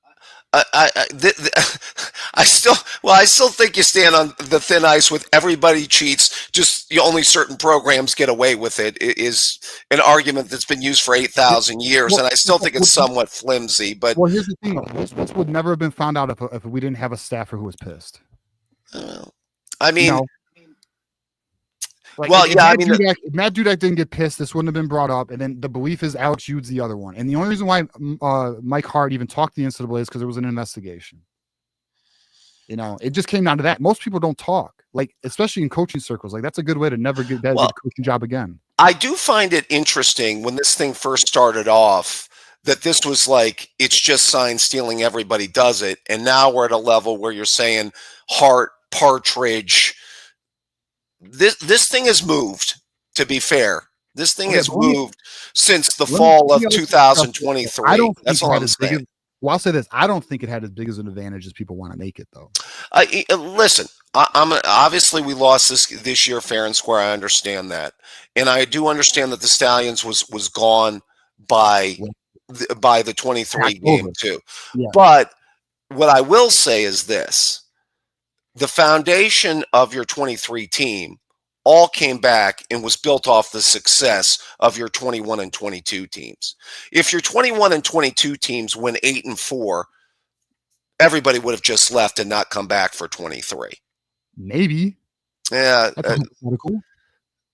I still think you stand on the thin ice with everybody cheats. Just only certain programs get away with it is an argument that's been used for 8,000 years, and I still think it's somewhat flimsy. But here's the thing: this would never have been found out if we didn't have a staffer who was pissed. I mean, if Matt Dudek didn't get pissed, this wouldn't have been brought up. And then the belief is Alex Ude's the other one. And the only reason why Mike Hart even talked to the NCAA is because there was an investigation. It just came down to that. Most people don't talk, especially in coaching circles. That's a good way to never get that coaching job again. I do find it interesting when this thing first started off that this was it's just sign stealing. Everybody does it. And now we're at a level where you're saying Hart, Partridge. This thing has moved, to be fair. This thing has moved since the fall of 2023. That's all I'm saying. Well, I'll say this: I don't think it had as big as an advantage as people want to make it, though. Listen, I'm obviously we lost this year fair and square. I understand that, and I do understand that the Stallions was gone by the 23 game too. Yeah. But what I will say is this: the foundation of your 23 team all came back and was built off the success of your 21 and 22 teams. If your 21 and 22 teams win 8-4, everybody would have just left and not come back for 23. Maybe. Yeah.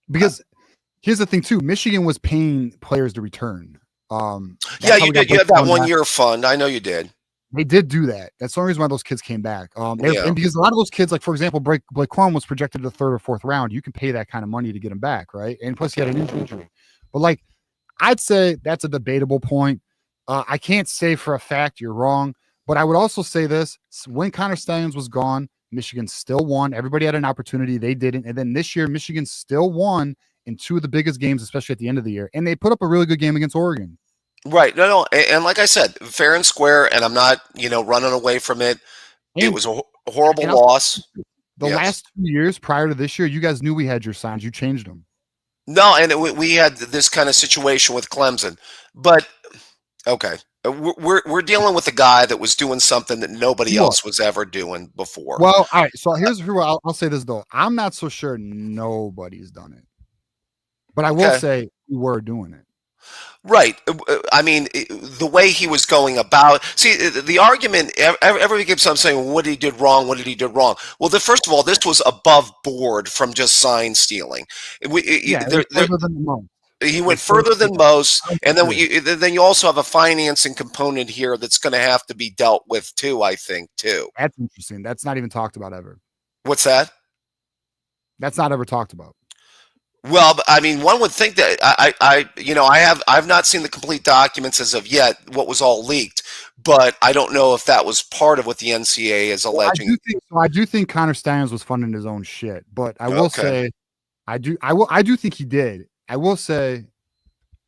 Because here's the thing too: Michigan was paying players to return. Yeah, you did. You had that 1 year fund. I know you did. They did do that. That's the only reason why those kids came back. And because a lot of those kids, like for example, Blake Corum was projected to the 3rd or 4th round. You can pay that kind of money to get him back, right? And plus, he had an injury. But like, I'd say that's a debatable point. I can't say for a fact you're wrong, but I would also say this: when Connor Stalions was gone, Michigan still won. Everybody had an opportunity. They didn't. And then this year, Michigan still won in 2 of the biggest games, especially at the end of the year. And they put up a really good game against Oregon. Right. No. And like I said, fair and square, and I'm not, running away from it. It was a horrible loss. The last 2 years prior to this year, you guys knew we had your signs. You changed them. No, and we had this kind of situation with Clemson. But, okay. We're dealing with a guy that was doing something that nobody else was ever doing before. Well, all right. So here's who I'll say this, though. I'm not so sure nobody's done it. But I will say we were doing it. Right. I mean, the way he was going about. See, the argument. Everybody keeps on saying, "What he did wrong? What did he do wrong?" Well, first of all, this was above board from just sign stealing. He went further than most, and then you also have a financing component here that's going to have to be dealt with too. I think too. That's interesting. That's not even talked about ever. What's that? That's not ever talked about. Well, I mean, one would think that I've not seen the complete documents as of yet, what was all leaked, but I don't know if that was part of what the NCAA is alleging. I do think Connor Stalions was funding his own shit, but I will say, I do think he did. I will say,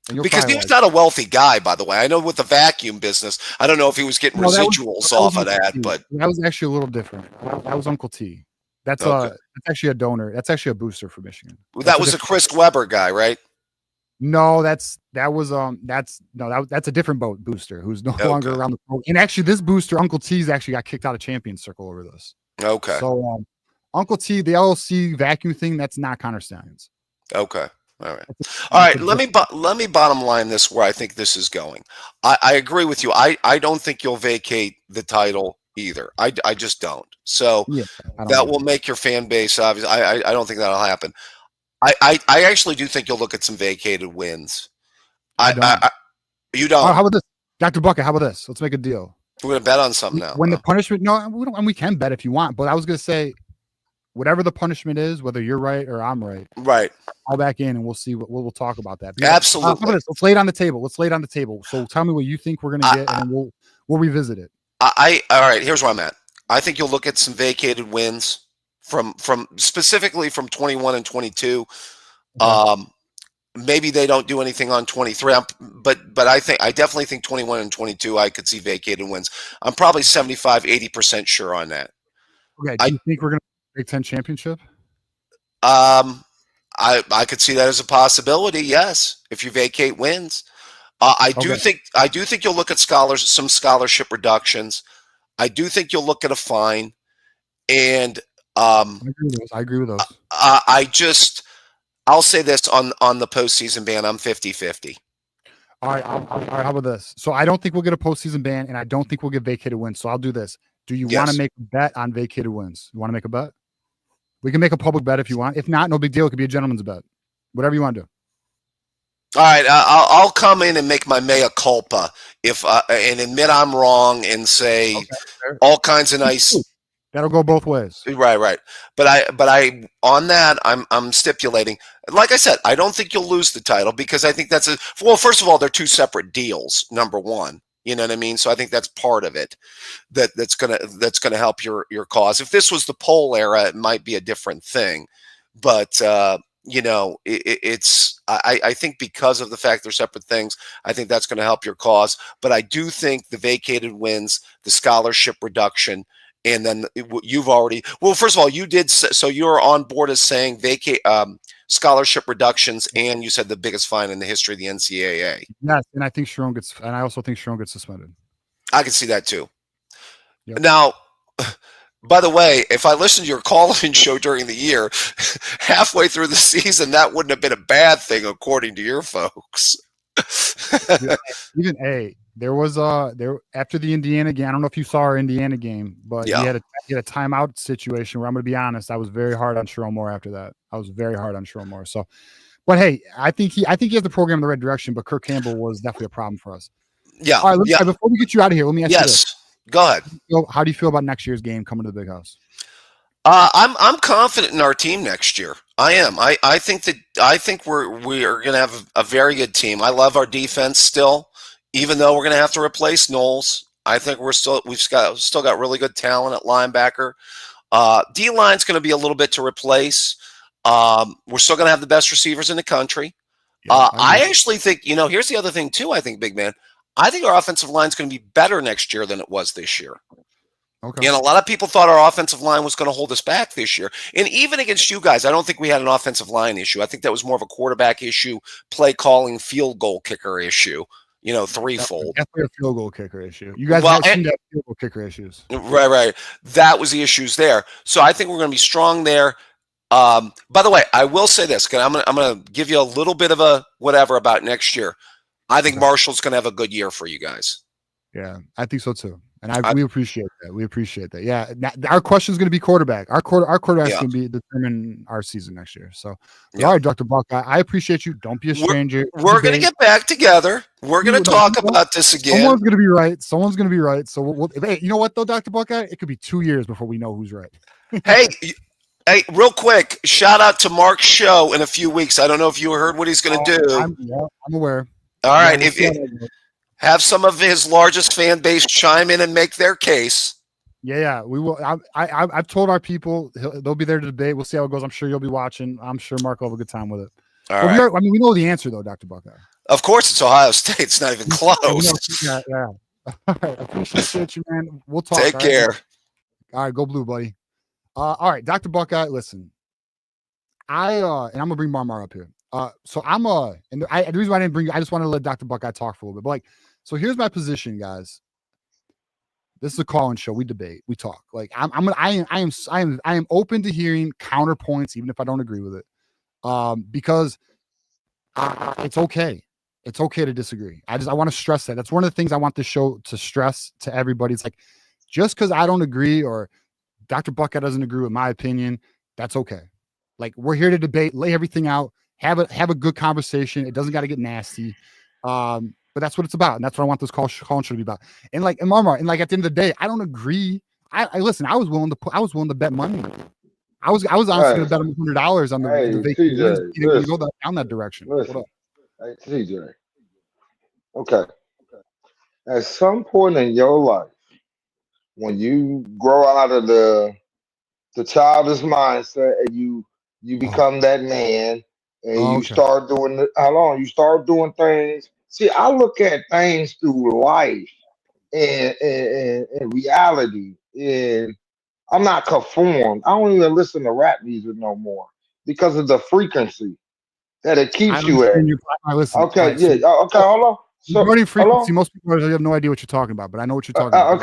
because he was not a wealthy guy, by the way. I know with the vacuum business, I don't know if he was getting residuals off of that, but that was actually a little different. That was Uncle T. That's actually a donor. That's actually a booster for Michigan. That was a Chris Webber guy, right? No, that's a different booster who's no longer around the program. And actually, this booster, Uncle T's actually got kicked out of Champions Circle over this. Okay. So Uncle T, the LLC vacuum thing, that's not Connor Stalions. Okay. All right. Let me bottom line this where I think this is going. I agree with you. I don't think you'll vacate the title either. I just don't. So that will make your fan base obvious. I don't think that'll happen. I actually do think you'll look at some vacated wins. You don't. How about this, Dr. Bucket? How about this? Let's make a deal. We're gonna bet on something now. When the punishment, and we can bet if you want, but I was gonna say, whatever the punishment is, whether you're right or I'm right, I'll back in and we'll see we'll talk about that. Because, absolutely. Let's lay it on the table. So tell me what you think we're gonna get, and then we'll revisit it. All right. Here's where I'm at. I think you'll look at some vacated wins from specifically from 21 and 22. Maybe they don't do anything on 23, but I definitely think 21 and 22 I could see vacated wins. I'm probably 75-80% sure on that. Okay. Do you think we're gonna Big Ten championship? I could see that as a possibility. Yes, if you vacate wins, I do think you'll look at some scholarship reductions. I do think you'll look at a fine, and I agree with those. I'll say this on the postseason ban. I'm 50-50. All right. How about this? So I don't think we'll get a postseason ban, and I don't think we'll get vacated wins. So I'll do this. Do you want to make a bet on vacated wins? You want to make a bet? We can make a public bet if you want. If not, no big deal. It could be a gentleman's bet. Whatever you want to do. All right, I'll come in and make my mea culpa and admit I'm wrong and say all kinds of nice. That'll go both ways. Right. But I on that I'm stipulating. Like I said, I don't think you'll lose the title because I think that's first of all, they're two separate deals. Number one, you know what I mean. So I think that's part of it. That's gonna help your cause. If this was the poll era, it might be a different thing. But I think because of the fact they're separate things, I think that's going to help your cause. But I do think the vacated wins, the scholarship reduction, and then you've already, well, first of all, you did, so you're on board as saying scholarship reductions, and you said the biggest fine in the history of the NCAA. Yes, and I think Sharon gets, and I also think Sharon gets suspended. I can see that too. Yep. Now, by the way, if I listened to your call-in show during the year, halfway through the season, that wouldn't have been a bad thing, according to your folks. There was after the Indiana game. I don't know if you saw our Indiana game, but he had a timeout situation where I'm going to be honest, I was very hard on Sharon Moore after that. I was very hard on Sharon Moore. So, but hey, I think he has the program in the right direction. But Kirk Campbell was definitely a problem for us. Yeah. All right. Before we get you out of here, let me ask you this. Go ahead. How do you feel about next year's game coming to the Big House? I'm confident in our team next year. I am. I think we are going to have a very good team. I love our defense still, even though we're going to have to replace Knowles. I think we've still got really good talent at linebacker. D line's going to be a little bit to replace. We're still going to have the best receivers in the country. I actually think, here's the other thing too. I think, big man, I think our offensive line is going to be better next year than it was this year. Okay. And a lot of people thought our offensive line was going to hold us back this year. And even against you guys, I don't think we had an offensive line issue. I think that was more of a quarterback issue, play calling, field goal kicker issue, threefold. Definitely a field goal kicker issue. You guys have seen that field goal kicker issues. Right. That was the issues there. So I think we're going to be strong there. By the way, I will say this, because I'm going to give you a little bit of a whatever about next year. I think Marshall's going to have a good year for you guys. Yeah, I think so too. And we appreciate that. We appreciate that. Yeah. Our question is going to be quarterback. Our quarterback is going to be determine our season next year. So, all right, Dr. Buck, I appreciate you. Don't be a stranger. We're going to get back together. We're going to talk about this again. Someone's going to be right. So, hey, you know what though, Dr. Buckeye? It could be 2 years before we know who's right. Hey, real quick, shout out to Mark's show in a few weeks. I don't know if you heard what he's going to do. I'm aware. All right. Have some of his largest fan base chime in and make their case. Yeah, we will. I've told our people they'll be there to debate. We'll see how it goes. I'm sure you'll be watching. I'm sure Mark will have a good time with it. All right. We know the answer though, Dr. Buckeye. Of course, it's Ohio State. It's not even close. Yeah. All right, appreciate you, man. We'll talk. Take care. All right, go blue, buddy. All right, Dr. Buckeye. Listen, and I'm gonna bring Marmar up here. So the reason why I didn't bring you, I just wanted to let Dr. Buckeye talk for a little bit. But so here's my position, guys. This is a call-in show. We debate. We talk. I am open to hearing counterpoints, even if I don't agree with it. Because it's okay. It's okay to disagree. I want to stress that. That's one of the things I want the show to stress to everybody. It's like, just because I don't agree or Dr. Buckeye doesn't agree with my opinion, that's okay. Like, we're here to debate, lay everything out, have a good conversation. It doesn't got to get nasty. But that's what it's about. And that's what I want this call show to be about. And Marmar, at the end of the day, I don't agree. I listen, I was willing to bet money. I was honestly going to bet him $100 on the TJ, go down that direction. Listen, hey, TJ. Okay. At some point in your life, when you grow out of the childish mindset and you become that man and you start doing you start doing things. See, I look at things through life and reality, and I'm not conformed. I don't even listen to rap music no more because of the frequency that it keeps you at. Okay, hold on. So, frequency, most people have no idea what you're talking about, but I know what you're talking about.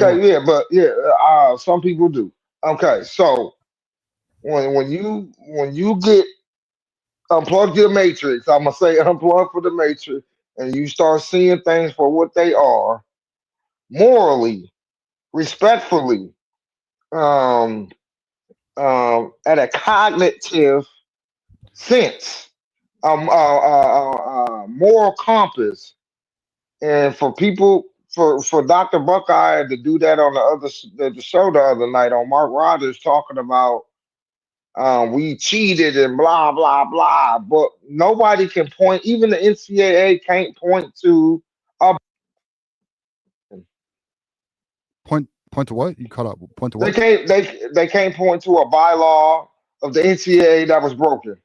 Some people do. Okay, so when you get unplug your matrix, I'm gonna say unplug for the matrix, and you start seeing things for what they are, morally, respectfully, at a cognitive sense, moral compass. And for people, for Dr. Buckeye to do that on the show the other night on Mark Rogers talking about we cheated and blah blah blah, but nobody can point. Even the NCAA can't point to a point to what you cut up. Point to what they can't point to a bylaw of the NCAA that was broken.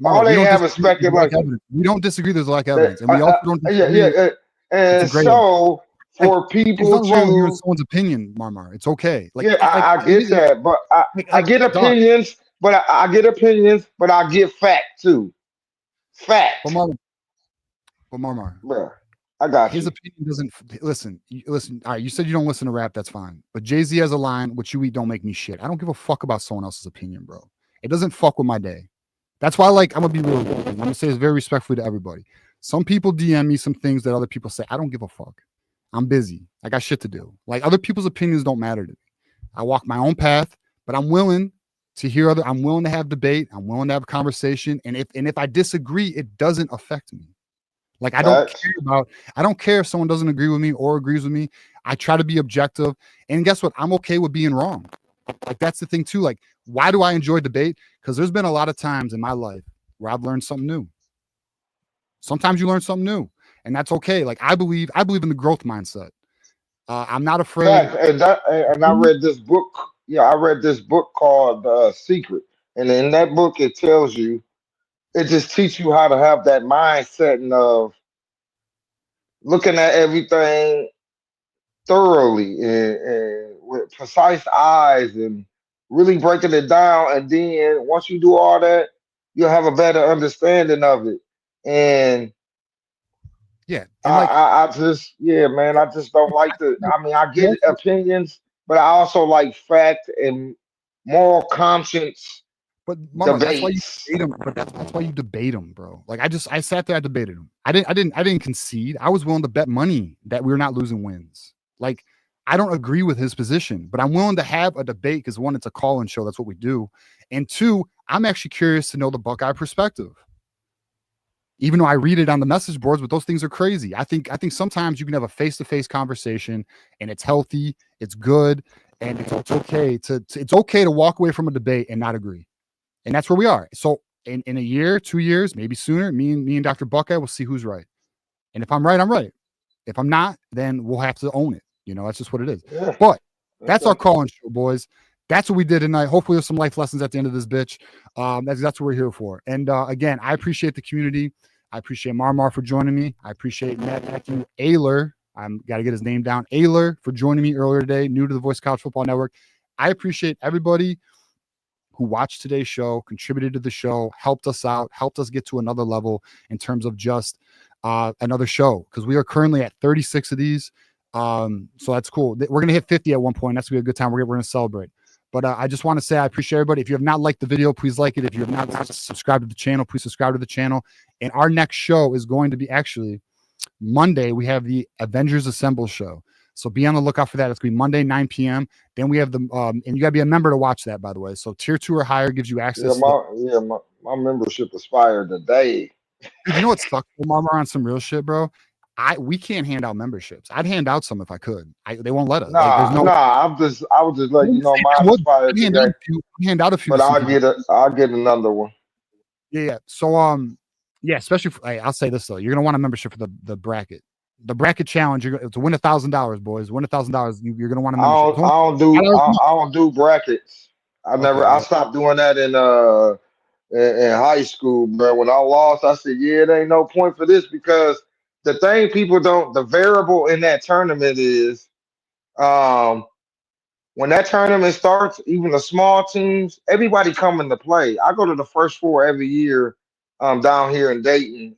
all they have is speculation. We don't disagree. There's a lack of evidence, and we also don't disagree. And so for people there's nothing wrong with hearing to someone's opinion, Marmar. It's okay. Like, yeah, I get that, but I get opinions, but I get opinions, but I get fact too. Fact. But Marmar, bro, I got his you. opinion doesn't listen. Listen. All right, you said you don't listen to rap. That's fine. But Jay-Z has a line: "What you eat don't make me shit." I don't give a fuck about someone else's opinion, bro. It doesn't fuck with my day. That's why, like, I'm gonna be real. I'm gonna say this very respectfully to everybody. Some people DM me some things that other people say. I don't give a fuck. I'm busy. I got shit to do. Like, other people's opinions don't matter to me. I walk my own path, but I'm willing to hear other. I'm willing to have debate. I'm willing to have a conversation. And if I disagree, it doesn't affect me. Like, I don't care if someone doesn't agree with me or agrees with me. I try to be objective. And guess what? I'm okay with being wrong. Like, that's the thing too. Like, why do I enjoy debate? Because there's been a lot of times in my life where I've learned something new. Sometimes you learn something new, and that's okay. Like, I believe in the growth mindset. I'm not afraid. And I read this book. Yeah, I read this book called Secret. And in that book, it tells you, it just teaches you how to have that mindset of looking at everything thoroughly and with precise eyes and really breaking it down. And then once you do all that, you'll have a better understanding of it. And yeah, I just don't like I get opinions, but I also like fact and moral conscience. But Mama, that's why you debate them. But that's why you debate them, bro. Like, I sat there, I debated them. I didn't concede. I was willing to bet money that we were not losing wins. Like, I don't agree with his position, but I'm willing to have a debate because, one, it's a call-in show. That's what we do. And two, I'm actually curious to know the Buckeye perspective. Even though I read it on the message boards, but those things are crazy. I think sometimes you can have a face-to-face conversation and it's healthy, it's good, and it's okay to walk away from a debate and not agree. And that's where we are. So in a year, 2 years, maybe sooner, me and Dr. Buckeye will see who's right. And if I'm right, I'm right. If I'm not, then we'll have to own it. You know, that's just what it is. Yeah. But that's our call-in show, boys. That's what we did tonight. Hopefully there's some life lessons at the end of this bitch. That's what we're here for. And again, I appreciate the community. I appreciate Marmar for joining me. I appreciate Matthew Eller. I'm got to get his name down. Eller for joining me earlier today, new to the Voice College Football Network. I appreciate everybody who watched today's show, contributed to the show, helped us out, helped us get to another level in terms of just another show, because we are currently at 36 of these. So that's cool. We're going to hit 50 at one point. That's going to be a good time. We're going to celebrate. But I just want to say I appreciate everybody. If you have not liked the video, please like it. If you have not subscribed to the channel, please subscribe to the channel. And our next show is going to be actually Monday. We have the Avengers Assemble show. So be on the lookout for that. It's going to be Monday, 9 p.m. Then we have the, and you got to be a member to watch that, by the way. So tier 2 or higher gives you access. My membership expired today. Dude, you know what sucks? Marmar, on some real shit, bro. We can't hand out memberships. I'd hand out some if I could. They won't let us. I was just letting you know mine expired today. Hand out a few, but I'll get another one. Yeah. So yeah, especially I'll say this though, you're gonna want a membership for the bracket. The bracket challenge. To win $1,000, boys. Win $1,000. You're gonna want a membership. I don't do brackets. I stopped doing that in high school, bro. When I lost, I said, yeah, there ain't no point for this, because the thing people don't, the variable in that tournament is, when that tournament starts, even the small teams, everybody coming to play. I go to the first four every year, down here in Dayton,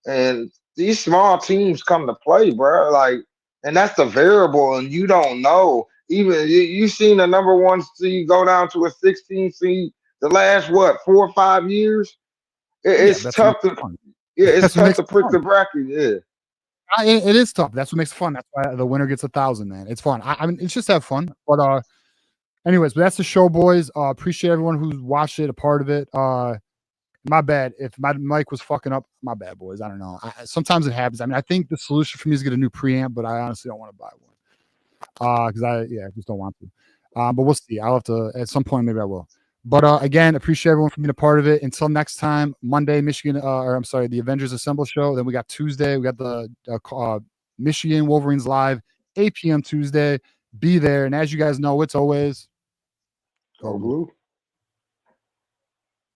and these small teams come to play, bro. Like, and that's the variable, and you don't know. Even you seen the number 1 seed go down to a 16 seed the last 4 or 5 years. It's tough to pick the bracket. Yeah. It is tough. That's what makes it fun. That's why the winner gets 1,000, man. It's fun. I mean, it's just have fun. But anyways, but that's the show, boys. Appreciate everyone who's watched it, a part of it. My bad if my mic was fucking up. My bad, boys. I don't know. Sometimes it happens. I mean, I think the solution for me is get a new preamp, but I honestly don't want to buy one. Because I just don't want to. But we'll see. I'll have to at some point. Maybe I will. But again, appreciate everyone for being a part of it. Until next time, Monday, Michigan, the Avengers Assemble show. Then we got Tuesday. We got the Michigan Wolverines live, 8 p.m. Tuesday. Be there. And as you guys know, it's always Go Blue.